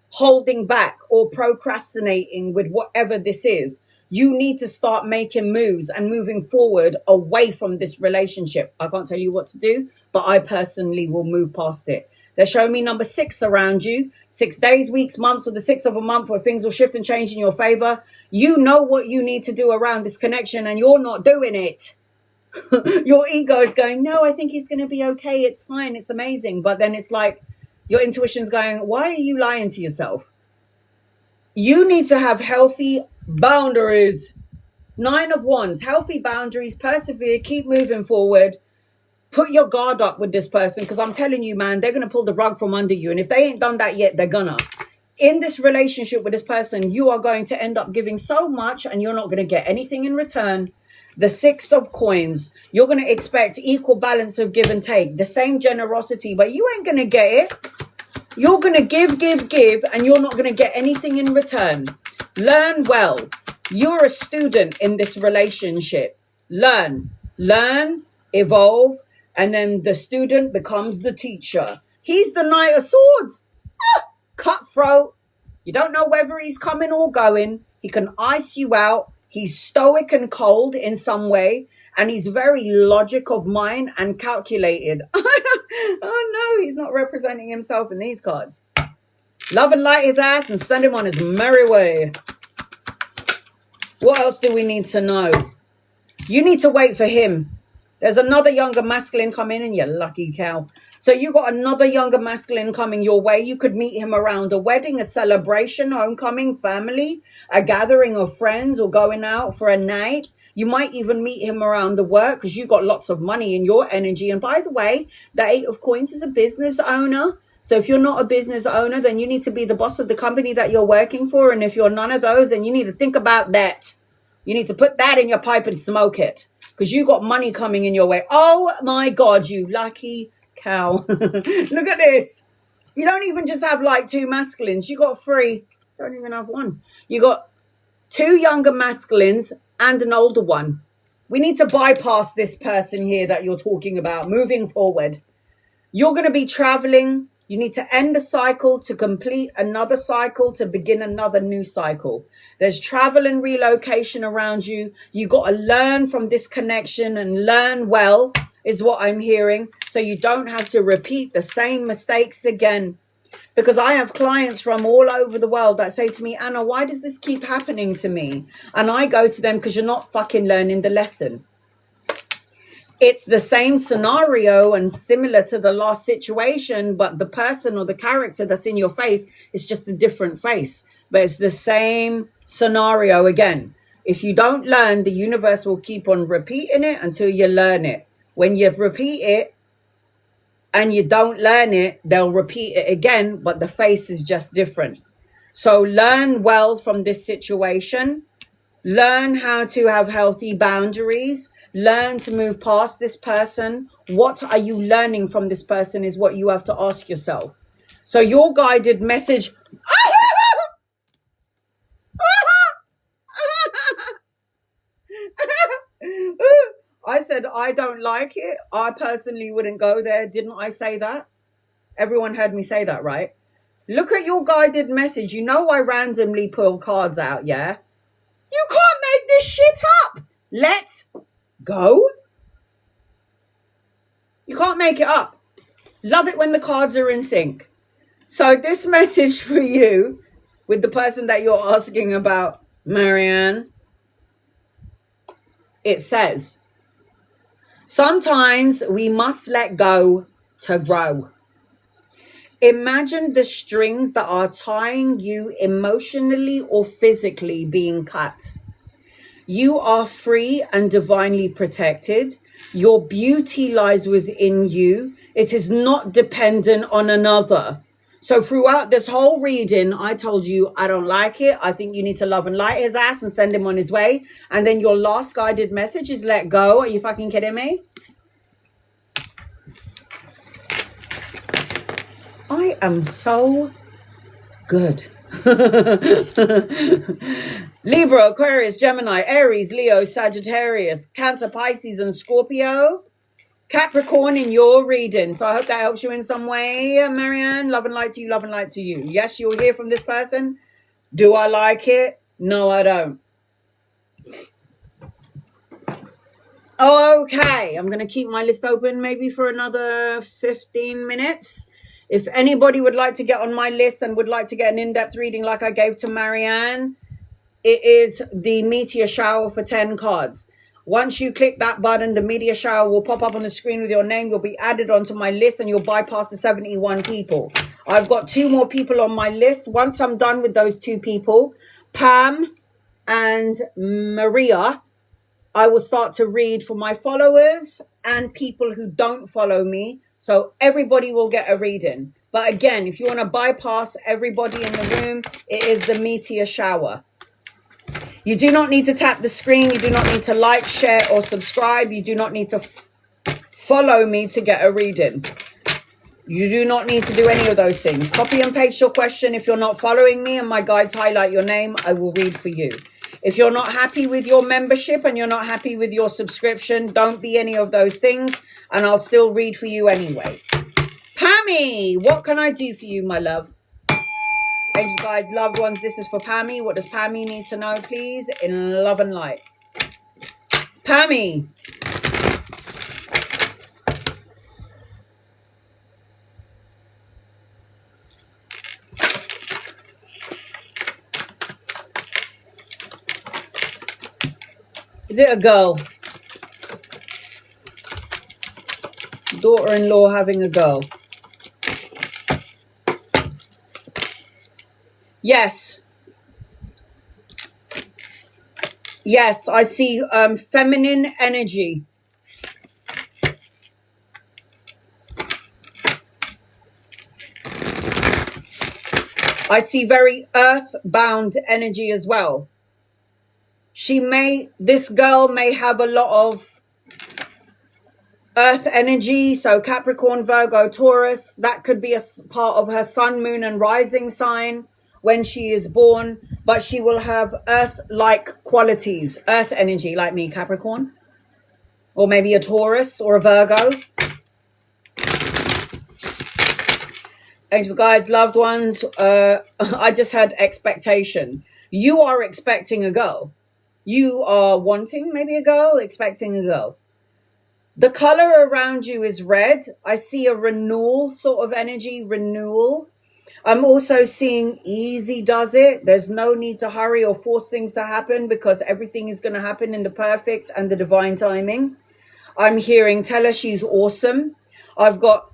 holding back or procrastinating with whatever this is. You need to start making moves and moving forward away from this relationship. I can't tell you what to do, but I personally will move past it. They're showing me number 6 around you. 6 days, weeks, months, or the 6th of a month where things will shift and change in your favor. You know what you need to do around this connection and you're not doing it. Your ego is going, no, I think he's going to be okay. It's fine. It's amazing. But then it's like your intuition's going, why are you lying to yourself? You need to have healthy boundaries. 9 of Wands, healthy boundaries, persevere, keep moving forward. Put your guard up with this person because I'm telling you, man, they're going to pull the rug from under you. And if they ain't done that yet, they're gonna. In this relationship with this person, you are going to end up giving so much and you're not going to get anything in return. The 6 of Coins, you're going to expect equal balance of give and take, the same generosity, but you ain't going to get it. You're going to give, and you're not going to get anything in return. Learn well. You're a student in this relationship. Learn, evolve, and then the student becomes the teacher. He's the Knight of Swords. Cutthroat. You don't know whether he's coming or going. He can ice you out. He's stoic and cold in some way. And he's very logic of mind and calculated. Oh no, he's not representing himself in these cards. Love and light his ass and send him on his merry way. What else do we need to know? You need to wait for him. There's another younger masculine coming in, you lucky cow. So you got another younger masculine coming your way. You could meet him around a wedding, a celebration, homecoming, family, a gathering of friends, or going out for a night. You might even meet him around the work because you got lots of money in your energy. And by the way, the 8 of Coins is a business owner. So if you're not a business owner, then you need to be the boss of the company that you're working for. And if you're none of those, then you need to think about that. You need to put that in your pipe and smoke it because you got money coming in your way. Oh my God, you lucky cow. Look at this. You don't even just have like 2 masculines. You got 3. Don't even have 1. You got 2 younger masculines and an older one. We need to bypass this person here that you're talking about moving forward. You're going to be traveling. You need to end a cycle to complete another cycle to begin another new cycle. There's travel and relocation around you. You got to learn from this connection and learn well is what I'm hearing. So you don't have to repeat the same mistakes again. Because I have clients from all over the world that say to me, Anna, why does this keep happening to me? And I go to them, because you're not fucking learning the lesson. It's the same scenario and similar to the last situation, but the person or the character that's in your face is just a different face. But it's the same scenario again. If you don't learn, the universe will keep on repeating it until you learn it. When you repeat it, and you don't learn it, they'll repeat it again, but the face is just different. So learn well from this situation. Learn how to have healthy boundaries. Learn to move past this person. What are you learning from this person is what you have to ask yourself. So your guided message... I said, I don't like it. I personally wouldn't go there. Didn't I say that? Everyone heard me say that, right? Look at your guided message. You know I randomly pull cards out, yeah? You can't make this shit up. Let go. You can't make it up. Love it when the cards are in sync. So this message for you with the person that you're asking about, Marianne, it says... Sometimes we must let go to grow. Imagine the strings that are tying you emotionally or physically being cut. You are free and divinely protected. Your beauty lies within you. It is not dependent on another. So throughout this whole reading, I told you, I don't like it. I think you need to love and light his ass and send him on his way. And then your last guided message is let go. Are you fucking kidding me? I am so good. Libra, Aquarius, Gemini, Aries, Leo, Sagittarius, Cancer, Pisces, and Scorpio. Capricorn in your reading. So I hope that helps you in some way, Marianne. Love and light to you, love and light to you. Yes, you'll hear from this person. Do I like it? No, I don't. Okay, I'm going to keep my list open maybe for another 15 minutes. If anybody would like to get on my list and would like to get an in-depth reading like I gave to Marianne, it is the meteor shower for 10 cards. Once you click that button, the meteor shower will pop up on the screen with your name. You'll be added onto my list and you'll bypass the 71 people. I've got 2 more people on my list. Once I'm done with those 2 people, Pam and Maria, I will start to read for my followers and people who don't follow me. So everybody will get a reading. But again, if you want to bypass everybody in the room, it is the meteor shower. You do not need to tap the screen. You do not need to like, share, or subscribe. You do not need to follow me to get a reading. You do not need to do any of those things. Copy and paste your question. If you're not following me and my guides highlight your name, I will read for you. If you're not happy with your membership and you're not happy with your subscription, don't be any of those things, and I'll still read for you anyway. Pammy, what can I do for you, my love? Thanks, guys, loved ones. This is for Pammy. What does Pammy need to know, please? In love and light. Pammy. Is it a girl? Daughter-in-law having a girl. Yes. Yes, I see feminine energy. I see very earth-bound energy as well. This girl may have a lot of earth energy. So Capricorn, Virgo, Taurus, that could be a part of her sun, moon, and rising sign when she is born. But she will have earth-like qualities, earth energy, like me, Capricorn. Or maybe a Taurus or a Virgo. Angels, guides, loved ones. I just had expectation. You are expecting a girl. You are wanting maybe a girl, expecting a girl. The color around you is red. I see a renewal sort of energy, renewal. I'm also seeing easy does it. There's no need to hurry or force things to happen because everything is going to happen in the perfect and the divine timing. I'm hearing tell her she's awesome. I've got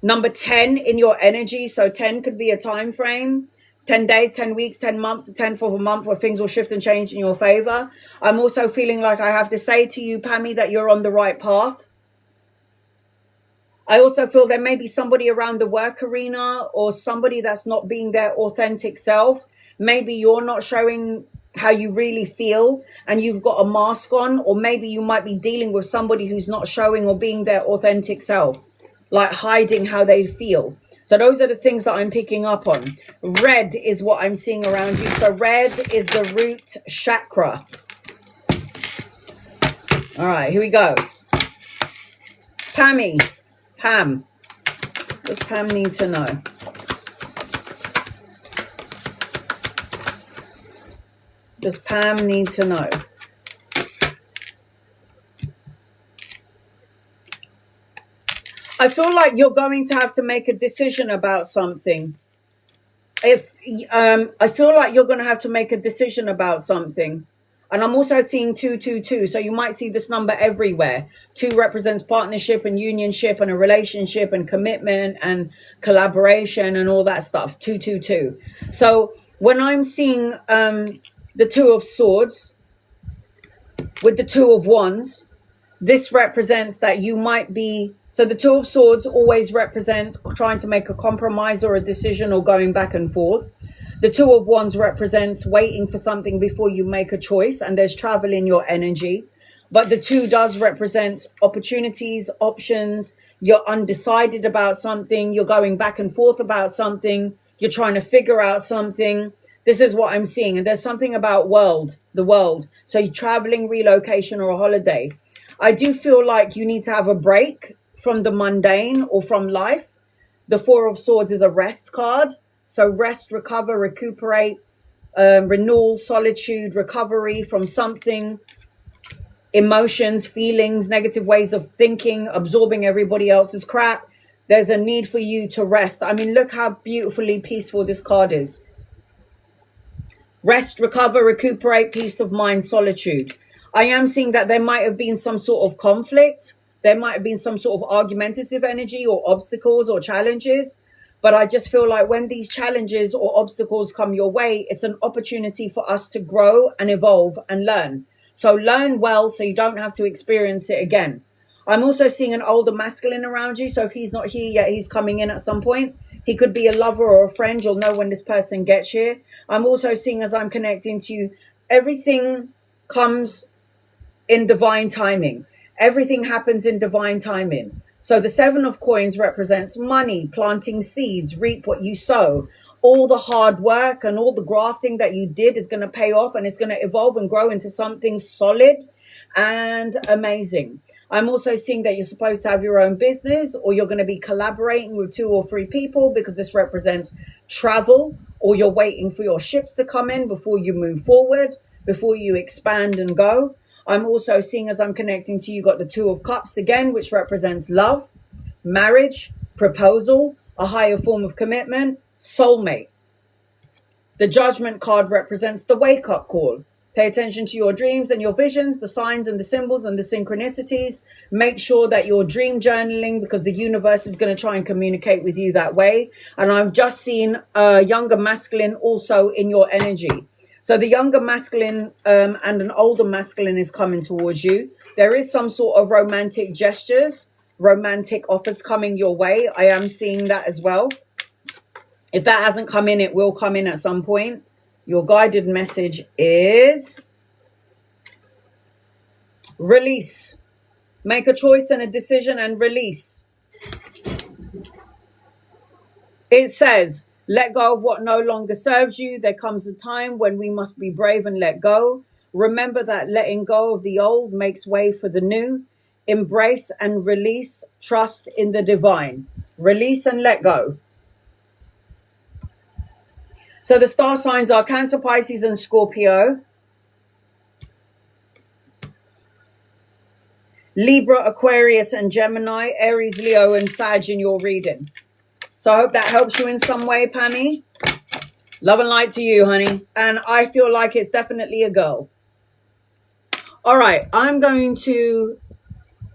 number 10 in your energy. So 10 could be a time frame. 10 days, 10 weeks, 10 months, the 10th of a month where things will shift and change in your favor. I'm also feeling like I have to say to you, Pammy, that you're on the right path. I also feel there may be somebody around the work arena or somebody that's not being their authentic self. Maybe you're not showing how you really feel and you've got a mask on, or maybe you might be dealing with somebody who's not showing or being their authentic self, like hiding how they feel. So those are the things that I'm picking up on. Red is what I'm seeing around you. So red is the root chakra. All right, here we go. Pam. What does Pam need to know? Does Pam need to know? I feel like you're going to have to make a decision about something. I feel like you're going to have to make a decision about something. And I'm also seeing 222. So you might see this number everywhere. 2 represents partnership and unionship and a relationship and commitment and collaboration and all that stuff. 222. So when I'm seeing the 2 of swords with the 2 of wands, this represents that you might be, so the 2 of swords always represents trying to make a compromise or a decision or going back and forth. The 2 of wands represents waiting for something before you make a choice, and there's travel in your energy. But the 2 does represent opportunities, options. You're undecided about something. You're going back and forth about something. You're trying to figure out something. This is what I'm seeing. And there's something about the world. So you're traveling, relocation, or a holiday. I do feel like you need to have a break from the mundane or from life. The 4 of swords is a rest card. So rest, recover, recuperate, renewal, solitude, recovery from something, emotions, feelings, negative ways of thinking, absorbing everybody else's crap. There's a need for you to rest. I mean, look how beautifully peaceful this card is. Rest, recover, recuperate, peace of mind, solitude. I am seeing that there might have been some sort of conflict. There might have been some sort of argumentative energy or obstacles or challenges. But I just feel like when these challenges or obstacles come your way, it's an opportunity for us to grow and evolve and learn. So learn well so you don't have to experience it again. I'm also seeing an older masculine around you. So if he's not here yet, he's coming in at some point. He could be a lover or a friend. You'll know when this person gets here. I'm also seeing, as I'm connecting to you, everything comes in divine timing. Everything happens in divine timing. So the 7 of coins represents money, planting seeds, reap what you sow. All the hard work and all the grafting that you did is going to pay off, and it's going to evolve and grow into something solid and amazing. I'm also seeing that you're supposed to have your own business, or you're going to be collaborating with 2 or 3 people, because this represents travel, or you're waiting for your ships to come in before you move forward, before you expand and go. I'm also seeing, as I'm connecting to you, got the 2 of cups again, which represents love, marriage, proposal, a higher form of commitment, soulmate. The judgment card represents the wake-up call. Pay attention to your dreams and your visions, the signs and the symbols and the synchronicities. Make sure that you're dream journaling, because the universe is going to try and communicate with you that way. And I've just seen a younger masculine also in your energy. So the younger masculine and an older masculine is coming towards you. There is some sort of romantic gestures, romantic offers coming your way. I am seeing that as well. If that hasn't come in, it will come in at some point. Your guided message is release. Make a choice and a decision and release. It says, let go of what no longer serves you. There comes a time when we must be brave and let go. Remember that letting go of the old makes way for the new. Embrace and release. Trust in the divine. Release and let go. So the star signs are Cancer, Pisces, and Scorpio. Libra, Aquarius, and Gemini. Aries, Leo, and Sag in your reading. So I hope that helps you in some way, Pammy. Love and light to you, honey. And I feel like it's definitely a girl. All right, I'm going to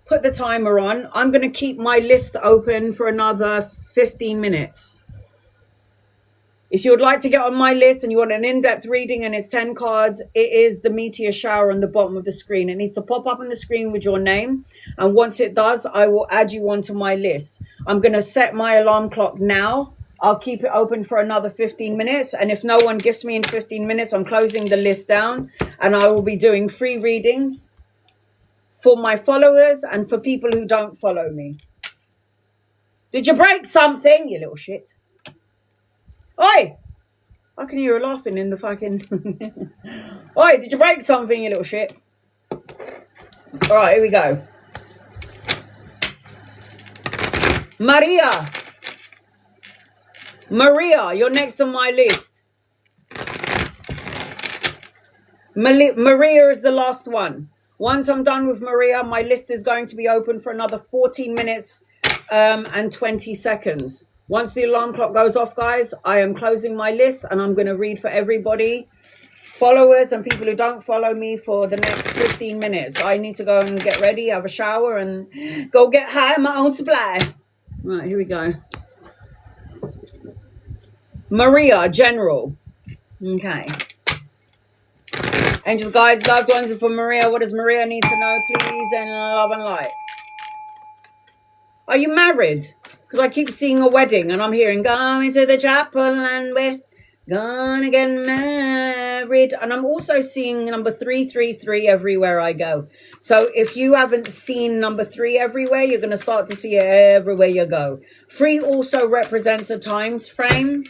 put the timer on. I'm going to keep my list open for another 15 minutes. If you would like to get on my list and you want an in-depth reading and it's 10 cards, it is the meteor shower on the bottom of the screen. It needs to pop up on the screen with your name. And once it does, I will add you onto my list. I'm going to set my alarm clock now. I'll keep it open for another 15 minutes. And if no one gifts me in 15 minutes, I'm closing the list down. And I will be doing free readings for my followers and for people who don't follow me. Did you break something, you little shit? Oi! I can hear her laughing in the fucking... Oi, did you break something, you little shit? All right, here we go. Maria. Maria, you're next on my list. Maria is the last one. Once I'm done with Maria, my list is going to be open for another 14 minutes and 20 seconds. Once the alarm clock goes off, guys, I am closing my list and I'm going to read for everybody, followers and people who don't follow me, for the next 15 minutes. I need to go and get ready, have a shower and go get high on my own supply. Right, here we go. Maria, General. Okay. Angels, guides, loved ones, and for Maria, what does Maria need to know, please, and love and light? Are you married? Because I keep seeing a wedding and I'm hearing, going to the chapel and we're gonna get married. And I'm also seeing number 333 everywhere I go. So if you haven't seen number 3 everywhere, you're going to start to see it everywhere you go. 3 also represents a time frame.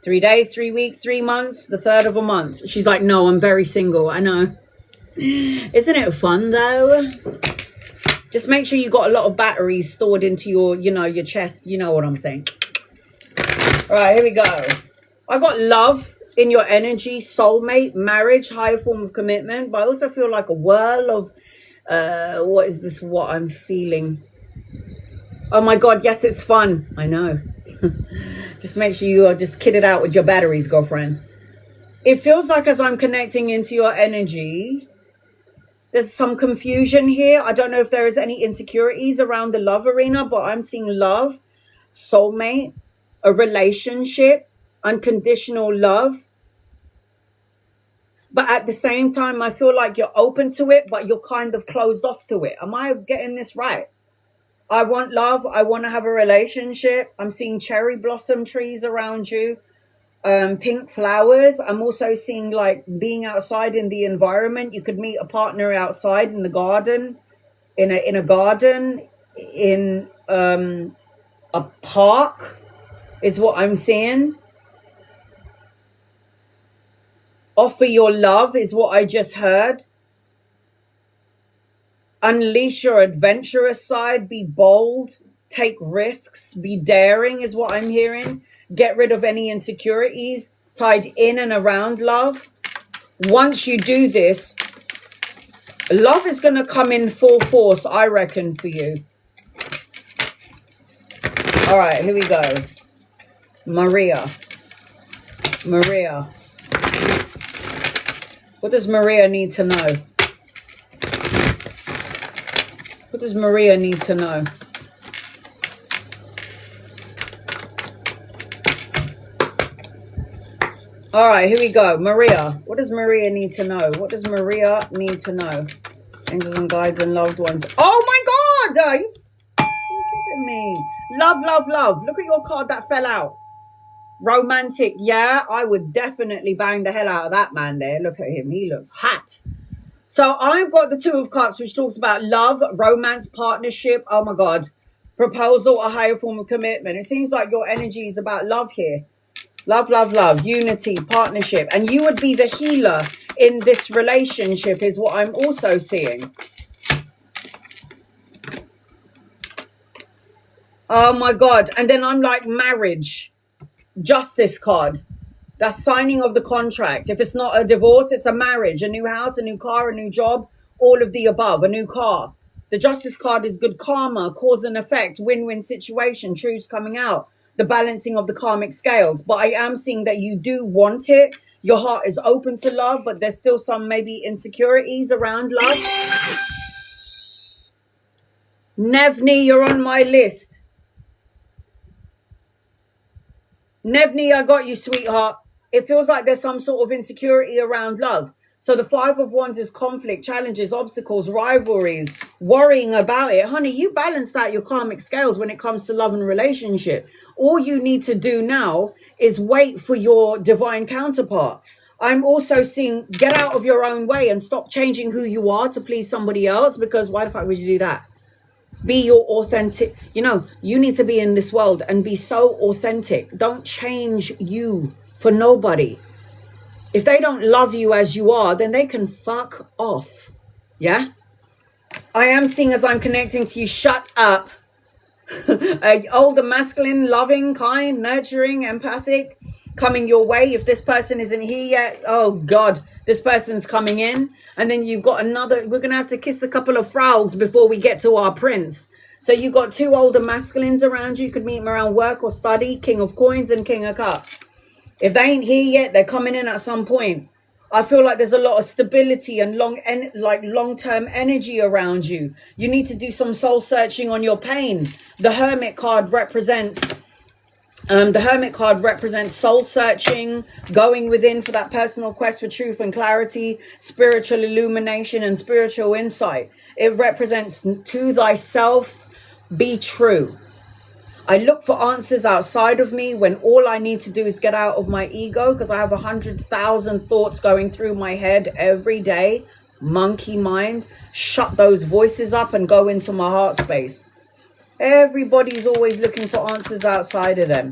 3 days, 3 weeks, 3 months, the third of a month. She's like, no, I'm very single. I know. Isn't it fun though? Just make sure you got a lot of batteries stored into your, your chest. You know what I'm saying. All right, here we go. I got love in your energy, soulmate, marriage, higher form of commitment. But I also feel like a whirl of, what is this, what I'm feeling? Oh my God, yes, it's fun. I know. Just make sure you are just kitted out with your batteries, girlfriend. It feels like as I'm connecting into your energy, there's some confusion here. I don't know if there is any insecurities around the love arena, but I'm seeing love, soulmate, a relationship, unconditional love. But at the same time, I feel like you're open to it, but you're kind of closed off to it. Am I getting this right? I want love. I want to have a relationship. I'm seeing cherry blossom trees around you. Pink flowers. I'm also seeing like being outside in the environment. You could meet a partner outside in the garden, in a garden, in a park is what I'm seeing. Offer your love is what I just heard. Unleash your adventurous side. Be bold. Take risks. Be daring is what I'm hearing. Get rid of any insecurities tied in and around love. Once you do this, love is going to come in full force, I reckon, for you. All right, here we go. Maria. Maria. What does Maria need to know? What does Maria need to know? All right, here we go. Maria. What does Maria need to know? What does Maria need to know? Angels and guides and loved ones. Oh my God! Are you kidding me? Love, love, love. Look at your card that fell out. Romantic. Yeah, I would definitely bang the hell out of that man there. Look at him. He looks hot. So I've got the Two of Cups, which talks about love, romance, partnership. Oh my God. Proposal, a higher form of commitment. It seems like your energy is about love here. Love, love, love, unity, partnership. And you would be the healer in this relationship is what I'm also seeing. Oh my God. And then I'm like marriage, justice card. That's signing of the contract. If it's not a divorce, it's a marriage, a new house, a new car, a new job, all of the above, a new car. The justice card is good karma, cause and effect, win-win situation, truths coming out, the balancing of the karmic scales. But I am seeing that you do want it. Your heart is open to love, but there's still some maybe insecurities around love. Nevni, you're on my list. Nevni, I got you, sweetheart. It feels like there's some sort of insecurity around love. So the Five of Wands is conflict, challenges, obstacles, rivalries, worrying about it. Honey, you balanced out your karmic scales when it comes to love and relationship. All you need to do now is wait for your divine counterpart. I'm also seeing get out of your own way and stop changing who you are to please somebody else, because why the fuck would you do that? Be your authentic. You know, you need to be in this world and be so authentic. Don't change you for nobody. If they don't love you as you are, then they can fuck off. Yeah? I am seeing as I'm connecting to you, shut up. Older, masculine, loving, kind, nurturing, empathic, coming your way. If this person isn't here yet, oh God, this person's coming in. And then you've got another, we're going to have to kiss a couple of frogs before we get to our prince. So you got two older masculines around you. You could meet them around work or study, King of Coins and King of Cups. If they ain't here yet, they're coming in at some point. I feel like there's a lot of stability and long-term energy around you. You need to do some soul searching on your pain. The Hermit card represents soul searching, going within for that personal quest for truth and clarity, spiritual illumination and spiritual insight. It represents to thyself, be true. I look for answers outside of me when all I need to do is get out of my ego, because I have 100,000 thoughts going through my head every day. Monkey mind. Shut those voices up and go into my heart space. Everybody's always looking for answers outside of them.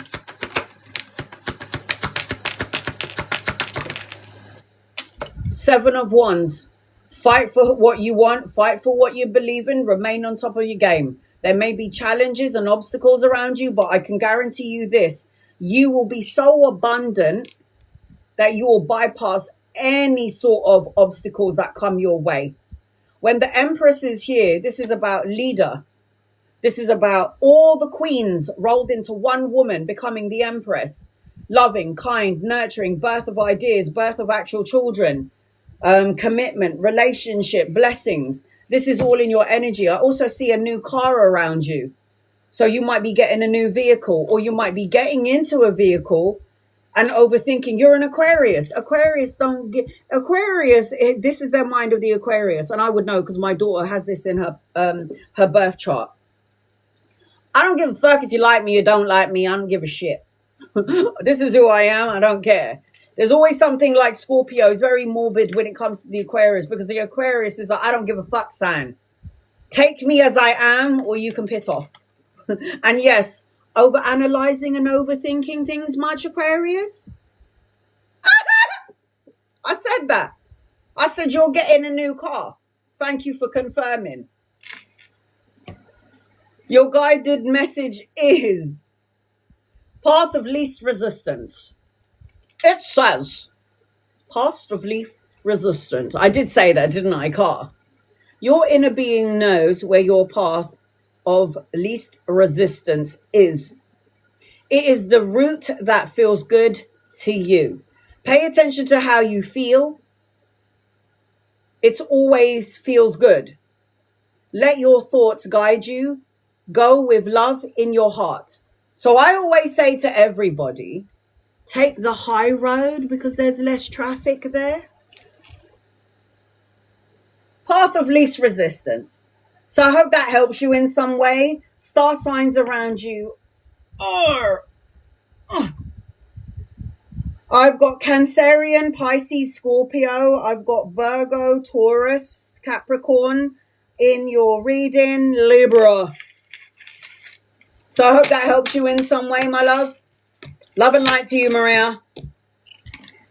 Seven of Wands. Fight for what you want. Fight for what you believe in. Remain on top of your game. There may be challenges and obstacles around you, but I can guarantee you this. You will be so abundant that you will bypass any sort of obstacles that come your way. When the Empress is here, this is about leader. This is about all the queens rolled into one woman becoming the Empress. Loving, kind, nurturing, birth of ideas, birth of actual children, commitment, relationship, blessings. This is all in your energy. I also see a new car around you. So you might be getting a new vehicle, or you might be getting into a vehicle and overthinking. You're an Aquarius. Aquarius don't get Aquarius. This is their mind of the Aquarius. And I would know because my daughter has this in her birth chart. I don't give a fuck if you like me or don't like me. I don't give a shit. This is who I am. I don't care. There's always something like Scorpio. It's very morbid when it comes to the Aquarius, because the Aquarius is like, I don't give a fuck sign. Take me as I am, or you can piss off. And yes, overanalyzing and overthinking things much, Aquarius? I said that. I said you're getting a new car. Thank you for confirming. Your guided message is path of least resistance. It says, path of least resistance. I did say that, didn't I, car? Your inner being knows where your path of least resistance is. It is the route that feels good to you. Pay attention to how you feel. It always feels good. Let your thoughts guide you. Go with love in your heart. So I always say to everybody, take the high road because there's less traffic there. Path of least resistance. So I hope that helps you in some way. Star signs around you are... I've got Cancerian, Pisces, Scorpio. I've got Virgo, Taurus, Capricorn in your reading, Libra. So I hope that helps you in some way, my love. Love and light to you, Maria.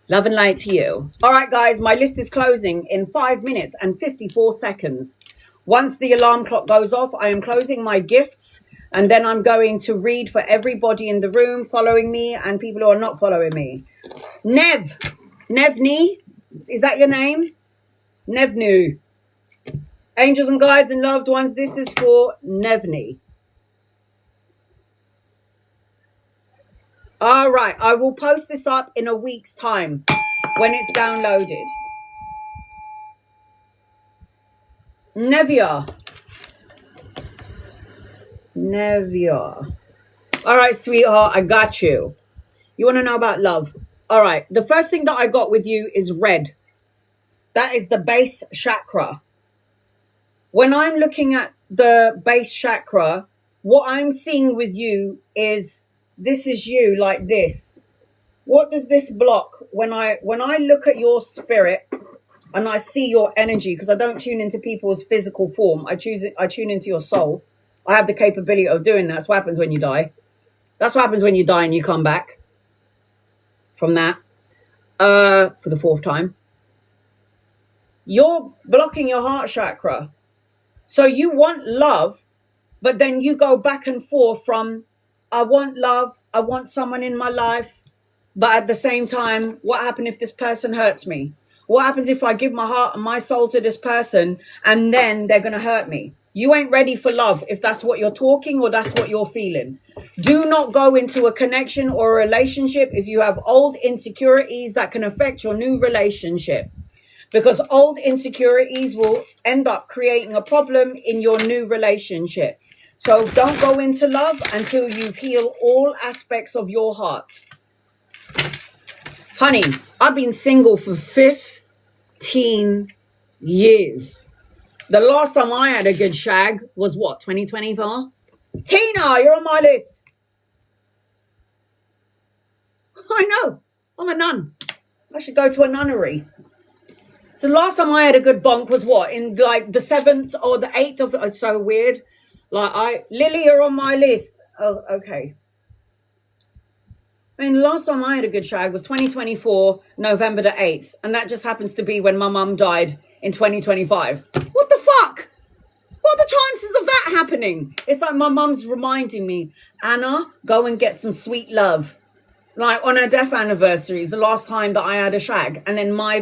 Love and light to you. All right, guys, my list is closing in 5 minutes and 54 seconds. Once the alarm clock goes off, I am closing my gifts, and then I'm going to read for everybody in the room following me and people who are not following me. Nevni, is that your name? Nevnu. Angels and guides and loved ones, this is for Nevni. All right, I will post this up in a week's time when it's downloaded. Nevia. All right, sweetheart, I got you. You want to know about love? All right, the first thing that I got with you is red. That is the base chakra. When I'm looking at the base chakra, what I'm seeing with you is this is you like this. What does this block? When I look at your spirit and I see your energy, because I don't tune into people's physical form, I tune into your soul. I have the capability of doing that. That's what happens when you die. That's what happens when you die and you come back from that for the 4th time. You're blocking your heart chakra. So you want love, but then you go back and forth from, I want love, I want someone in my life, but at the same time, what happens if this person hurts me? What happens if I give my heart and my soul to this person and then they're going to hurt me? You ain't ready for love if that's what you're talking or that's what you're feeling. Do not go into a connection or a relationship if you have old insecurities that can affect your new relationship. Because old insecurities will end up creating a problem in your new relationship. So don't go into love until you've healed all aspects of your heart. Honey, I've been single for 15 years. The last time I had a good shag was what, 2024? Tina, you're on my list. I know, I'm a nun. I should go to a nunnery. So the last time I had a good bonk was what, in like the 7th or the 8th of, it's so weird. Like Lily, you're on my list. Oh, okay. I mean, the last time I had a good shag was 2024, November the 8th. And that just happens to be when my mum died in 2025. What the fuck? What are the chances of that happening? It's like my mum's reminding me, Anna, go and get some sweet love. Like on her death anniversary is the last time that I had a shag. And then my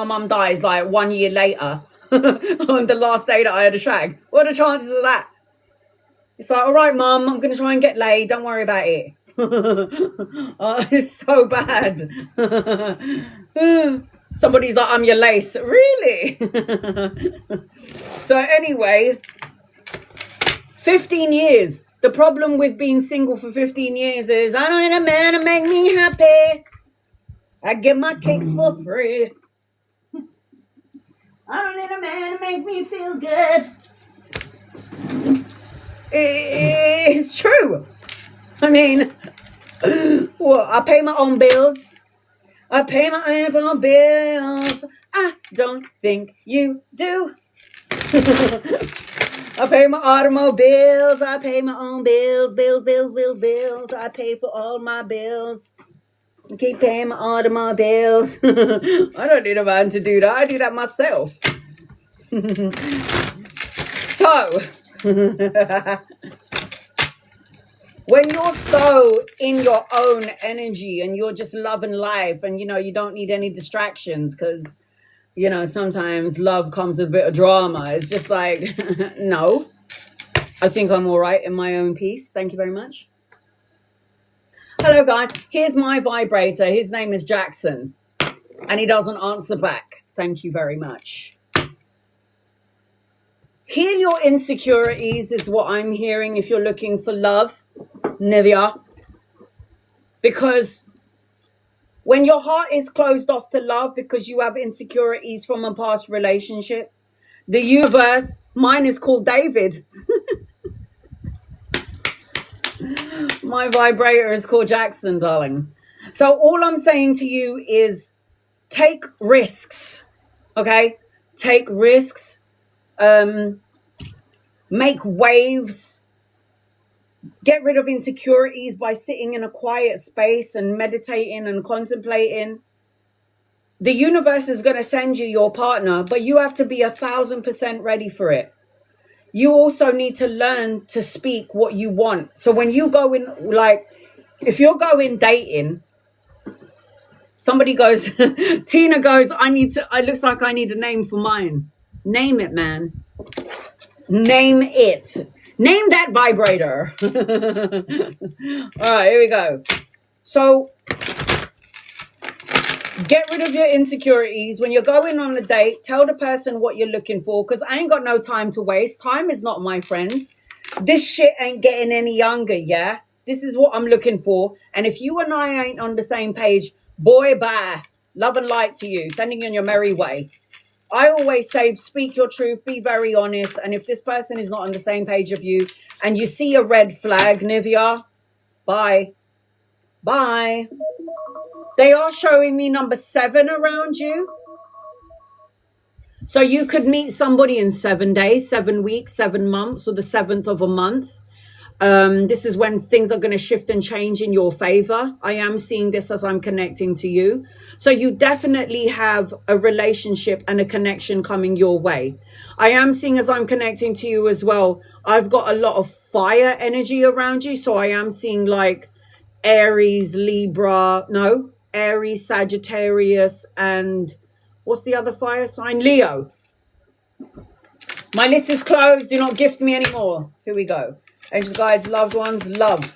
mum dies like 1 year later on the last day that I had a shag. What are the chances of that? It's like, all right, mum, I'm going to try and get laid. Don't worry about it. Oh, it's so bad. Somebody's like, I'm your lace. Really? So anyway, 15 years. The problem with being single for 15 years is I don't need a man to make me happy. I get my kicks for free. I don't need a man to make me feel good. It's true. I mean, well, I pay my own bills. I pay my own bills. I don't think you do. I pay my automobiles. I pay my own bills. Bills. I pay for all my bills. I keep paying my automobiles. I don't need a man to do that. I do that myself. So, when you're so in your own energy and you're just loving life and, you know, you don't need any distractions because, you know, sometimes love comes with a bit of drama. It's just like, no, I think I'm all right in my own peace. Thank you very much. Hello, guys. Here's my vibrator. His name is Jackson and he doesn't answer back. Thank you very much. Heal your insecurities is what I'm hearing if you're looking for love, Nivea. Because when your heart is closed off to love because you have insecurities from a past relationship, the universe, mine is called David. My vibrator is called Jackson, darling. So all I'm saying to you is take risks, okay? Take risks, make waves, get rid of insecurities by sitting in a quiet space and meditating and contemplating. The universe is going to send you your partner, but you have to be 1,000% ready for it. You also need to learn to speak what you want. So when you go in, like, if you're going dating, somebody goes, Tina goes, it looks like I need a name for mine. Name it, man. Name it. Name that vibrator. All right, here we go. So get rid of your insecurities. When you're going on a date, tell the person what you're looking for, because I ain't got no time to waste. Time is not my friends. This shit ain't getting any younger, yeah? This is what I'm looking for. And if you and I ain't on the same page, boy, bye. Love and light to you. Sending you on your merry way. I always say, speak your truth, be very honest. And if this person is not on the same page of you and you see a red flag, Nivea, bye. Bye. They are showing me number 7 around you. So you could meet somebody in 7 days, 7 weeks, 7 months, or the 7th of a month. This is when things are going to shift and change in your favor. I am seeing this as I'm connecting to you. So you definitely have a relationship and a connection coming your way. I am seeing as I'm connecting to you as well, I've got a lot of fire energy around you. So I am seeing like Aries, Aries, Sagittarius, and what's the other fire sign? Leo. My list is closed. Do not gift me anymore. Here we go. Angels, guides, loved ones, love.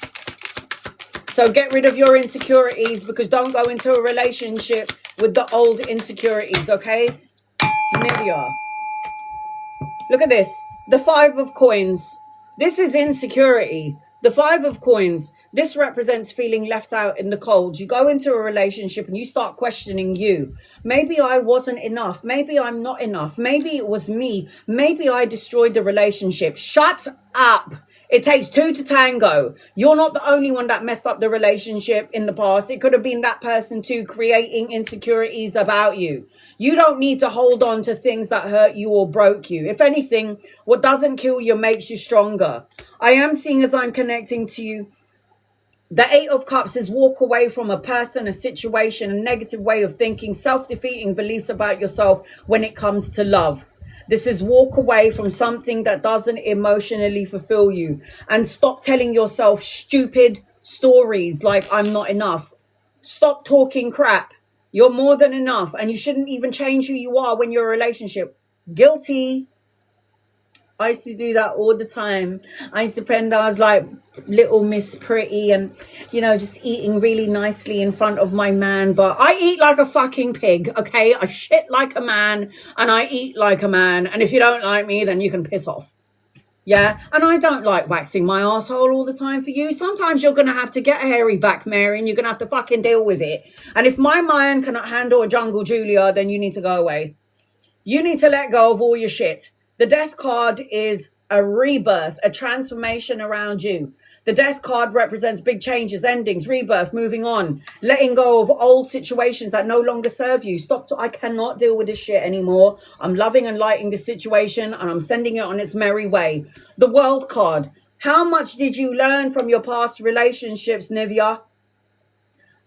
So get rid of your insecurities, because don't go into a relationship with the old insecurities, okay? Nivea. Look at this. The 5 of coins. This is insecurity. The 5 of coins. This represents feeling left out in the cold. You go into a relationship and you start questioning you. Maybe I wasn't enough. Maybe I'm not enough. Maybe it was me. Maybe I destroyed the relationship. Shut up. It takes 2 to tango. You're not the only one that messed up the relationship in the past. It could have been that person too, creating insecurities about you. You don't need to hold on to things that hurt you or broke you. If anything, what doesn't kill you makes you stronger. I am seeing as I'm connecting to you, the 8 of Cups is walk away from a person, a situation, a negative way of thinking, self-defeating beliefs about yourself when it comes to love. This is walk away from something that doesn't emotionally fulfill you, and stop telling yourself stupid stories like I'm not enough. Stop talking crap. You're more than enough, and you shouldn't even change who you are when you're in a relationship. Guilty. I used to do that all the time. I used to pretend I was like little Miss Pretty and, you know, just eating really nicely in front of my man. But I eat like a fucking pig, okay? I shit like a man and I eat like a man. And if you don't like me, then you can piss off. Yeah? And I don't like waxing my asshole all the time for you. Sometimes you're going to have to get a hairy back, Mary, and you're going to have to fucking deal with it. And if my man cannot handle a jungle Julia, then you need to go away. You need to let go of all your shit. The Death card is a rebirth, a transformation around you. The Death card represents big changes, endings, rebirth, moving on, letting go of old situations that no longer serve you. I cannot deal with this shit anymore. I'm loving and lighting the situation and I'm sending it on its merry way. The World card. How much did you learn from your past relationships, Nivea?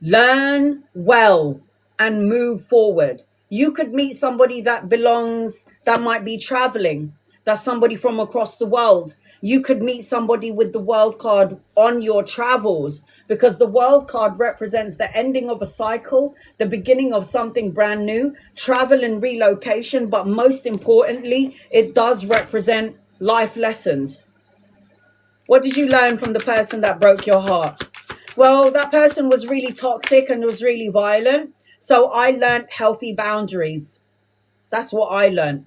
Learn well and move forward. You could meet somebody that might be traveling. That's somebody from across the world. You could meet somebody with the World card on your travels, because the World card represents the ending of a cycle, the beginning of something brand new, travel and relocation. But most importantly, it does represent life lessons. What did you learn from the person that broke your heart? Well, that person was really toxic and was really violent. So I learned healthy boundaries. That's what I learned.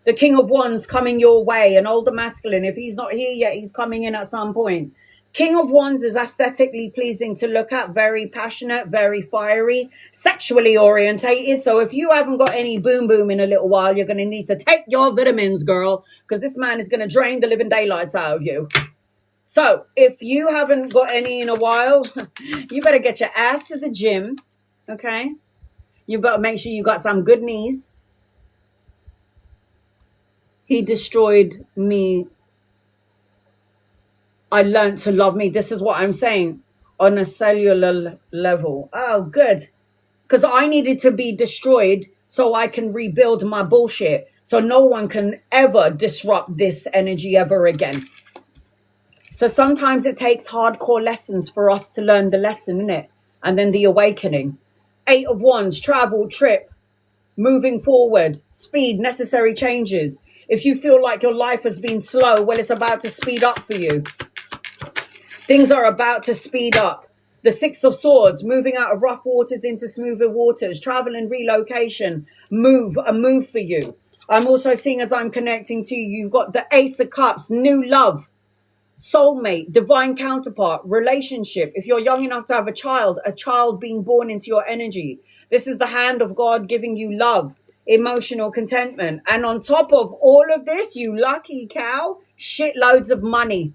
The King of Wands coming your way, an older masculine. If he's not here yet, he's coming in at some point. King of Wands is aesthetically pleasing to look at, very passionate, very fiery, sexually orientated. So if you haven't got any boom boom in a little while, you're going to need to take your vitamins, girl, because this man is going to drain the living daylights out of you. So if you haven't got any in a while, you better get your ass to the gym, okay? You better make sure you got some good knees. He destroyed me. I learned to love me. This is what I'm saying on a cellular level. Oh, good. Because I needed to be destroyed so I can rebuild my bullshit. So no one can ever disrupt this energy ever again. So sometimes it takes hardcore lessons for us to learn the lesson, innit? And then the awakening. 8 of Wands, travel, trip, moving forward, speed, necessary changes. If you feel like your life has been slow, well, it's about to speed up for you. Things are about to speed up. The 6 of Swords, moving out of rough waters into smoother waters, travel and relocation, a move for you. I'm also seeing, as I'm connecting to you, you've got the Ace of Cups, new love, soulmate, divine counterpart, relationship. If you're young enough to have a child being born into your energy. This is the hand of God giving you love, emotional contentment. And on top of all of this, you lucky cow, shitloads of money.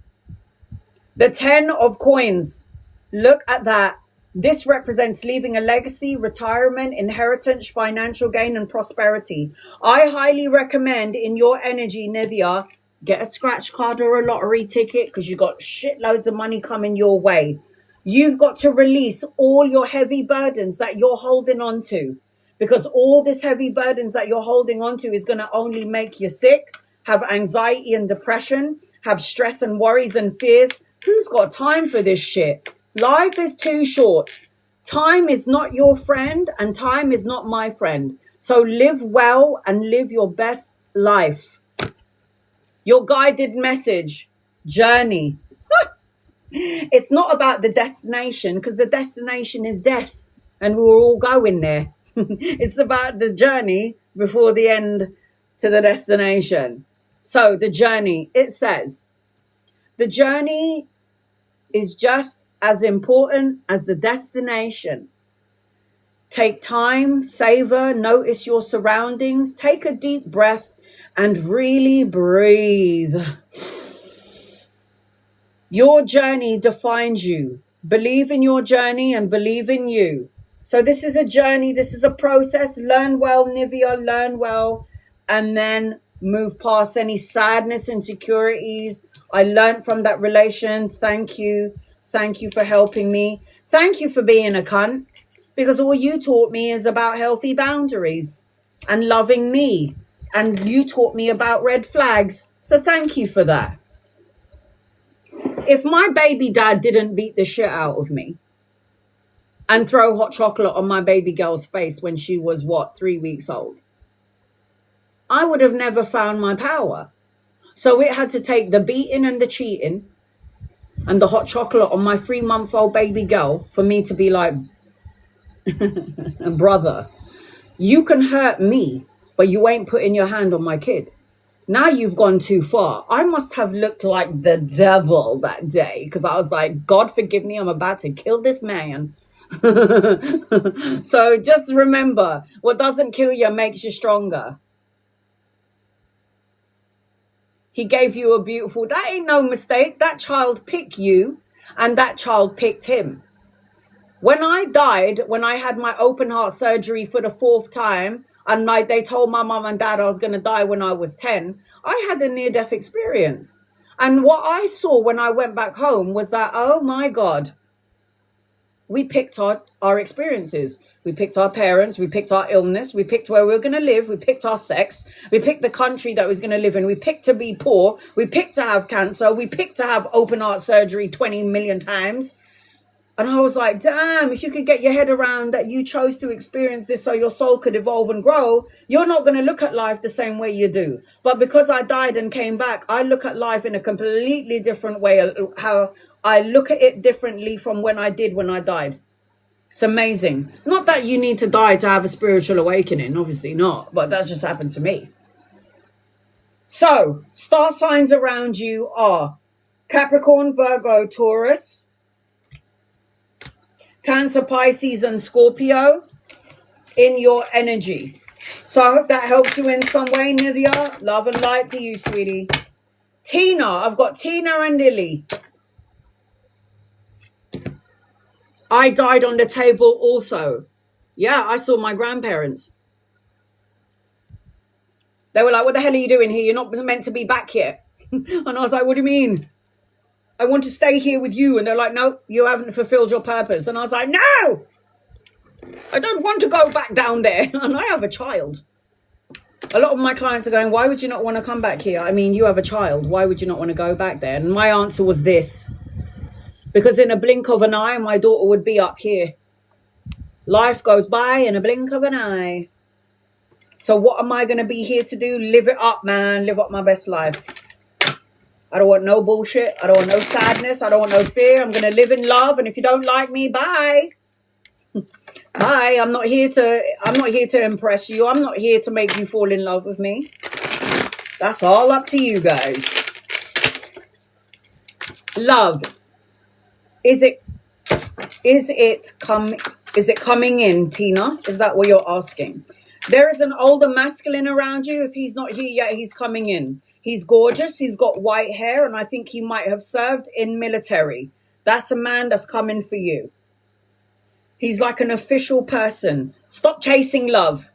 The 10 of Coins. Look at that. This represents leaving a legacy, retirement, inheritance, financial gain, and prosperity. I highly recommend in your energy, Nivea, get a scratch card or a lottery ticket because you've got shitloads of money coming your way. You've got to release all your heavy burdens that you're holding on to, because all this heavy burdens that you're holding on to is going to only make you sick, have anxiety and depression, have stress and worries and fears. Who's got time for this shit? Life is too short. Time is not your friend and time is not my friend. So live well and live your best life. Your guided message, journey. It's not about the destination, because the destination is death and we're all going there. It's about the journey before the end to the destination. So the journey, it says, the journey is just as important as the destination. Take time, savor, notice your surroundings, take a deep breath and really breathe. Your journey defines you. Believe in your journey and believe in you. So this is a journey. This is a process. Learn well, Nivea, learn well, and then move past any sadness, insecurities. I learned from that relation. Thank you. Thank you for helping me. Thank you for being a cunt, because all you taught me is about healthy boundaries and loving me. And you taught me about red flags. So thank you for that. If my baby dad didn't beat the shit out of me and throw hot chocolate on my baby girl's face when she was, 3 weeks old, I would have never found my power. So it had to take the beating and the cheating and the hot chocolate on my 3-month-old baby girl for me to be like, brother, you can hurt me, but you ain't putting your hand on my kid. Now you've gone too far. I must have looked like the devil that day, because I was like, God forgive me, I'm about to kill this man. So just remember, what doesn't kill you makes you stronger. He gave you a beautiful, that ain't no mistake. That child picked you and that child picked him. When I died, when I had my open heart surgery for the 4th time, and they told my mum and dad I was going to die when I was 10, I had a near-death experience. And what I saw when I went back home was that, oh my God, we picked our experiences. We picked our parents, we picked our illness, we picked where we were going to live, we picked our sex, we picked the country that we was going to live in, we picked to be poor, we picked to have cancer, we picked to have open heart surgery 20 million times. And I was like, damn, if you could get your head around that you chose to experience this so your soul could evolve and grow, you're not going to look at life the same way you do. But because I died and came back, I look at life in a completely different way, how I look at it differently from when I did when I died. It's amazing. Not that you need to die to have a spiritual awakening, obviously not, but that just happened to me. So, star signs around you are Capricorn, Virgo, Taurus, Cancer, Pisces, and Scorpio in your energy. So I hope that helps you in some way, Nivea. Love and light to you, sweetie. Tina, I've got Tina and Lily. I died on the table also. Yeah, I saw my grandparents. They were like, what the hell are you doing here? You're not meant to be back here. And I was like, what do you mean? I want to stay here with you. And they're like, no, you haven't fulfilled your purpose. And I was like, no, I don't want to go back down there. And I have a child. A lot of my clients are going, why would you not want to come back here? I mean, you have a child. Why would you not want to go back there? And my answer was this. Because in a blink of an eye, my daughter would be up here. Life goes by in a blink of an eye. So what am I going to be here to do? Live it up, man. Live up my best life. I don't want no bullshit. I don't want no sadness. I don't want no fear. I'm going to live in love. And if you don't like me, bye. Bye. I'm not here to impress you. I'm not here to make you fall in love with me. That's all up to you guys. Love. Is it coming in, Tina? Is that what you're asking? There is an older masculine around you. If he's not here yet, he's coming in. He's gorgeous. He's got white hair, and I think he might have served in military. That's a man that's coming for you. He's like an official person. Stop chasing love.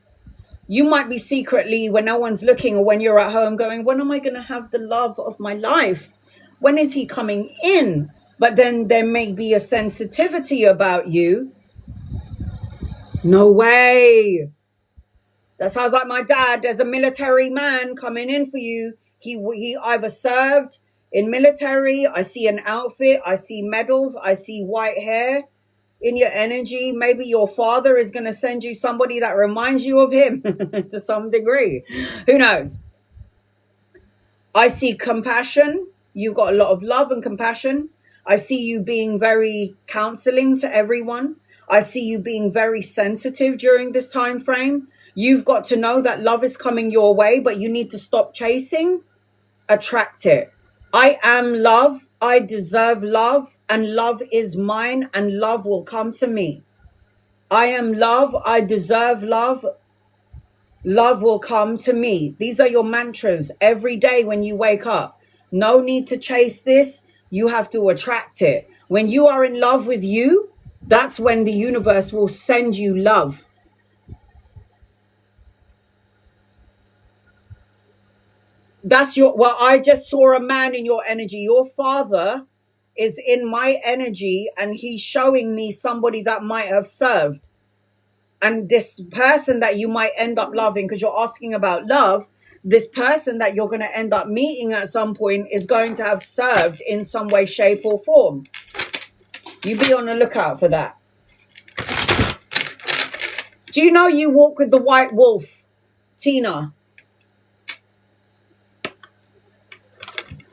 You might be secretly, when no one's looking or when you're at home, going, when am I going to have the love of my life? When is he coming in? But then there may be a sensitivity about you. No way. That sounds like my dad. There's a military man coming in for you. He either served in military. I see an outfit. I see medals. I see white hair in your energy. Maybe your father is going to send you somebody that reminds you of him to some degree. Who knows? I see compassion. You've got a lot of love and compassion. I see you being very counseling to everyone. I see you being very sensitive during this time frame. You've got to know that love is coming your way, but you need to stop chasing. Attract it. I am love. I deserve love, and love is mine, and love will come to me. I am love. I deserve love. Love will come to me. These are your mantras every day when you wake up. No need to chase this. You have to attract it. When you are in love with you, that's when the universe will send you love. I just saw a man in your energy. Your father is in my energy, and he's showing me somebody that might have served. And this person that you might end up loving, because you're asking about love, this person that you're going to end up meeting at some point is going to have served in some way, shape, or form. You be on the lookout for that. Do you know you walk with the white wolf, Tina?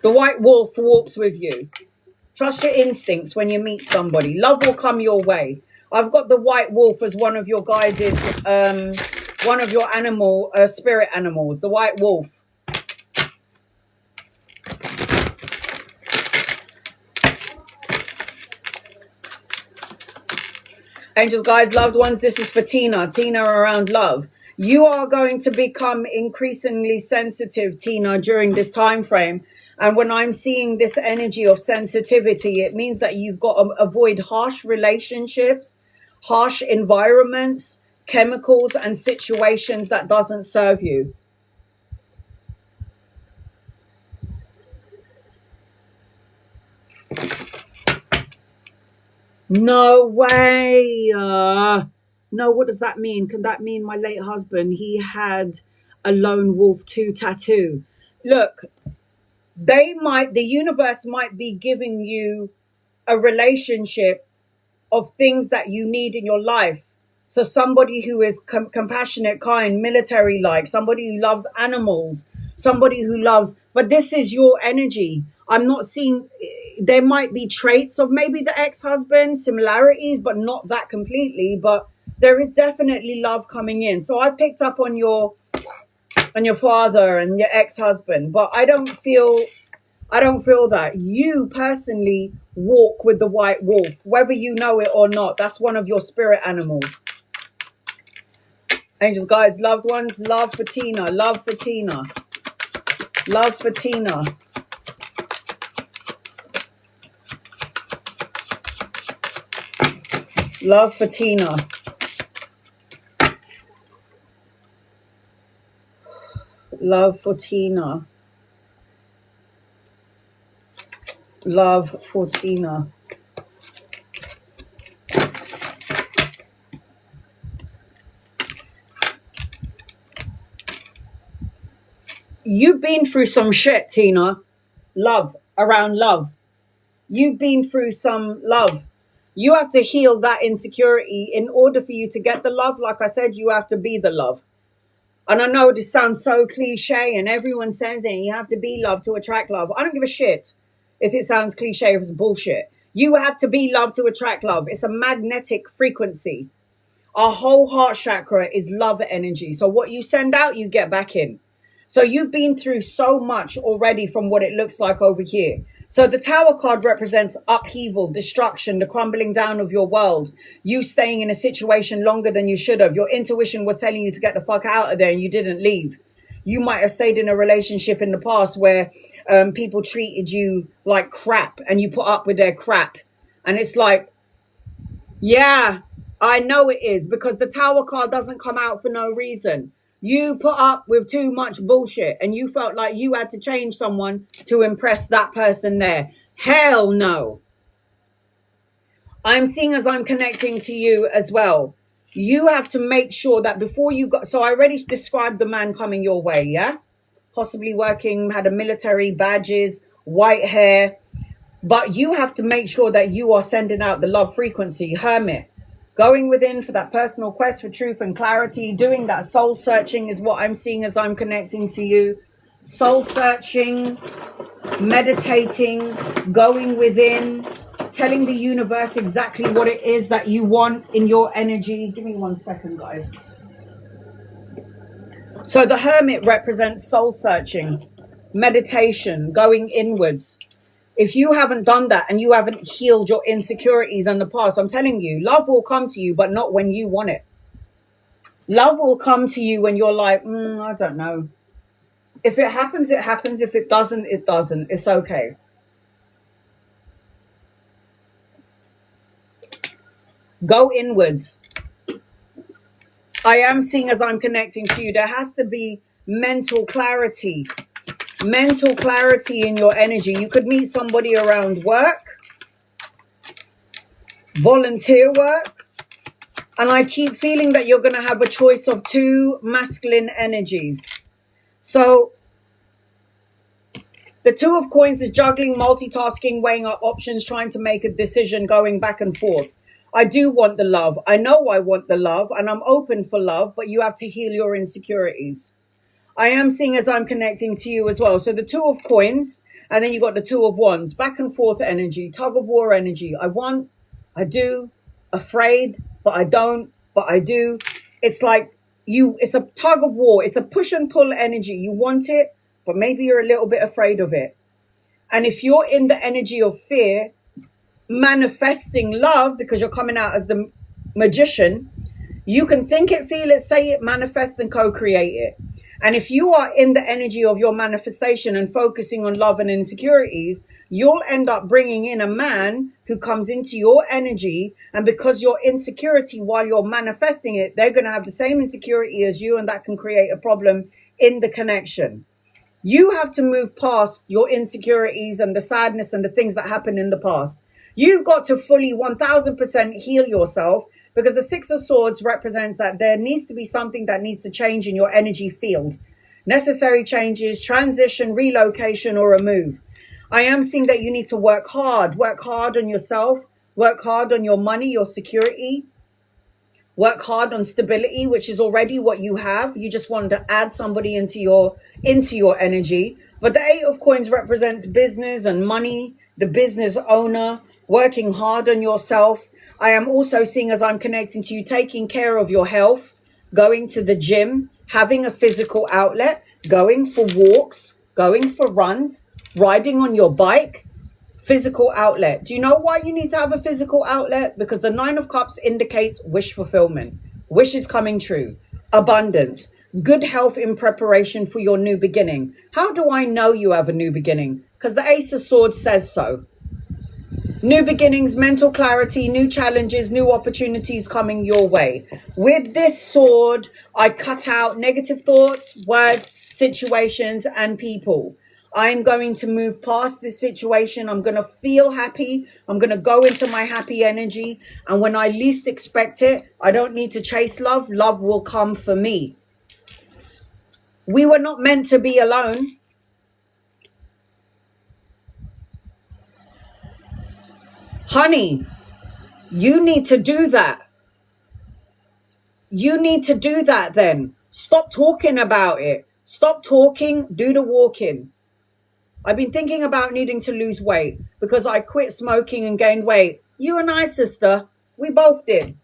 The white wolf walks with you. Trust your instincts when you meet somebody. Love will come your way. I've got the white wolf as one of your guided, one of your spirit animals, the white wolf. Angels, guides, loved ones, this is for Tina. Tina around love. You are going to become increasingly sensitive, Tina, during this time frame. And when I'm seeing this energy of sensitivity, it means that you've got to avoid harsh relationships, harsh environments, chemicals, and situations that doesn't serve you. No way. No, what does that mean? Can that mean my late husband, he had a lone wolf 2 tattoo? Look, the universe might be giving you a relationship of things that you need in your life. So somebody who is compassionate, kind, military-like, somebody who loves animals, somebody who loves, but this is your energy. I'm not seeing, there might be traits of maybe the ex-husband, similarities, but not that completely. But there is definitely love coming in. So I picked up on your and your father and your ex-husband. But I don't feel that. You personally walk with the white wolf, whether you know it or not. That's one of your spirit animals. Angels, guides, loved ones, love for Tina, love for Tina, love for Tina. Love for Tina. Love for Tina. Love for Tina. You've been through some shit, Tina. Love, around love. You've been through some love. You have to heal that insecurity in order for you to get the love. Like I said, you have to be the love. And I know this sounds so cliche and everyone says it, you have to be love to attract love. I don't give a shit if it sounds cliche, if it's bullshit. You have to be love to attract love. It's a magnetic frequency. Our whole heart chakra is love energy. So what you send out, you get back in. So you've been through so much already from what it looks like over here. So the Tower card represents upheaval, destruction, the crumbling down of your world. You staying in a situation longer than you should have. Your intuition was telling you to get the fuck out of there and you didn't leave. You might have stayed in a relationship in the past where people treated you like crap and you put up with their crap. And it's like, yeah, I know it is, because the Tower card doesn't come out for no reason. You put up with too much bullshit and you felt like you had to change someone to impress that person there. Hell no. I'm seeing as I'm connecting to you as well. You have to make sure that before you go. So I already described the man coming your way, yeah? Possibly working, had a military, badges, white hair. But you have to make sure that you are sending out the love frequency, hermit. Going within for that personal quest for truth and clarity, doing that soul searching is what I'm seeing as I'm connecting to you. Soul searching, meditating, going within, telling the universe exactly what it is that you want in your energy. Give me 1 second, guys. So the hermit represents soul searching, meditation, going inwards. If you haven't done that and you haven't healed your insecurities in the past, I'm telling you, love will come to you, but not when you want it. Love will come to you when you're like, I don't know. If it happens, it happens. If it doesn't, it doesn't. It's okay. Go inwards. I am seeing as I'm connecting to you, there has to be mental clarity. Mental clarity in your energy. You could meet somebody around work, volunteer work, and I keep feeling that you're going to have a choice of two masculine energies. So the Two of Coins is juggling, multitasking, weighing up options, trying to make a decision, going back and forth. I do want the love. I know I want the love and I'm open for love, but you have to heal your insecurities. I am seeing as I'm connecting to you as well. So the Two of Coins, and then you got the Two of Wands, back and forth energy, tug of war energy. I want, I do, afraid, but I don't, but I do. It's like it's a tug of war. It's a push and pull energy. You want it, but maybe you're a little bit afraid of it. And if you're in the energy of fear, manifesting love, because you're coming out as the magician, you can think it, feel it, say it, manifest and co-create it. And if you are in the energy of your manifestation and focusing on love and insecurities, you'll end up bringing in a man who comes into your energy. And because your insecurity, while you're manifesting it, they're going to have the same insecurity as you. And that can create a problem in the connection. You have to move past your insecurities and the sadness and the things that happened in the past. You've got to fully 1000% heal yourself, because the Six of Swords represents that there needs to be something that needs to change in your energy field. Necessary changes, transition, relocation, or a move. I am seeing that you need to work hard on yourself, work hard on your money, your security, work hard on stability, which is already what you have. You just wanted to add somebody into your energy. But the Eight of Coins represents business and money, the business owner, working hard on yourself. I am also seeing as I'm connecting to you, taking care of your health, going to the gym, having a physical outlet, going for walks, going for runs, riding on your bike. Physical outlet. Do you know why you need to have a physical outlet? Because the Nine of Cups indicates wish fulfillment. Wish is coming true. Abundance. Good health in preparation for your new beginning. How do I know you have a new beginning? Because the Ace of Swords says so. New beginnings, mental clarity, new challenges, new opportunities coming your way. With this sword, I cut out negative thoughts, words, situations, and people. I'm going to move past this situation. I'm going to feel happy. I'm going to go into my happy energy. And when I least expect it, I don't need to chase love. Love will come for me. We were not meant to be alone. Honey, you need to do that. You need to do that then. Stop talking about it. Stop talking, do the walking. I've been thinking about needing to lose weight because I quit smoking and gained weight. You and I, sister, we both did.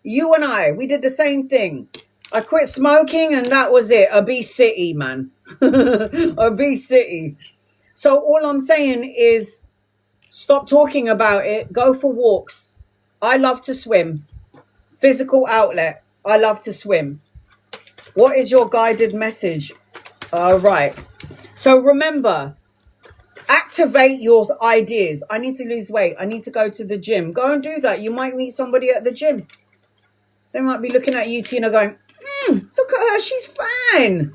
You and I, we did the same thing. I quit smoking and that was it. Obesity, man. Obesity. So all I'm saying is stop talking about it. Go for walks. I love to swim. Physical outlet. I love to swim. What is your guided message? All right. So remember, activate your ideas. I need to lose weight. I need to go to the gym. Go and do that. You might meet somebody at the gym. They might be looking at you, Tina, going, look at her. She's fine.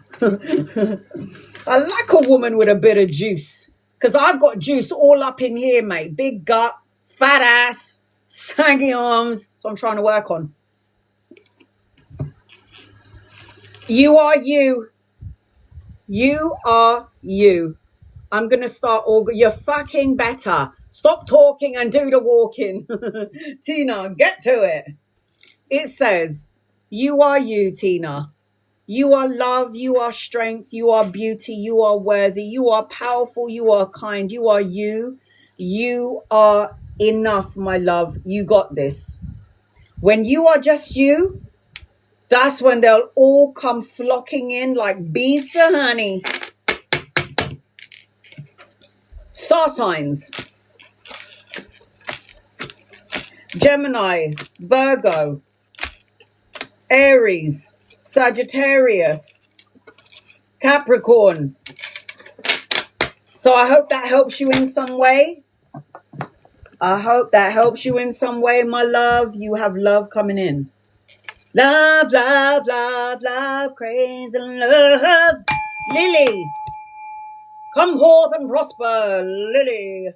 I like a woman with a bit of juice. Because I've got juice all up in here, mate. Big gut, fat ass, saggy arms. That's what I'm trying to work on. You are you. You are you. I'm going to start all. You're fucking better. Stop talking and do the walking. Tina, get to it. It says, you are you, Tina. You are love. You are strength. You are beauty. You are worthy. You are powerful. You are kind. You are you. You are enough, my love. You got this. When you are just you, that's when they'll all come flocking in like bees to honey. Star signs. Gemini, Virgo, Aries, Sagittarius, Capricorn. So I hope that helps you in some way. I hope that helps you in some way, my love. You have love coming in. Love, love, love, love, crazy love. Lily. Come forth and prosper, Lily.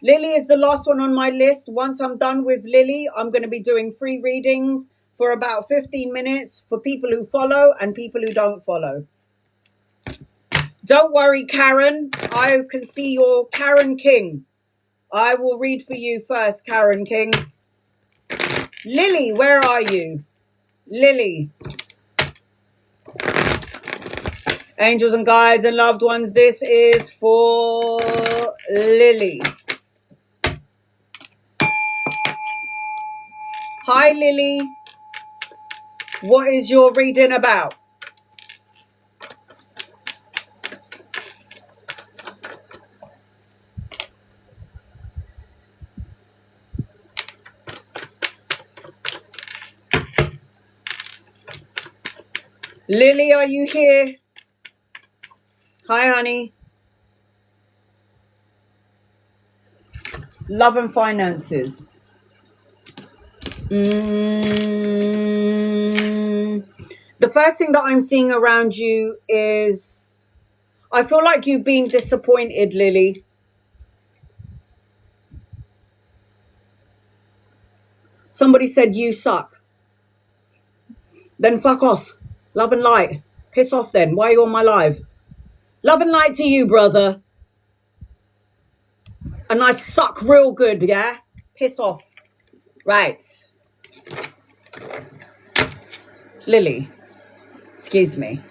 Lily is the last one on my list. Once I'm done with Lily, I'm going to be doing free readings for about 15 minutes for people who follow and people who don't follow. Don't worry, Karen. I can see your Karen King. I will read for you first, Karen King. Lily, where are you? Lily. Angels and guides and loved ones, this is for Lily. Hi, Lily. What is your reading about? Lily, are you here? Hi, honey. Love and finances. The first thing that I'm seeing around you is, I feel like you've been disappointed, Lily. Somebody said you suck. Then fuck off. Love and light. Piss off then. Why are you on my live? Love and light to you, brother. And I suck real good, yeah? Piss off. Right. Lily. Excuse me.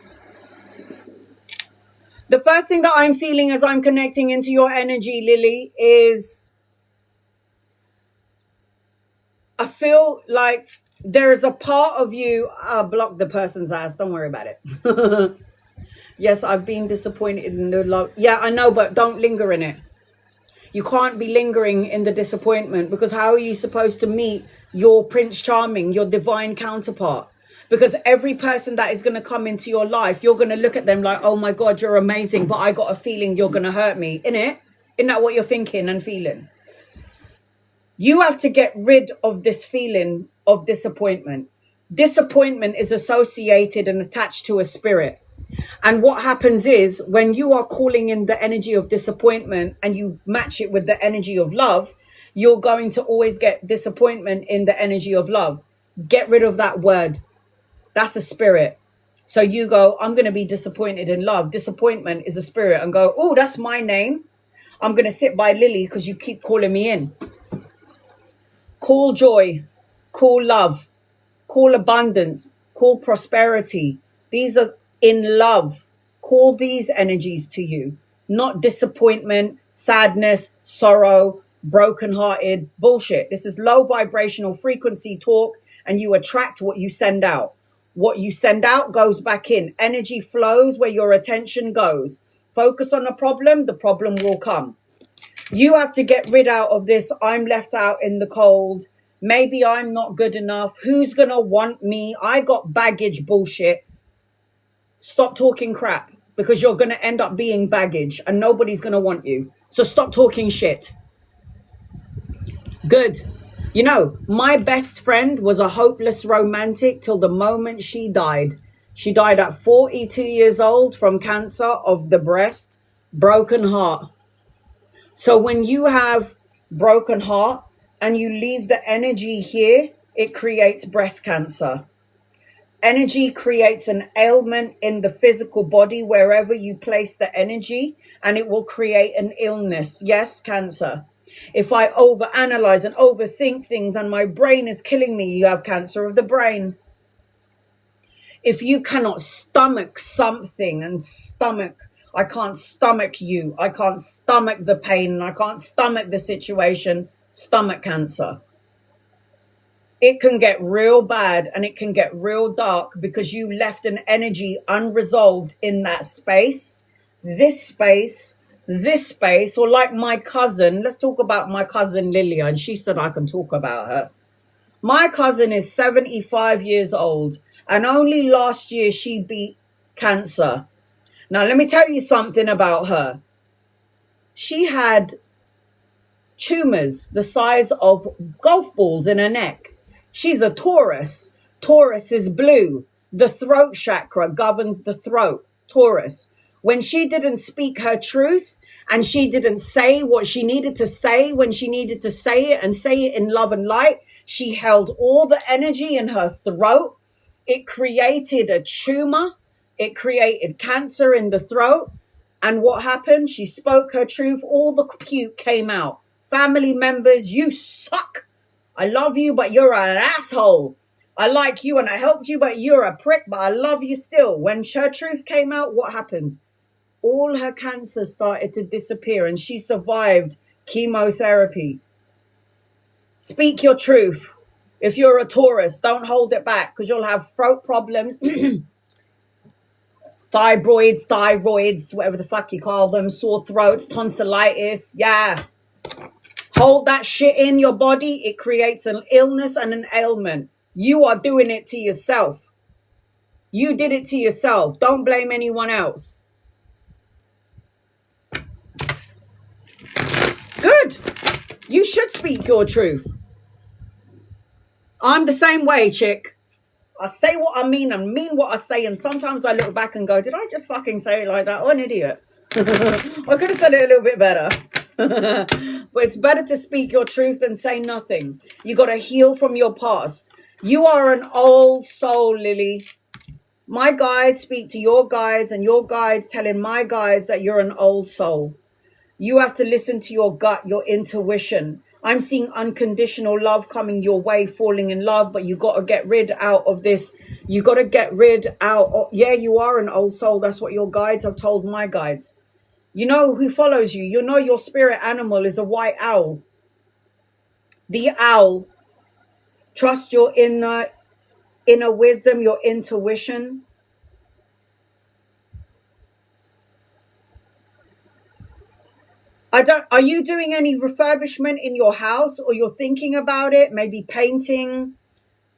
The first thing that I'm feeling as I'm connecting into your energy, Lily, is I feel like there is a part of you, block the person's ass. Don't worry about it. Yes, I've been disappointed in the love. Yeah, I know, but don't linger in it. You can't be lingering in the disappointment, because how are you supposed to meet your Prince Charming, your divine counterpart? Because every person that is going to come into your life, you're going to look at them like, oh my God, you're amazing, but I got a feeling you're going to hurt me. Isn't that what you're thinking and feeling? You have to get rid of this feeling of disappointment. Disappointment is associated and attached to a spirit. And what happens is, when you are calling in the energy of disappointment and you match it with the energy of love, you're going to always get disappointment in the energy of love. Get rid of that word. That's a spirit. So you go, I'm going to be disappointed in love. Disappointment is a spirit, and go, oh, that's my name. I'm going to sit by Lily because you keep calling me in. Call joy, call love, call abundance, call prosperity. These are in love. Call these energies to you, not disappointment, sadness, sorrow, brokenhearted bullshit. This is low vibrational frequency talk, and you attract what you send out. What you send out goes back in. Energy flows where your attention goes. Focus on the problem will come. You have to get rid out of this, I'm left out in the cold. Maybe I'm not good enough. Who's going to want me? I got baggage bullshit. Stop talking crap, because you're going to end up being baggage and nobody's going to want you. So stop talking shit. Good. You know, my best friend was a hopeless romantic till the moment she died. She died at 42 years old from cancer of the breast, broken heart. So when you have broken heart and you leave the energy here, it creates breast cancer. Energy creates an ailment in the physical body wherever you place the energy, and it will create an illness. Yes, cancer. If I overanalyze and overthink things and my brain is killing me, you have cancer of the brain. If you cannot stomach something and I can't stomach you, I can't stomach the pain, I can't stomach the situation, stomach cancer. It can get real bad and it can get real dark because you left an energy unresolved in that space, this space, or like my cousin. Let's talk about my cousin Lilia, and she said I can talk about her. My cousin is 75 years old, and only last year she beat cancer. Now, let me tell you something about her. She had tumors the size of golf balls in her neck. She's a Taurus. Taurus is blue. The throat chakra governs the throat. Taurus. When she didn't speak her truth and she didn't say what she needed to say when she needed to say it, and say it in love and light, she held all the energy in her throat. It created a tumor. It created cancer in the throat. And what happened? She spoke her truth. All the puke came out. Family members, you suck. I love you, but you're an asshole. I like you and I helped you, but you're a prick, but I love you still. When her truth came out, what happened? All her cancer started to disappear, and she survived chemotherapy. Speak your truth. If you're a Taurus, don't hold it back, because you'll have throat problems, thyroids, whatever the fuck you call them, sore throats, tonsillitis. Yeah. Hold that shit in your body. It creates an illness and an ailment. You are doing it to yourself. You did it to yourself. Don't blame anyone else. Good. You should speak your truth. I'm the same way, chick. I say what I mean and mean what I say, and sometimes I look back and go, did I just fucking say it like that? Oh, an idiot. I could have said it a little bit better. But it's better to speak your truth than say nothing. You got to heal from your past. You are an old soul, Lily. My guides speak to your guides, and your guides telling my guides that you're an old soul. You have to listen to your gut, your intuition. I'm seeing unconditional love coming your way, falling in love, but you got to get rid out of this. You got to get rid out of, yeah, you are an old soul. That's what your guides have told my guides. You know who follows you. You know your spirit animal is a white owl. The owl Trust your inner wisdom, your intuition. Are you doing any refurbishment in your house, or you're thinking about it? Maybe painting,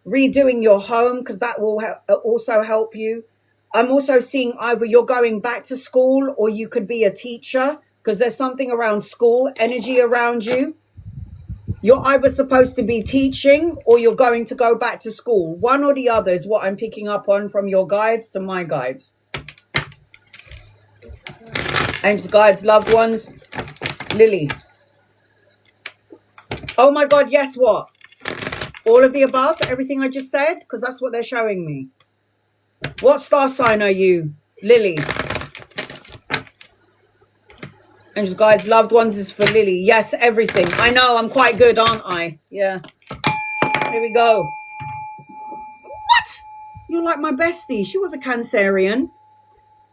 redoing your home, because that will also help you. I'm also seeing either you're going back to school or you could be a teacher, because there's something around school energy around you. You're either supposed to be teaching or you're going to go back to school. One or the other is what I'm picking up on from your guides to my guides. Angels, guides, loved ones. Lily. Oh my God, yes, what? All of the above, everything I just said, because that's what they're showing me. What star sign are you, Lily? Angels, guides, loved ones is for Lily. Yes, everything. I know, I'm quite good, aren't I? Yeah. Here we go. What? You're like my bestie. She was a Cancerian.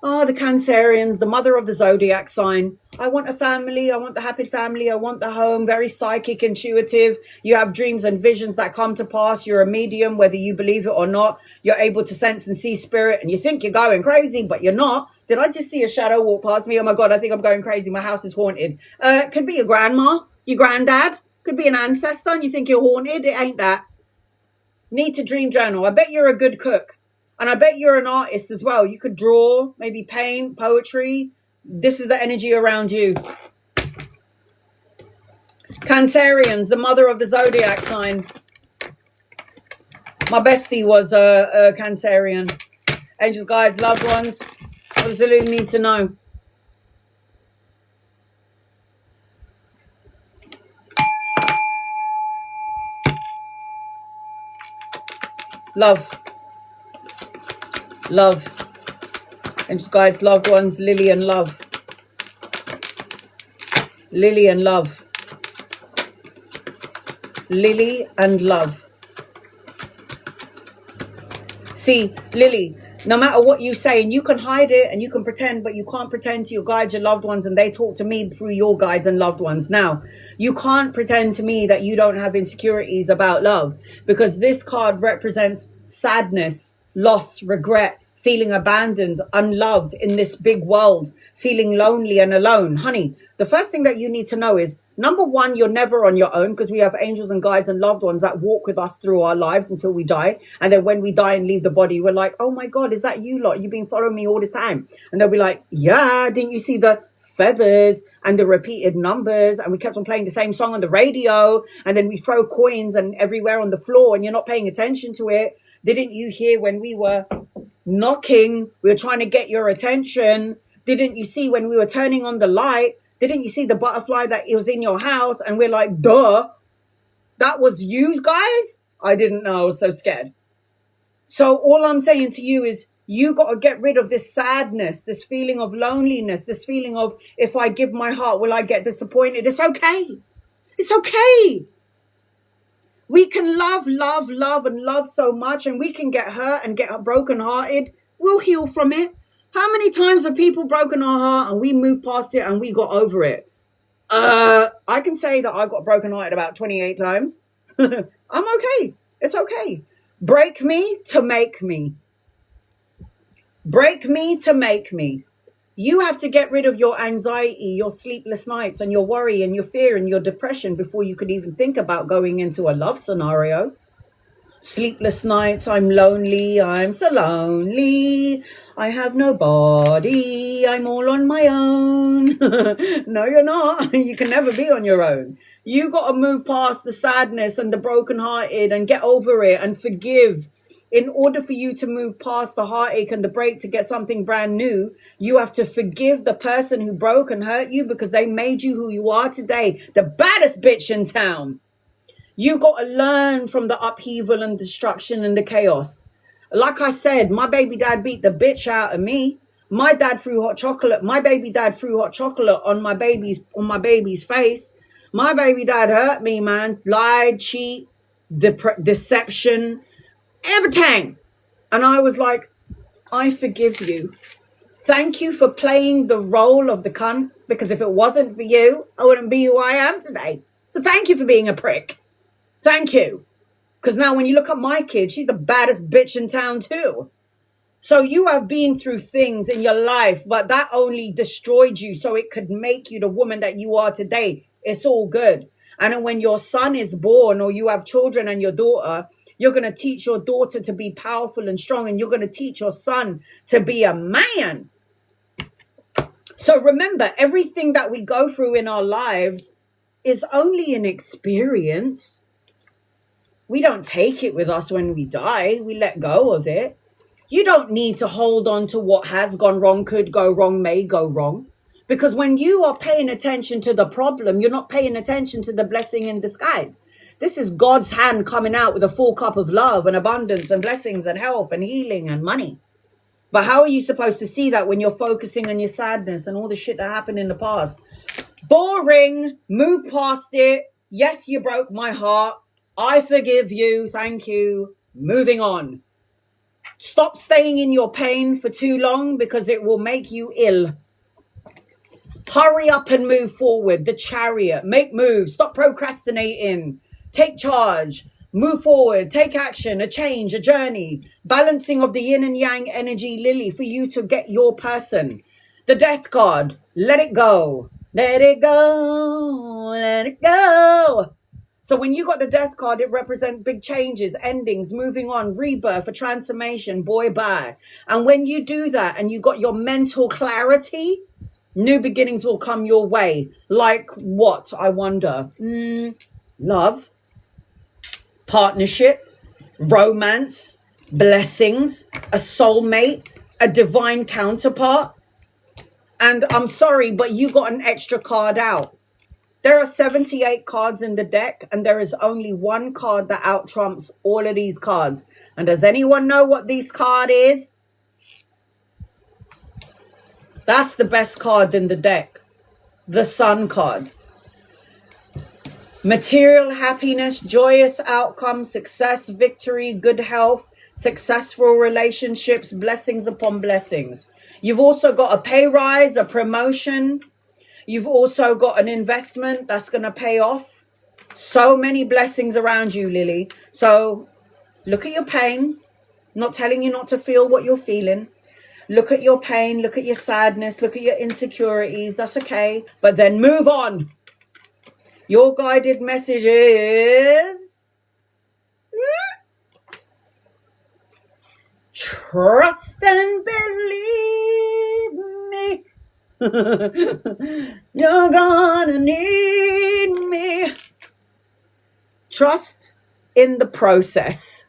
Oh, the Cancerians, the mother of the zodiac sign. I want a family. I want the happy family. I want the home. Very psychic, intuitive. You have dreams and visions that come to pass. You're a medium, whether you believe it or not. You're able to sense and see spirit, and you think you're going crazy, but you're not. Did I just see a shadow walk past me? Oh my God, I think I'm going crazy. My house is haunted. Could be your grandma, your granddad. Could be an ancestor, and you think you're haunted. It ain't that. Need to dream journal. I bet you're a good cook. And I bet you're an artist as well. You could draw, maybe paint, poetry. This is the energy around you. Cancerians, the mother of the zodiac sign. My bestie was a Cancerian. Angels, guides, loved ones. What does Lily need to know? Love. Love. Angels, guides, loved ones, Lily and love. Lily and love. Lily and love. See, Lily, no matter what you say, and you can hide it and you can pretend, but you can't pretend to your guides, your loved ones, and they talk to me through your guides and loved ones. Now, you can't pretend to me that you don't have insecurities about love, because this card represents sadness, loss, regret, feeling abandoned, unloved in this big world, feeling lonely and alone. Honey, the first thing that you need to know is, number one, you're never on your own, because we have angels and guides and loved ones that walk with us through our lives until we die. And then when we die and leave the body, we're like, oh my God, is that you lot? You've been following me all this time. And they'll be like, yeah, didn't you see the feathers and the repeated numbers? And we kept on playing the same song on the radio. And then we throw coins and everywhere on the floor and you're not paying attention to it. Didn't you hear when we were knocking, we were trying to get your attention? Didn't you see when we were turning on the light? Didn't you see the butterfly that was in your house? And we're like, duh, that was you guys? I didn't know. I was so scared. So all I'm saying to you is, you got to get rid of this sadness, this feeling of loneliness, this feeling of, if I give my heart, will I get disappointed? It's okay. It's okay. We can love, love, love, and love so much, and we can get hurt and get brokenhearted. We'll heal from it. How many times have people broken our heart and we moved past it and we got over it? I can say that I got brokenhearted about 28 times. I'm okay. It's okay. Break me to make me. Break me to make me. You have to get rid of your anxiety, your sleepless nights, and your worry and your fear and your depression before you could even think about going into a love scenario. Sleepless nights, I'm lonely, I'm so lonely, I have nobody, I'm all on my own. No, you're not. You can never be on your own. You got to move past the sadness and the brokenhearted and get over it and forgive. In order for you to move past the heartache and the break to get something brand new, you have to forgive the person who broke and hurt you, because they made you who you are today, the baddest bitch in town. You got to learn from the upheaval and destruction and the chaos. Like I said, my baby dad beat the bitch out of me. My dad threw hot chocolate. My baby dad threw hot chocolate on my baby's face. My baby dad hurt me, man. Lied, cheat, deception, everything. And I was like, I forgive you. Thank you for playing the role of the cunt, because if it wasn't for you, I wouldn't be who I am today. So thank you for being a prick. Thank you. Because now when you look at my kid, she's the baddest bitch in town too. So you have been through things in your life, but that only destroyed you so it could make you the woman that you are today. It's all good. And then when your son is born or you have children and your daughter, you're going to teach your daughter to be powerful and strong, and you're going to teach your son to be a man. So remember, everything that we go through in our lives is only an experience. We don't take it with us when we die. We let go of it. You don't need to hold on to what has gone wrong, could go wrong, may go wrong. Because when you are paying attention to the problem, you're not paying attention to the blessing in disguise. This is God's hand coming out with a full cup of love and abundance and blessings and health and healing and money. But how are you supposed to see that when you're focusing on your sadness and all the shit that happened in the past? Boring. Move past it. Yes, you broke my heart. I forgive you. Thank you. Moving on. Stop staying in your pain for too long because it will make you ill. Hurry up and move forward. The Chariot. Make moves. Stop procrastinating. Take charge. Move forward. Take action. A change. A journey. Balancing of the yin and yang energy, Lily, for you to get your person. The Death card. Let it go. Let it go. Let it go. So when you got the Death card, it represents big changes, endings, moving on, rebirth, a transformation, boy, bye. And when you do that and you got your mental clarity, new beginnings will come your way. Like what, I wonder? Love, partnership, romance, blessings, a soulmate, a divine counterpart. And I'm sorry, but you got an extra card out. There are 78 cards in the deck, and there is only one card that out-trumps all of these cards. And does anyone know what this card is? That's the best card in the deck. The Sun card. Material happiness, joyous outcome, success, victory, good health, successful relationships, blessings upon blessings. You've also got a pay rise, a promotion. You've also got an investment that's going to pay off. So many blessings around you, Lily. So look at your pain. I'm not telling you not to feel what you're feeling. Look at your pain. Look at your sadness. Look at your insecurities. That's okay. But then move on. Your guided message is trust and believe me. You're gonna need me. Trust in the process.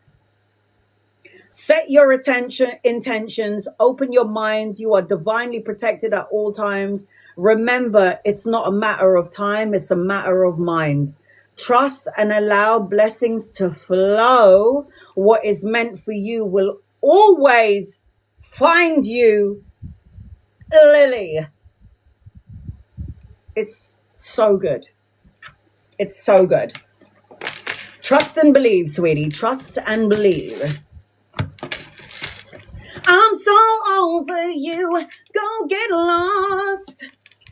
Set your intentions. Open your mind. You are divinely protected at all times. Remember, it's not a matter of time. It's a matter of mind. Trust and allow blessings to flow. What is meant for you will always find you, Lily. It's so good. It's so good. Trust and believe, sweetie. Trust and believe. I'm so over you. Go get lost.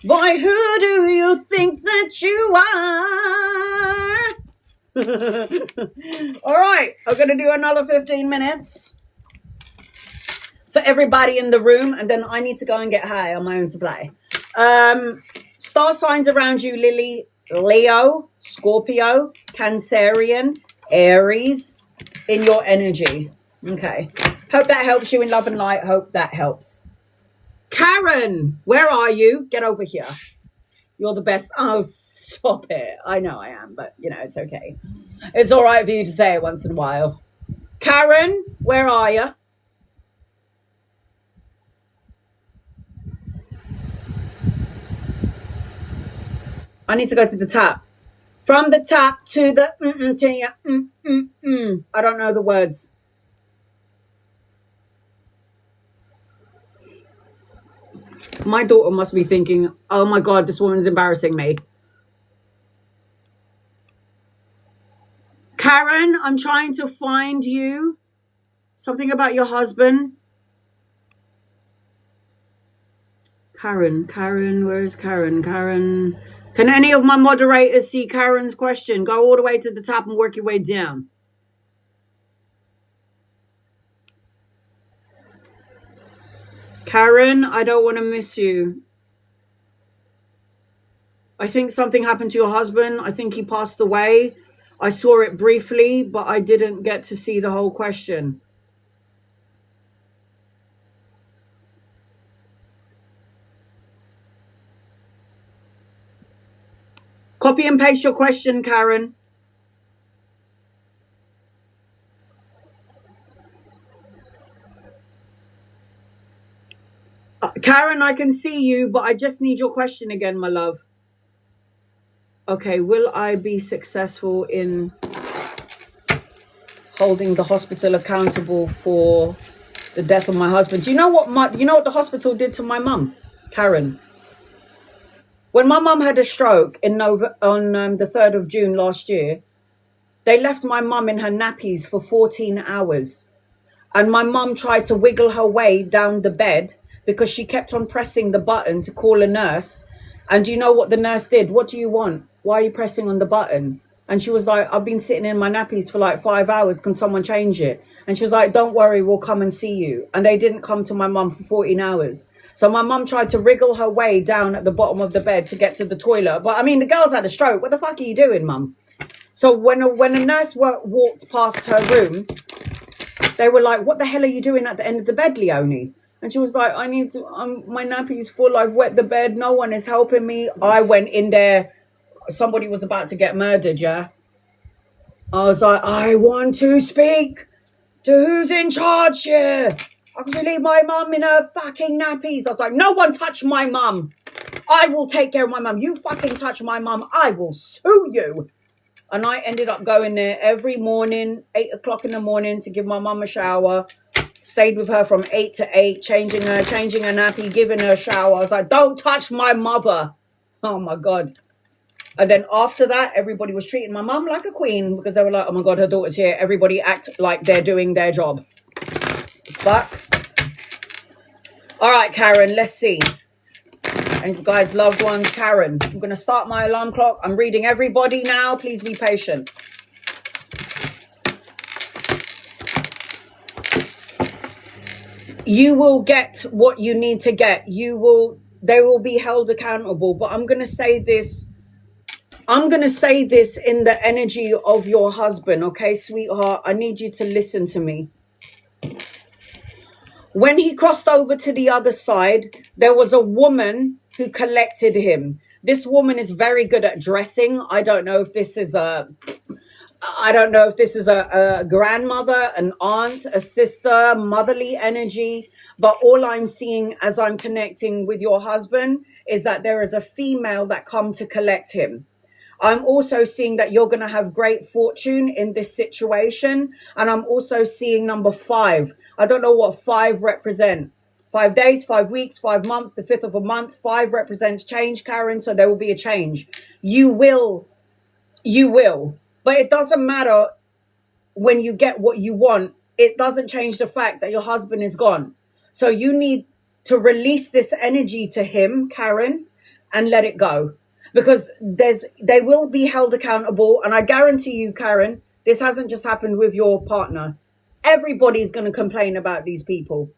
Boy, who do you think that you are? All right. I'm going to do another 15 minutes for everybody in the room. And then I need to go and get high on my own supply. Star signs around you, Lily. Leo, Scorpio, Cancerian, Aries in your energy. Okay. Hope that helps you in love and light. Hope that helps. Karen, where are you? Get over here. You're the best. Oh, stop it. I know I am, but, you know, it's okay. It's all right for you to say it once in a while. Karen, where are you? I need to go to the top. From the top to the to your I don't know the words. My daughter must be thinking, oh my God, this woman's embarrassing me. Karen, I'm trying to find you. Something about your husband. Karen, where is Karen? Karen. Can any of my moderators see Karen's question? Go all the way to the top and work your way down. Karen, I don't want to miss you. I think something happened to your husband. I think he passed away. I saw it briefly, but I didn't get to see the whole question. Copy and paste your question, Karen. Karen, I can see you, but I just need your question again, my love. Okay, will I be successful in holding the hospital accountable for the death of my husband? Do you know what the hospital did to my mum, Karen? When my mum had a stroke on the 3rd of June last year, they left my mum in her nappies for 14 hours. And my mum tried to wiggle her way down the bed because she kept on pressing the button to call a nurse. And do you know what the nurse did? What do you want? Why are you pressing on the button? And she was like, I've been sitting in my nappies for like 5 hours. Can someone change it? And she was like, don't worry, we'll come and see you. And they didn't come to my mum for 14 hours. So my mum tried to wriggle her way down at the bottom of the bed to get to the toilet. But I mean, the girl's had a stroke. What the fuck are you doing, mum? So when a nurse walked past her room, they were like, what the hell are you doing at the end of the bed, Leonie? And she was like, my nappy's full. I've wet the bed. No one is helping me. I went in there. Somebody was about to get murdered, yeah? I was like, I want to speak to who's in charge here. I can leave my mum in her fucking nappies. I was like, no one touch my mum. I will take care of my mum. You fucking touch my mum, I will sue you. And I ended up going there every morning, 8 o'clock in the morning, to give my mum a shower. Stayed with her from 8 to 8, changing her nappy, giving her a shower. I was like, don't touch my mother. Oh, my God. And then after that, everybody was treating my mum like a queen because they were like, oh, my God, her daughter's here. Everybody act like they're doing their job. Fuck. All right, Karen, let's see. And guys, loved ones, Karen. I'm going to start my alarm clock. I'm reading everybody now. Please be patient. You will get what you need to get. They will be held accountable. But I'm going to say this. I'm going to say this in the energy of your husband. Okay, sweetheart, I need you to listen to me. When he crossed over to the other side, there was a woman who collected him. This woman is very good at dressing. I don't know if this is a grandmother, an aunt, a sister, motherly energy. But all I'm seeing as I'm connecting with your husband is that there is a female that come to collect him. I'm also seeing that you're going to have great fortune in this situation. And I'm also seeing number 5. I don't know what 5 represent. 5 days, 5 weeks, 5 months, the 5th of a month. 5 represents change, Karen. So there will be a change. You will. But it doesn't matter when you get what you want. It doesn't change the fact that your husband is gone. So you need to release this energy to him, Karen, and let it go. Because they will be held accountable. And I guarantee you, Karen, this hasn't just happened with your partner. Everybody's going to complain about these people.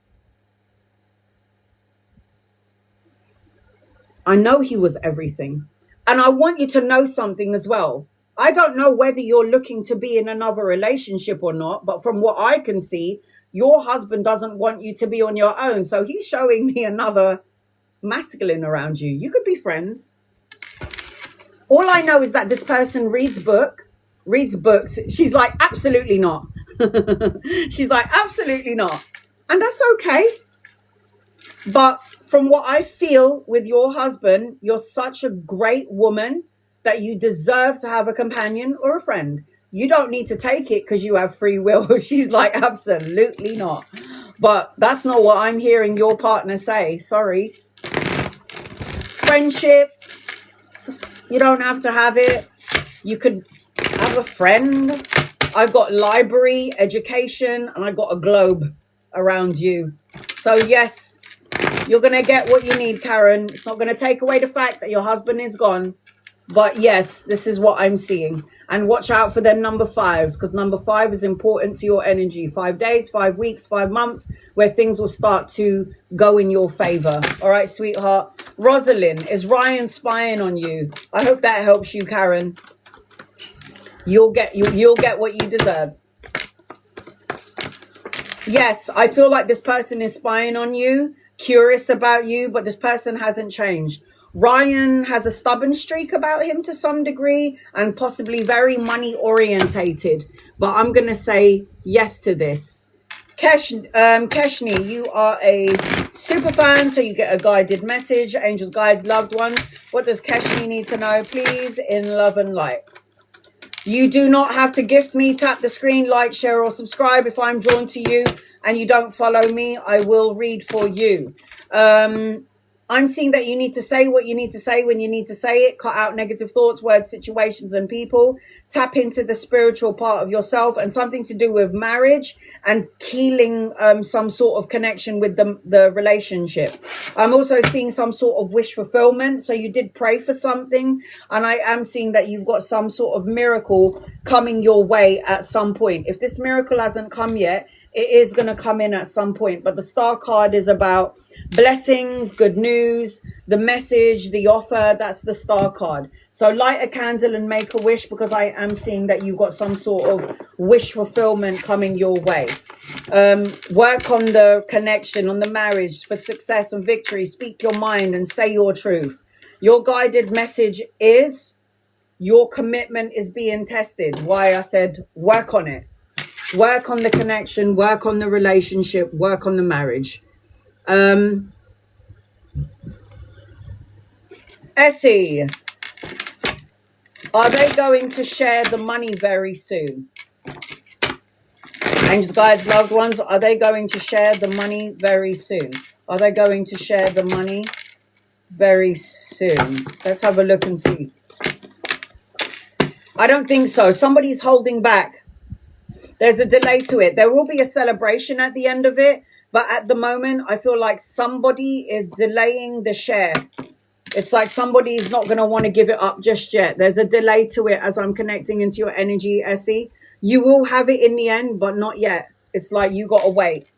I know he was everything. And I want you to know something as well. I don't know whether you're looking to be in another relationship or not, but from what I can see, your husband doesn't want you to be on your own. So he's showing me another masculine around you. You could be friends. All I know is that this person reads books. She's like, absolutely not. She's like, absolutely not. And that's okay. But from what I feel with your husband, you're such a great woman that you deserve to have a companion or a friend. You don't need to take it because you have free will. She's like, absolutely not. But that's not what I'm hearing your partner say. Sorry. Friendship. You don't have to have it. You could have a friend. I've got library, education, and I've got a globe around you. So yes, you're going to get what you need, Karen. It's not going to take away the fact that your husband is gone. But yes, this is what I'm seeing. And watch out for them number 5s, because number 5 is important to your energy. 5 days, 5 weeks, 5 months, where things will start to go in your favor. All right, sweetheart. Rosalind, is Ryan spying on you? I hope that helps you, Karen. You'll get what you deserve. Yes, I feel like this person is spying on you, curious about you, but this person hasn't changed. Ryan has a stubborn streak about him to some degree, and possibly very money orientated. But I'm going to say yes to this. Keshni, you are a super fan, so you get a guided message. Angels, guides, loved ones. What does Keshni need to know? Please, in love and light. You do not have to gift me. Tap the screen, like, share, or subscribe. If I'm drawn to you and you don't follow me, I will read for you. I'm seeing that you need to say what you need to say when you need to say it. Cut out negative thoughts, words, situations, and people. Tap into the spiritual part of yourself, and something to do with marriage and healing some sort of connection with the relationship. I'm also seeing some sort of wish fulfillment. So you did pray for something, and I am seeing that you've got some sort of miracle coming your way at some point. If this miracle hasn't come yet, it is going to come in at some point. But the star card is about blessings, good news, the message, the offer. That's the star card. So light a candle and make a wish, because I am seeing that you've got some sort of wish fulfillment coming your way. Work on the connection, on the marriage for success and victory. Speak your mind and say your truth. Your guided message is your commitment is being tested. Why I said work on it. Work on the connection, work on the relationship, work on the marriage. Essie, are they going to share the money very soon? Angels, guides, loved ones, are they going to share the money very soon? Are they going to share the money very soon? Let's have a look and see. I don't think so. Somebody's holding back. There's a delay to it. There will be a celebration at the end of it, but at the moment, I feel like somebody is delaying the share. It's like somebody is not going to want to give it up just yet. There's a delay to it as I'm connecting into your energy, Essie. You will have it in the end, but not yet. It's like you got to wait.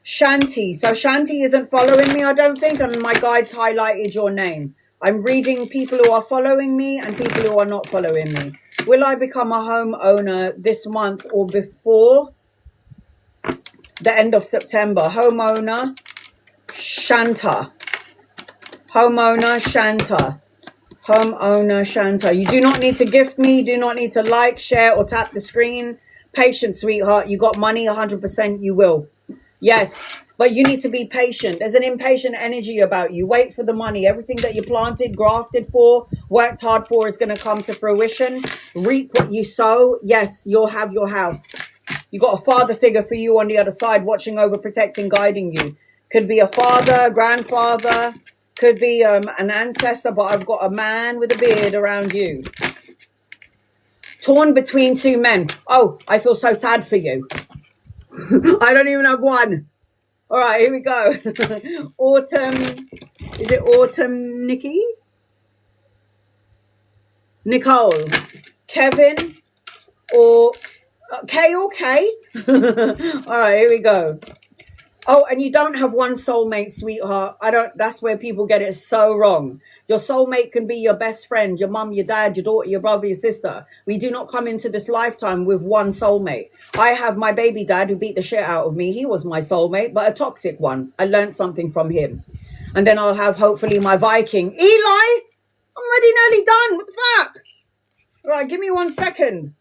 Shanti. So Shanti isn't following me, I don't think, and my guides highlighted your name. I'm reading people who are following me and people who are not following me. Will I become a homeowner this month or before the end of September? Homeowner, Shanta. Homeowner, Shanta. Homeowner, Shanta. You do not need to gift me. You do not need to like, share, or tap the screen. Patience, sweetheart. You got money, 100% you will. Yes, but you need to be patient. There's an impatient energy about you. Wait for the money. Everything that you planted, grafted for, worked hard for is going to come to fruition. Reap what you sow. Yes, you'll have your house. You got a father figure for you on the other side, watching over, protecting, guiding you. Could be a father, grandfather, could be an ancestor, but I've got a man with a beard around you. Torn between two men. Oh, I feel so sad for you. I don't even have one. All right, here we go. Autumn. Is it Autumn, Nikki? Nicole. Kevin. Or K or K? All right, here we go. Oh, and you don't have one soulmate, sweetheart. That's where people get it so wrong. Your soulmate can be your best friend, your mum, your dad, your daughter, your brother, your sister. We do not come into this lifetime with one soulmate. I have my baby dad who beat the shit out of me. He was my soulmate, but a toxic one. I learned something from him. And then I'll have hopefully my Viking. Eli, I'm already nearly done. What the fuck? All right, give me 1 second.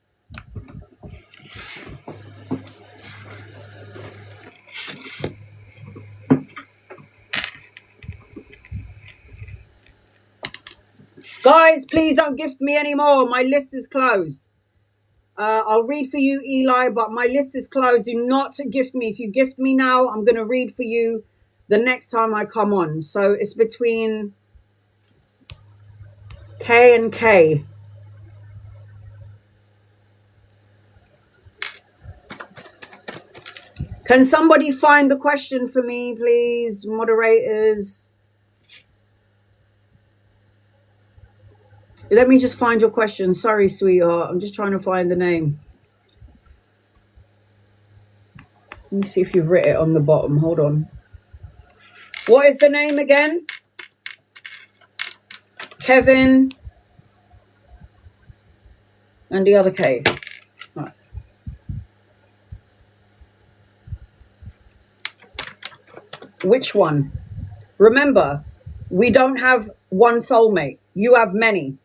Guys, please don't gift me anymore. My list is closed. I'll read for you, Eli, but my list is closed. Do not gift me. If you gift me now, I'm going to read for you the next time I come on. So it's between K and K. Can somebody find the question for me, please, moderators? Let me just find your question. Sorry, sweetheart. I'm just trying to find the name. Let me see if you've written it on the bottom. Hold on. What is the name again? Kevin and the other K. Right. Which one? Remember, we don't have one soulmate. You have many.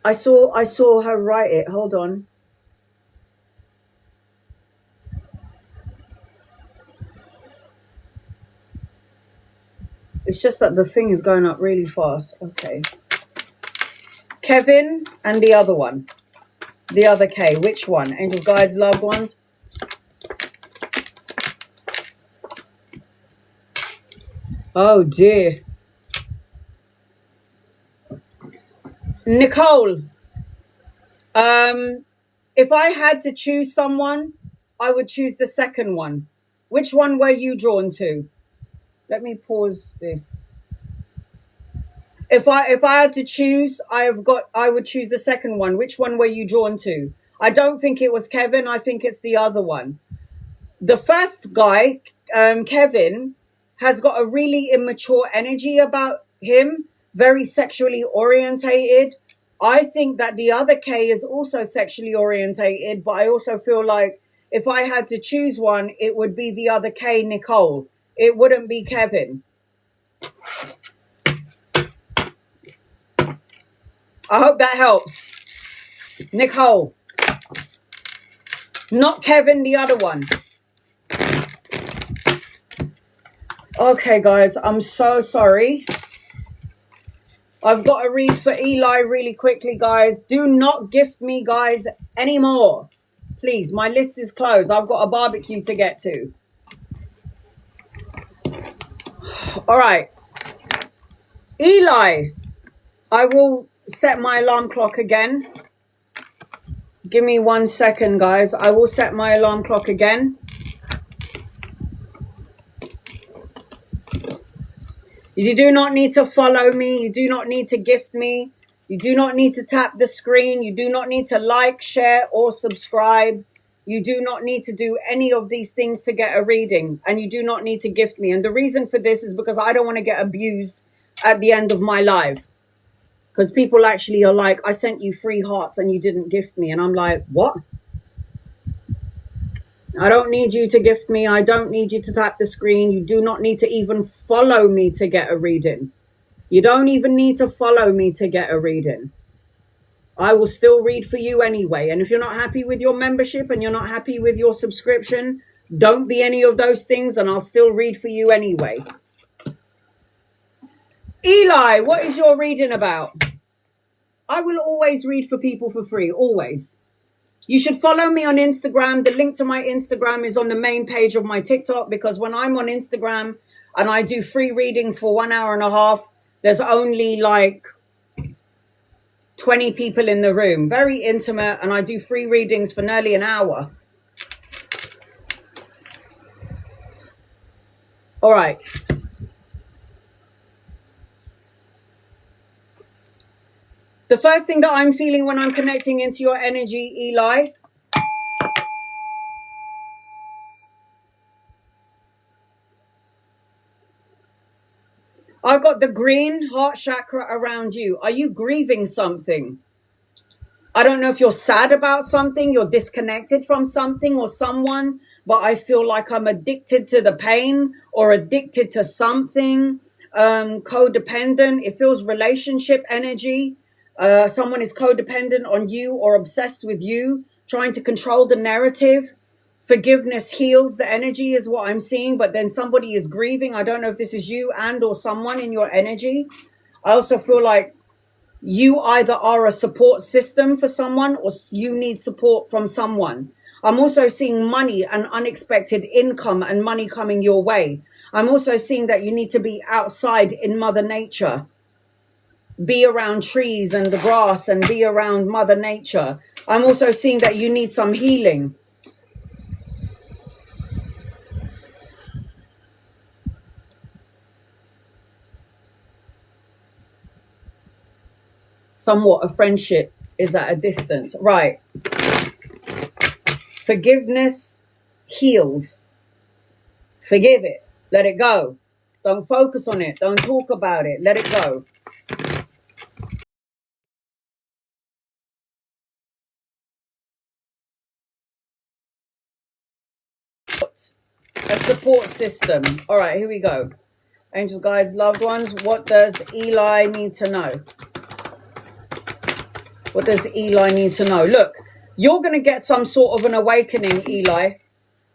I saw her write it. Hold on. It's just that the thing is going up really fast. Okay. Kevin and the other one. The other K. Which one? Angel Guides Loved One? Oh dear. Nicole. If I had to choose someone, I would choose the second one. Which one were you drawn to? Let me pause this. If I had to choose, I would choose the second one. Which one were you drawn to? I don't think it was Kevin. I think it's the other one. The first guy, Kevin, has got a really immature energy about him, very sexually orientated. I think that the other K is also sexually orientated, but I also feel like if I had to choose one, it would be the other K, Nicole. It wouldn't be Kevin. I hope that helps. Nicole. Not Kevin, the other one. Okay, guys, I'm so sorry. I've got to read for Eli really quickly, guys. Do not gift me, guys, anymore. Please, my list is closed. I've got a barbecue to get to. All right. Eli, I will set my alarm clock again. Give me 1 second, guys. I will set my alarm clock again. You do not need to follow me. You do not need to gift me. You do not need to tap the screen. You do not need to like, share, or subscribe. You do not need to do any of these things to get a reading. And you do not need to gift me. And the reason for this is because I don't want to get abused at the end of my live. Because people actually are like, I sent you 3 hearts and you didn't gift me. And I'm like, what? I don't need you to gift me. I don't need you to tap the screen. You do not need to even follow me to get a reading. You don't even need to follow me to get a reading. I will still read for you anyway. And if you're not happy with your membership and you're not happy with your subscription, don't be any of those things and I'll still read for you anyway. Eli, what is your reading about? I will always read for people for free, always. You should follow me on Instagram. The link to my Instagram is on the main page of my TikTok because when I'm on Instagram and I do free readings for 1 hour and a half, there's only like 20 people in the room. Very intimate, and I do free readings for nearly an hour. All right. The first thing that I'm feeling when I'm connecting into your energy, Eli, I've got the green heart chakra around you. Are you grieving something? I don't know if you're sad about something, you're disconnected from something or someone, but I feel like I'm addicted to the pain or addicted to something, codependent. It feels relationship energy. Someone is codependent on you or obsessed with you, trying to control the narrative. Forgiveness heals the energy is what I'm seeing, but then somebody is grieving. I don't know if this is you and or someone in your energy. I also feel like you either are a support system for someone or you need support from someone. I'm also seeing money and unexpected income and money coming your way. I'm also seeing that you need to be outside in Mother Nature. Be around trees and the grass and be around Mother Nature. I'm also seeing that you need some healing. somewhat a friendship is at a distance. Right. Forgiveness heals. Forgive it. Let it go. Don't focus on it. Don't talk about it. Let it go. A support system. All right, here we go. Angels, guides, loved ones. What does Eli need to know? What does Eli need to know? Look, you're going to get some sort of an awakening, Eli.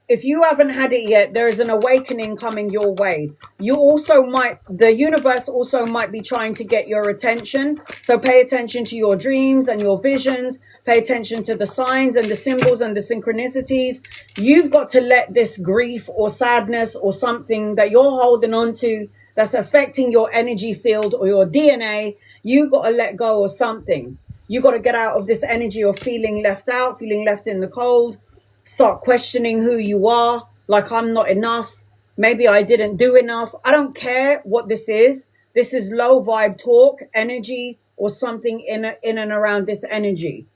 If you haven't had it yet, there is an awakening coming your way. You also might, the universe also might be trying to get your attention. So pay attention to your dreams and your visions. Pay attention to the signs and the symbols and the synchronicities. You've got to let this grief or sadness or something that you're holding on to that's affecting your energy field or your DNA, you got to let go of something. You got to get out of this energy of feeling left out, feeling left in the cold. Start questioning who you are, like I'm not enough. Maybe I didn't do enough. I don't care what this is. This is low vibe talk, energy, or something in and around this energy.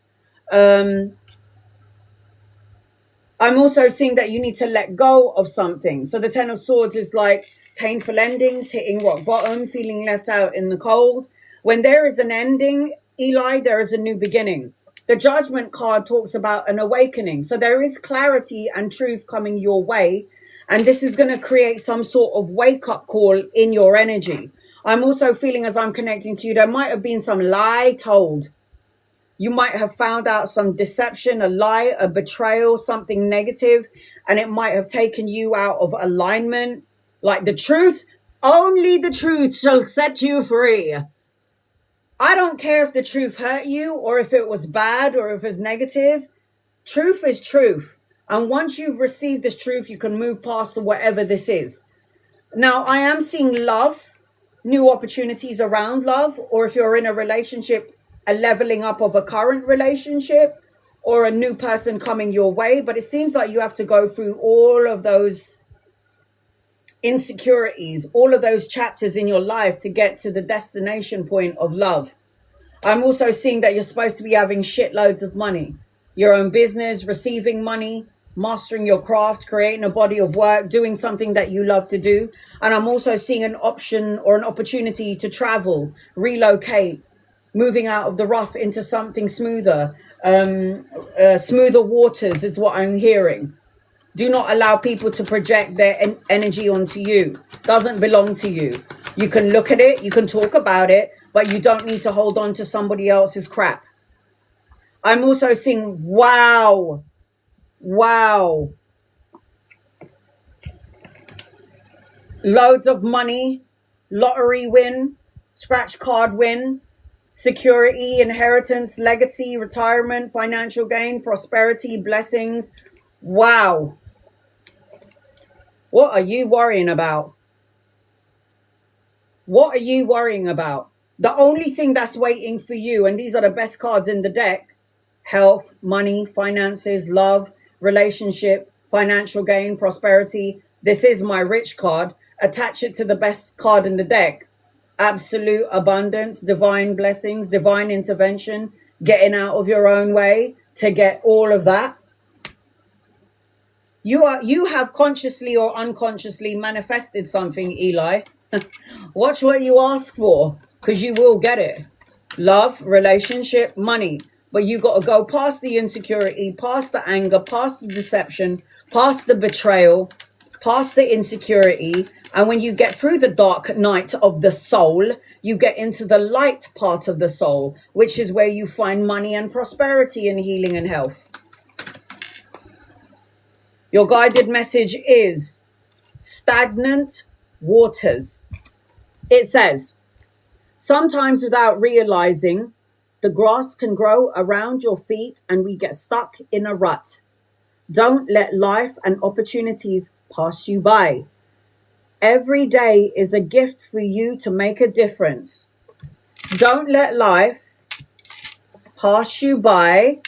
I'm also seeing that you need to let go of something. So the Ten of Swords is like painful endings, hitting rock bottom, feeling left out in the cold. When there is an ending, Eli, there is a new beginning. The Judgment card talks about an awakening. So there is clarity and truth coming your way. And this is going to create some sort of wake-up call in your energy. I'm also feeling, as I'm connecting to you, there might have been some lie told. You might have found out some deception, a lie, a betrayal, something negative, and it might have taken you out of alignment. Like the truth, only the truth shall set you free. I don't care if the truth hurt you or if it was bad or if it's negative. Truth is truth. And once you've received this truth, you can move past whatever this is. Now, I am seeing love, new opportunities around love, or if you're in a relationship, a leveling up of a current relationship or a new person coming your way. But it seems like you have to go through all of those insecurities, all of those chapters in your life to get to the destination point of love. I'm also seeing that you're supposed to be having shitloads of money, your own business, receiving money, mastering your craft, creating a body of work, doing something that you love to do. And I'm also seeing an option or an opportunity to travel, relocate, moving out of the rough into something smoother. Smoother waters is what I'm hearing. Do not allow people to project their energy onto you. Doesn't belong to you. You can look at it, you can talk about it, but you don't need to hold on to somebody else's crap. I'm also seeing, wow. Loads of money, lottery win, scratch card win, security, inheritance, legacy, retirement, financial gain, prosperity, blessings. Wow. What are you worrying about? What are you worrying about? The only thing that's waiting for you, and these are the best cards in the deck, health, money, finances, love, relationship, financial gain, prosperity. This is my rich card. Attach it to the best card in the deck. Absolute abundance, divine blessings, divine intervention, getting out of your own way to get all of that. You have consciously or unconsciously manifested something, Eli. Watch what you ask for, because you will get it. Love, relationship, money. But you got to go past the insecurity, past the anger, past the deception, past the betrayal, past the insecurity. And when you get through the dark night of the soul, you get into the light part of the soul, which is where you find money and prosperity and healing and health. Your guided message is stagnant waters. It says, sometimes without realizing, the grass can grow around your feet and we get stuck in a rut. Don't let life and opportunities pass you by. Every day is a gift for you to make a difference. Don't let life pass you by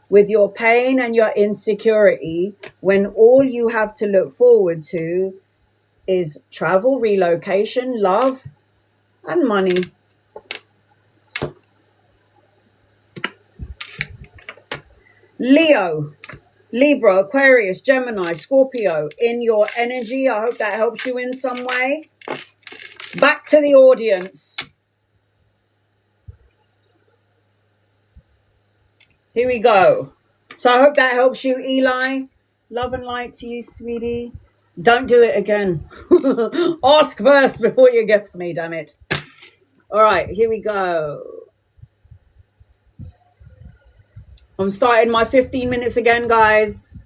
with your pain and your insecurity when all you have to look forward to is travel, relocation, love, and money. Leo, Libra, Aquarius, Gemini, Scorpio, in your energy. I hope that helps you in some way. Back to the audience. Here we go. So I hope that helps you, Eli. Love and light to you, sweetie. Don't do it again. Ask first before you gift me, damn it. All right, here we go. I'm starting my 15 minutes again, guys.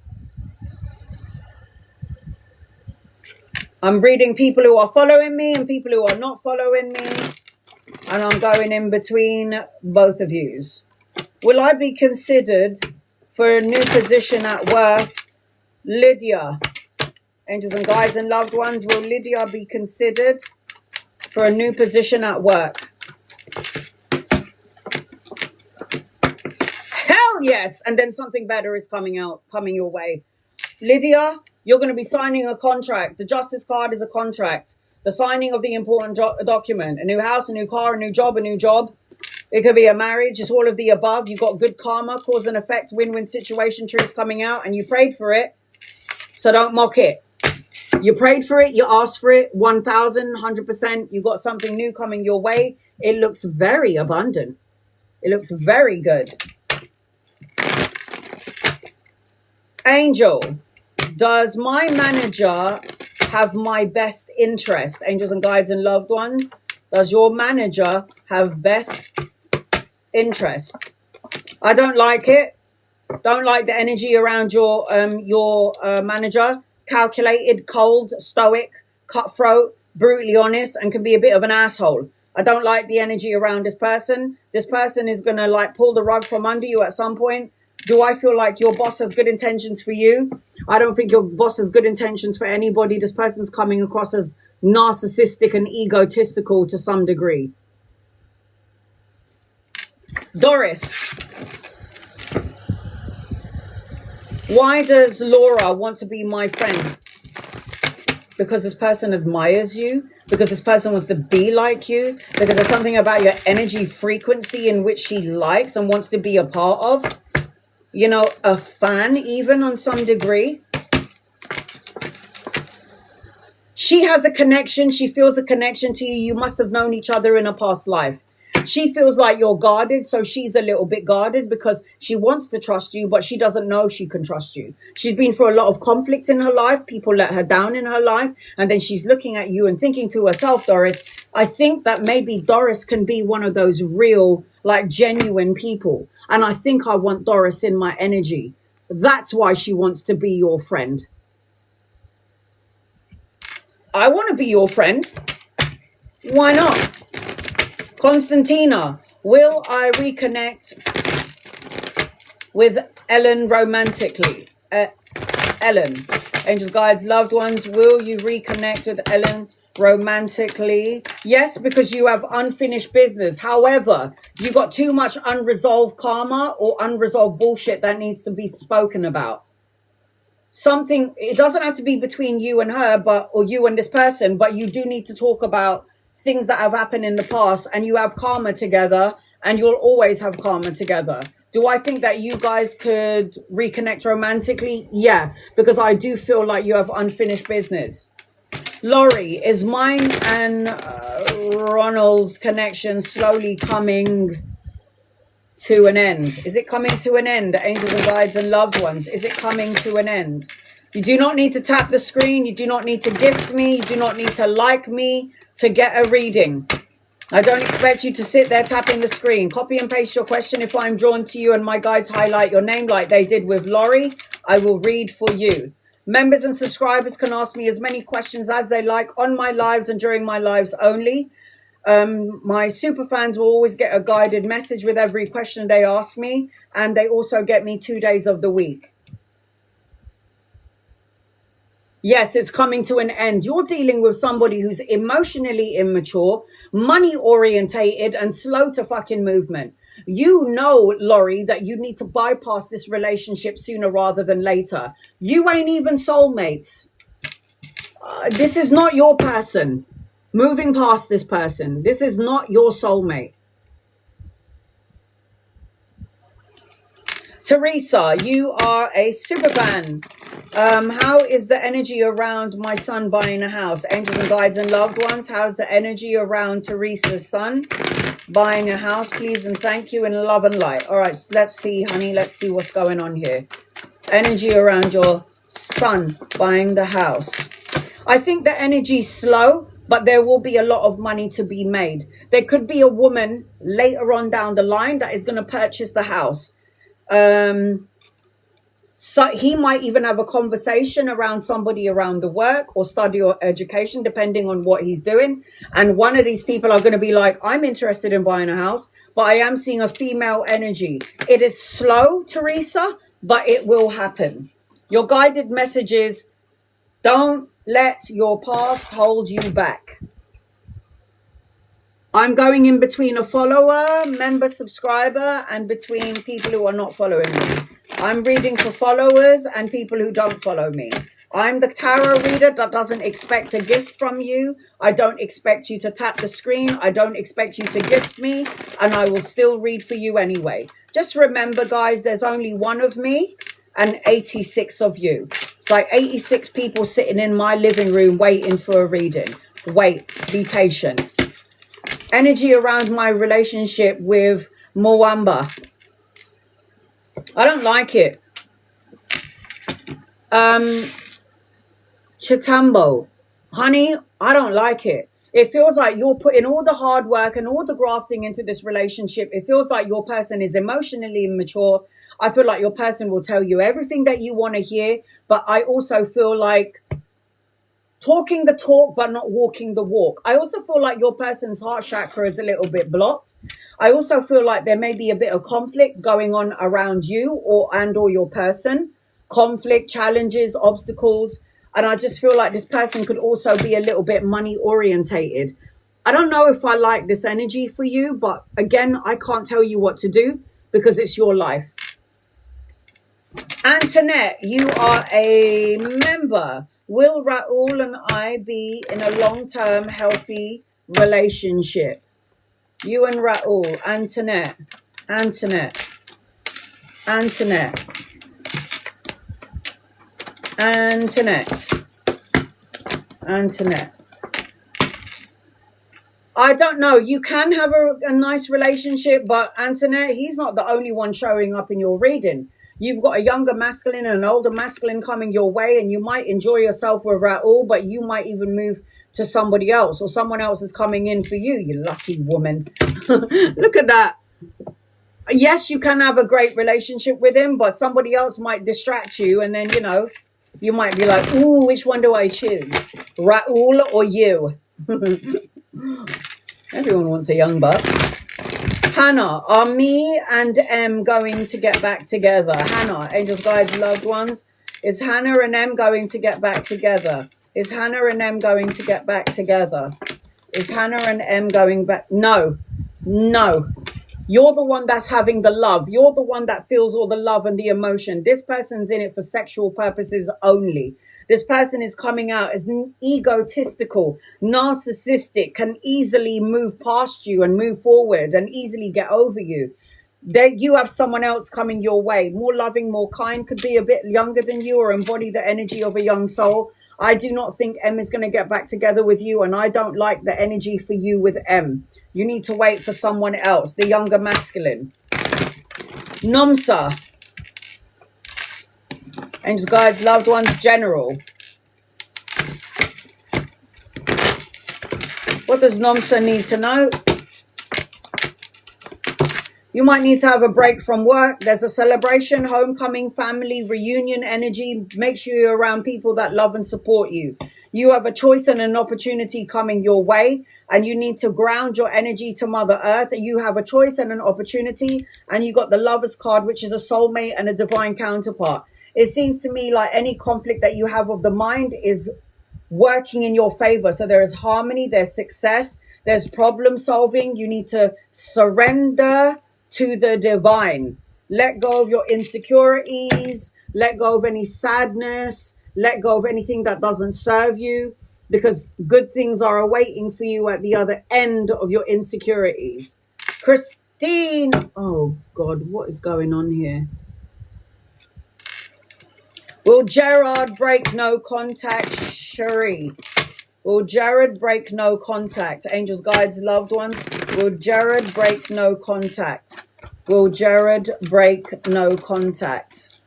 I'm reading people who are following me and people who are not following me. And I'm going in between both of yous. Will I be considered for a new position at work? Lydia. Angels and guides and loved ones, will Lydia be considered for a new position at work? Hell yes! And then something better is coming your way. Lydia, you're going to be signing a contract. The Justice card is a contract. The signing of the important document. A new house, a new car, a new job, a new job. It could be a marriage. It's all of the above. You got good karma, cause and effect, win-win situation, truths coming out, and you prayed for it. So don't mock it. You prayed for it. You asked for it. 1,000, 100%. You got something new coming your way. It looks very abundant. It looks very good. Angel, does my manager have my best interest? Angels and guides and loved ones, does your manager have best interest? I don't like it. Don't like the energy around your manager. Calculated, cold, stoic, cutthroat, brutally honest, and can be a bit of an asshole. I don't like the energy around this person. This person is going to like pull the rug from under you at some point. Do I feel like your boss has good intentions for you? I don't think your boss has good intentions for anybody. This person's coming across as narcissistic and egotistical to some degree. Doris. Why does Laura want to be my friend? Because this person admires you? Because this person wants to be like you? Because there's something about your energy frequency in which she likes and wants to be a part of? You know, a fan even on some degree. She has a connection. She feels a connection to you. You must have known each other in a past life. She feels like you're guarded, so she's a little bit guarded because she wants to trust you, but she doesn't know she can trust you. She's been through a lot of conflict in her life. People let her down in her life. And then she's looking at you and thinking to herself, Doris, I think that maybe Doris can be one of those real, like genuine people. And I think I want Doris in my energy. That's why she wants to be your friend. I want to be your friend. Why not? Constantina, will I reconnect with Ellen romantically? Ellen, angels, guides, loved ones, will you reconnect with Ellen romantically? Yes, because you have unfinished business. However, you got too much unresolved karma or unresolved bullshit that needs to be spoken about. Something, it doesn't have to be between you and her, or you and this person, but you do need to talk about things that have happened in the past, and you have karma together, and you'll always have karma together. Do I think that you guys could reconnect romantically? Yeah, because I do feel like you have unfinished business. Laurie, is mine and Ronald's connection slowly coming to an end? Is it coming to an end? Angels and guides and loved ones, is it coming to an end? You do not need to tap the screen. You do not need to gift me. You do not need to like me to get a reading. I don't expect you to sit there tapping the screen. Copy and paste your question. If I'm drawn to you and my guides highlight your name like they did with Laurie, I will read for you. Members and subscribers can ask me as many questions as they like on my lives and during my lives only. My super fans will always get a guided message with every question they ask me, and they also get me 2 days of the week. Yes, it's coming to an end. You're dealing with somebody who's emotionally immature, money orientated, and slow to fucking movement. You know, Laurie, that you need to bypass this relationship sooner rather than later. You ain't even soulmates. This is not your person. Moving past this person. This is not your soulmate. Teresa, you are a super fan. How is the energy around my son buying a house? Angels and guides and loved ones. How's the energy around Teresa's son buying a house? Please and thank you in love and light. All right, so let's see, honey. Let's see what's going on here. Energy around your son buying the house. I think the energy's slow, but there will be a lot of money to be made. There could be a woman later on down the line that is going to purchase the house. So he might even have a conversation around somebody around the work or study or education, depending on what he's doing. And one of these people are going to be like, I'm interested in buying a house, but I am seeing a female energy. It is slow, Teresa, but it will happen. Your guided message is, don't let your past hold you back. I'm going in between a follower, member, subscriber, and between people who are not following me. I'm reading for followers and people who don't follow me. I'm the tarot reader that doesn't expect a gift from you. I don't expect you to tap the screen. I don't expect you to gift me, and I will still read for you anyway. Just remember, guys, there's only one of me and 86 of you. It's like 86 people sitting in my living room waiting for a reading. Wait, be patient. Energy around my relationship with Mwamba. I don't like it. Chitambo. Honey, I don't like it. It feels like you're putting all the hard work and all the grafting into this relationship. It feels like your person is emotionally immature. I feel like your person will tell you everything that you want to hear. But I also feel like talking the talk, but not walking the walk. I also feel like your person's heart chakra is a little bit blocked. I also feel like there may be a bit of conflict going on around you or your person. Conflict, challenges, obstacles. And I just feel like this person could also be a little bit money orientated. I don't know if I like this energy for you, but again, I can't tell you what to do because it's your life. Antoinette, you are a member. Will Raoul and I be in a long-term healthy relationship? You and Raoul, Antoinette, Antoinette, Antoinette, Antoinette, Antoinette. I don't know. You can have a nice relationship, but Antoinette, he's not the only one showing up in your reading. You've got a younger masculine and an older masculine coming your way, and you might enjoy yourself with Raoul, but you might even move to somebody else, or someone else is coming in for you, you lucky woman. Look at that. Yes, you can have a great relationship with him, but somebody else might distract you, and then, you know, you might be like, ooh, which one do I choose? Raoul or you? Everyone wants a young buck. Hannah, are me and M going to get back together? Hannah, angels, guides, loved ones. Is Hannah and M going to get back together? Is Hannah and M going to get back together? Is Hannah and M going back? No, no. You're the one that's having the love. You're the one that feels all the love and the emotion. This person's in it for sexual purposes only. This person is coming out as egotistical, narcissistic, can easily move past you and move forward and easily get over you. That you have someone else coming your way, more loving, more kind, could be a bit younger than you or embody the energy of a young soul. I do not think M is going to get back together with you, and I don't like the energy for you with M. You need to wait for someone else, the younger masculine. Nomsa. Angels, guides, loved ones, general. What does Nomsa need to know? You might need to have a break from work. There's a celebration, homecoming, family, reunion energy. Make sure you're around people that love and support you. You have a choice and an opportunity coming your way, and you need to ground your energy to Mother Earth. You have a choice and an opportunity, and you got the Lover's card, which is a soulmate and a divine counterpart. It seems to me like any conflict that you have of the mind is working in your favor. So there is harmony, there's success, there's problem solving. You need to surrender to the divine. Let go of your insecurities. Let go of any sadness. Let go of anything that doesn't serve you, because good things are awaiting for you at the other end of your insecurities. Christine. Oh God, what is going on here? Will Gerard break no contact? Cherie. Will Jared break no contact? Angels, guides, loved ones. Will Jared break no contact? Will Jared break no contact?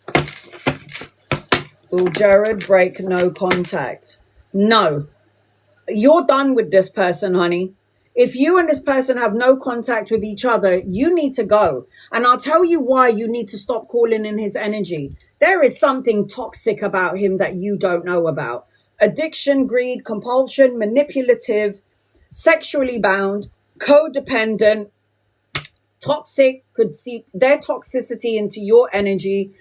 Will Jared break no contact? No. You're done with this person, honey. If you and this person have no contact with each other, you need to go. And I'll tell you why you need to stop calling in his energy. There is something toxic about him that you don't know about. Addiction, greed, compulsion, manipulative, sexually bound, codependent, toxic, could see their toxicity into your energy.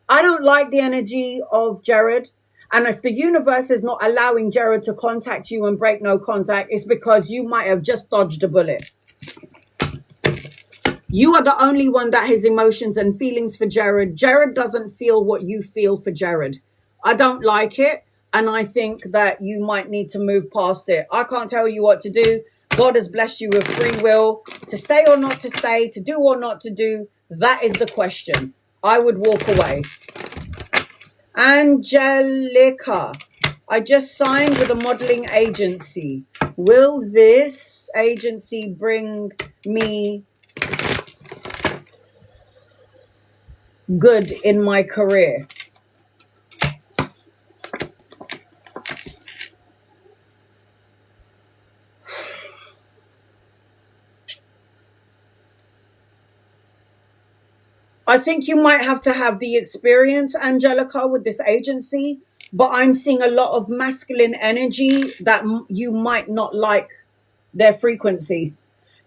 I don't like the energy of Jared. And if the universe is not allowing Jared to contact you and break no contact, it's because you might have just dodged a bullet. You are the only one that has emotions and feelings for Jared. Jared doesn't feel what you feel for Jared. I don't like it. And I think that you might need to move past it. I can't tell you what to do. God has blessed you with free will to stay or not to stay, to do or not to do. That is the question. I would walk away. Angelica, I just signed with a modeling agency. Will this agency bring me good in my career? I think you might have to have the experience, Angelica, with this agency, but I'm seeing a lot of masculine energy that you might not like their frequency.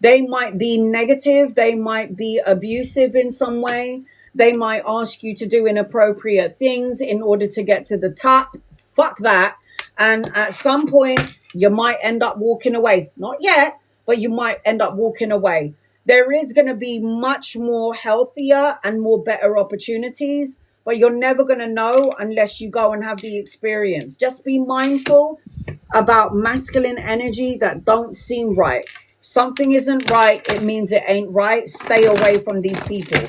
They might be negative. They might be abusive in some way. They might ask you to do inappropriate things in order to get to the top. Fuck that. And at some point, you might end up walking away. Not yet, but you might end up walking away. There is going to be much more healthier and more better opportunities, but you're never going to know unless you go and have the experience. Just be mindful about masculine energy that don't seem right. Something isn't right. It means it ain't right. Stay away from these people.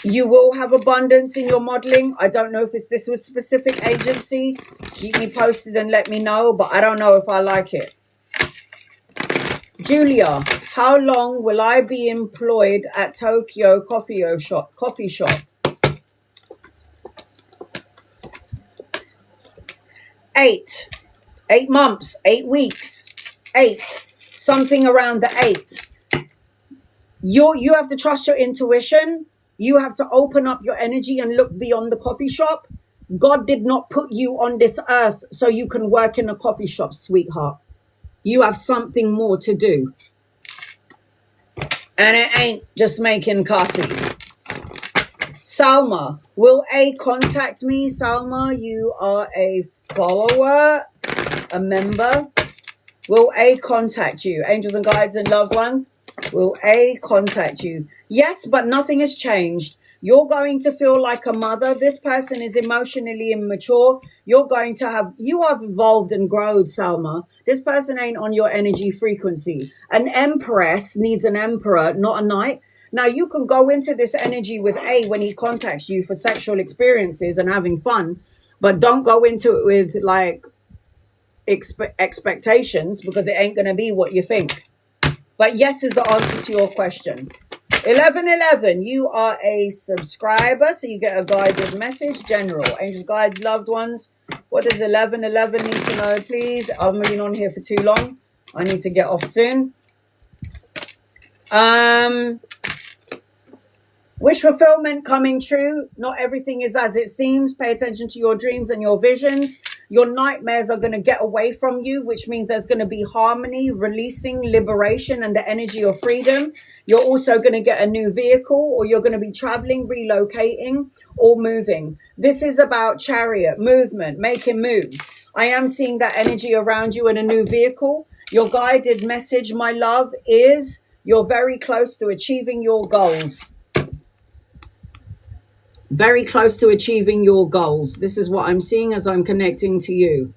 You will have abundance in your modeling. I don't know if it's this was specific agency. Keep me posted and let me know, but I don't know if I like it. Julia, how long will I be employed at Tokyo coffee shop? 8 months, 8 weeks, 8, something around the 8. You have to trust your intuition. You have to open up your energy and look beyond the coffee shop. God did not put you on this earth so you can work in a coffee shop, sweetheart. You have something more to do. And it ain't just making coffee. Salma, will A contact me? Salma, you are a follower, a member. Will A contact you? Angels and guides and loved one. Will A contact you? Yes, but nothing has changed. You're going to feel like a mother. This person is emotionally immature. You have evolved and grown, Salma. This person ain't on your energy frequency. An empress needs an emperor, not a knight. Now, you can go into this energy with A when he contacts you for sexual experiences and having fun, but don't go into it with like expectations because it ain't going to be what you think. But yes is the answer to your question. 1111, you are a subscriber, so you get a guided message. General, angels, guides, loved ones. What does 1111 need to know, please? I'm been on here for too long. I need to get off soon. Wish fulfillment coming true. Not everything is as it seems. Pay attention to your dreams and your visions. Your nightmares are going to get away from you, which means there's going to be harmony, releasing, liberation, and the energy of freedom. You're also going to get a new vehicle, or you're going to be traveling, relocating, or moving. This is about chariot, movement, making moves. I am seeing that energy around you in a new vehicle. Your guided message, my love, is you're very close to achieving your goals. Very close to achieving your goals. This is what I'm seeing as I'm connecting to you.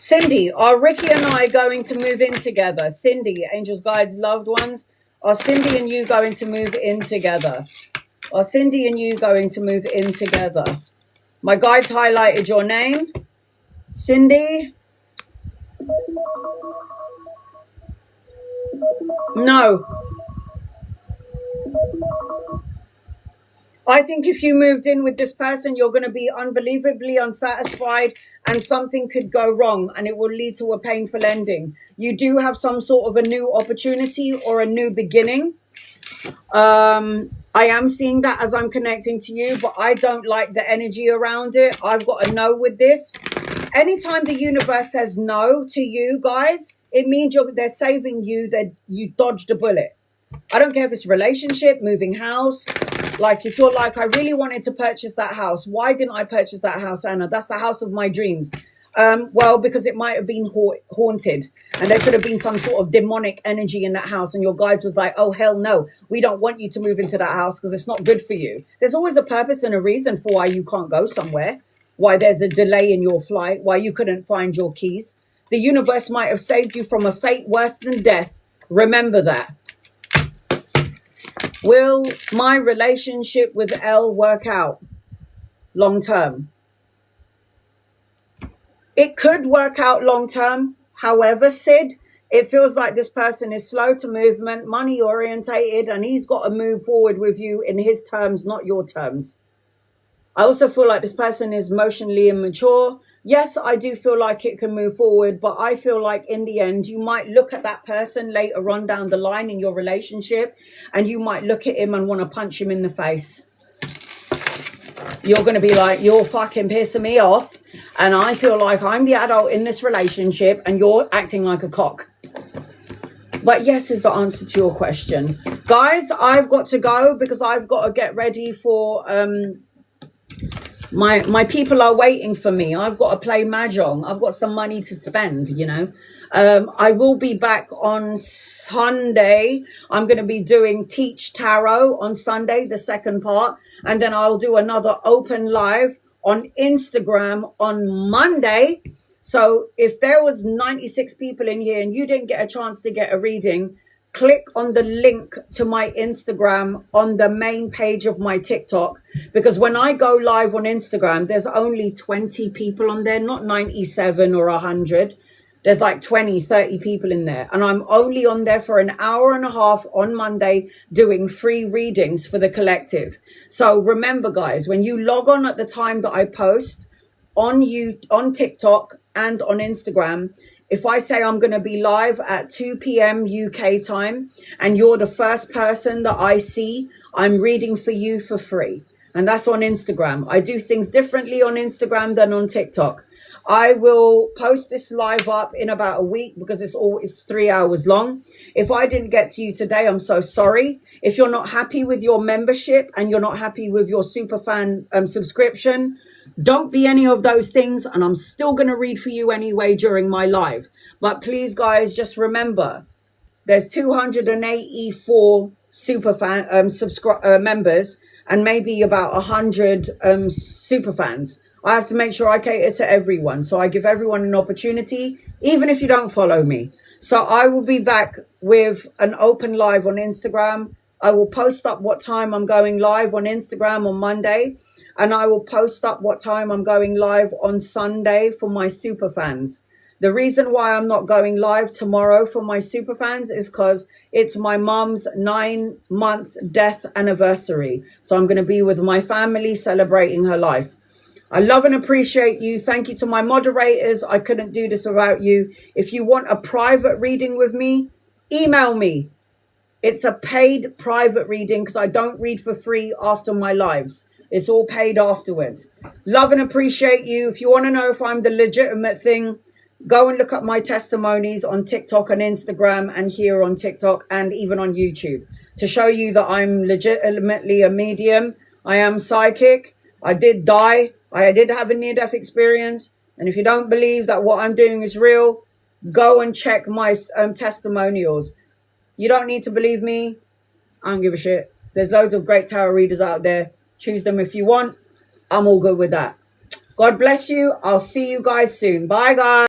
Cindy, are Ricky and I going to move in together? Cindy, angels, guides, loved ones. Are Cindy and you going to move in together? Are Cindy and you going to move in together? My guides highlighted your name. Cindy? No. I think if you moved in with this person, you're going to be unbelievably unsatisfied and something could go wrong and it will lead to a painful ending. You do have some sort of a new opportunity or a new beginning. I am seeing that as I'm connecting to you, but I don't like the energy around it. I've got a no with this. Anytime the universe says no to you guys, it means they're saving you, that you dodged a bullet. I don't care if it's a relationship, moving house. Like if you're like, I really wanted to purchase that house. Why didn't I purchase that house, Anna? That's the house of my dreams. Well, because it might have been haunted and there could have been some sort of demonic energy in that house. And your guides was like, oh, hell no, we don't want you to move into that house because it's not good for you. There's always a purpose and a reason for why you can't go somewhere, why there's a delay in your flight, why you couldn't find your keys. The universe might have saved you from a fate worse than death. Remember that. Will my relationship with Elle work out long term? It could work out long term. However, Sid, it feels like this person is slow to movement, money orientated, and he's got to move forward with you in his terms, not your terms. I also feel like this person is emotionally immature. Yes, I do feel like it can move forward, but I feel like in the end, you might look at that person later on down the line in your relationship, and you might look at him and want to punch him in the face. You're going to be like, you're fucking pissing me off. And I feel like I'm the adult in this relationship and you're acting like a cock. But yes is the answer to your question. Guys, I've got to go because I've got to get ready for... My people are waiting for me. I've got to play mahjong. I've got some money to spend, you know. I will be back on Sunday. I'm going to be doing Teach Tarot on Sunday, the second part. And then I'll do another open live on Instagram on Monday. So if there was 96 people in here and you didn't get a chance to get a reading, click on the link to my Instagram on the main page of my TikTok, because when I go live on Instagram, there's only 20 people on there, not 97 or 100. There's like 20, 30 people in there. And I'm only on there for an hour and a half on Monday doing free readings for the collective. So remember, guys, when you log on at the time that I post on TikTok and on Instagram, if I say I'm going to be live at 2 p.m. UK time and you're the first person that I see, I'm reading for you for free. And that's on Instagram. I do things differently on Instagram than on TikTok. I will post this live up in about a week because it's 3 hours long. If I didn't get to you today, I'm so sorry. If you're not happy with your membership and you're not happy with your superfan subscription, don't be any of those things. And I'm still going to read for you anyway during my live. But please, guys, just remember, there's 284 superfan members and maybe about 100 superfans. I have to make sure I cater to everyone. So I give everyone an opportunity, even if you don't follow me. So I will be back with an open live on Instagram. I will post up what time I'm going live on Instagram on Monday. And I will post up what time I'm going live on Sunday for my super fans. The reason why I'm not going live tomorrow for my super fans is because it's my mum's 9-month death anniversary. So I'm going to be with my family celebrating her life. I love and appreciate you. Thank you to my moderators. I couldn't do this without you. If you want a private reading with me, email me. It's a paid private reading because I don't read for free after my lives. It's all paid afterwards. Love and appreciate you. If you want to know if I'm the legitimate thing, go and look up my testimonies on TikTok and Instagram and here on TikTok and even on YouTube to show you that I'm legitimately a medium. I am psychic. I did die. I did have a near-death experience. And if you don't believe that what I'm doing is real, go and check my testimonials. You don't need to believe me. I don't give a shit. There's loads of great tarot readers out there. Choose them if you want. I'm all good with that. God bless you. I'll see you guys soon. Bye, guys.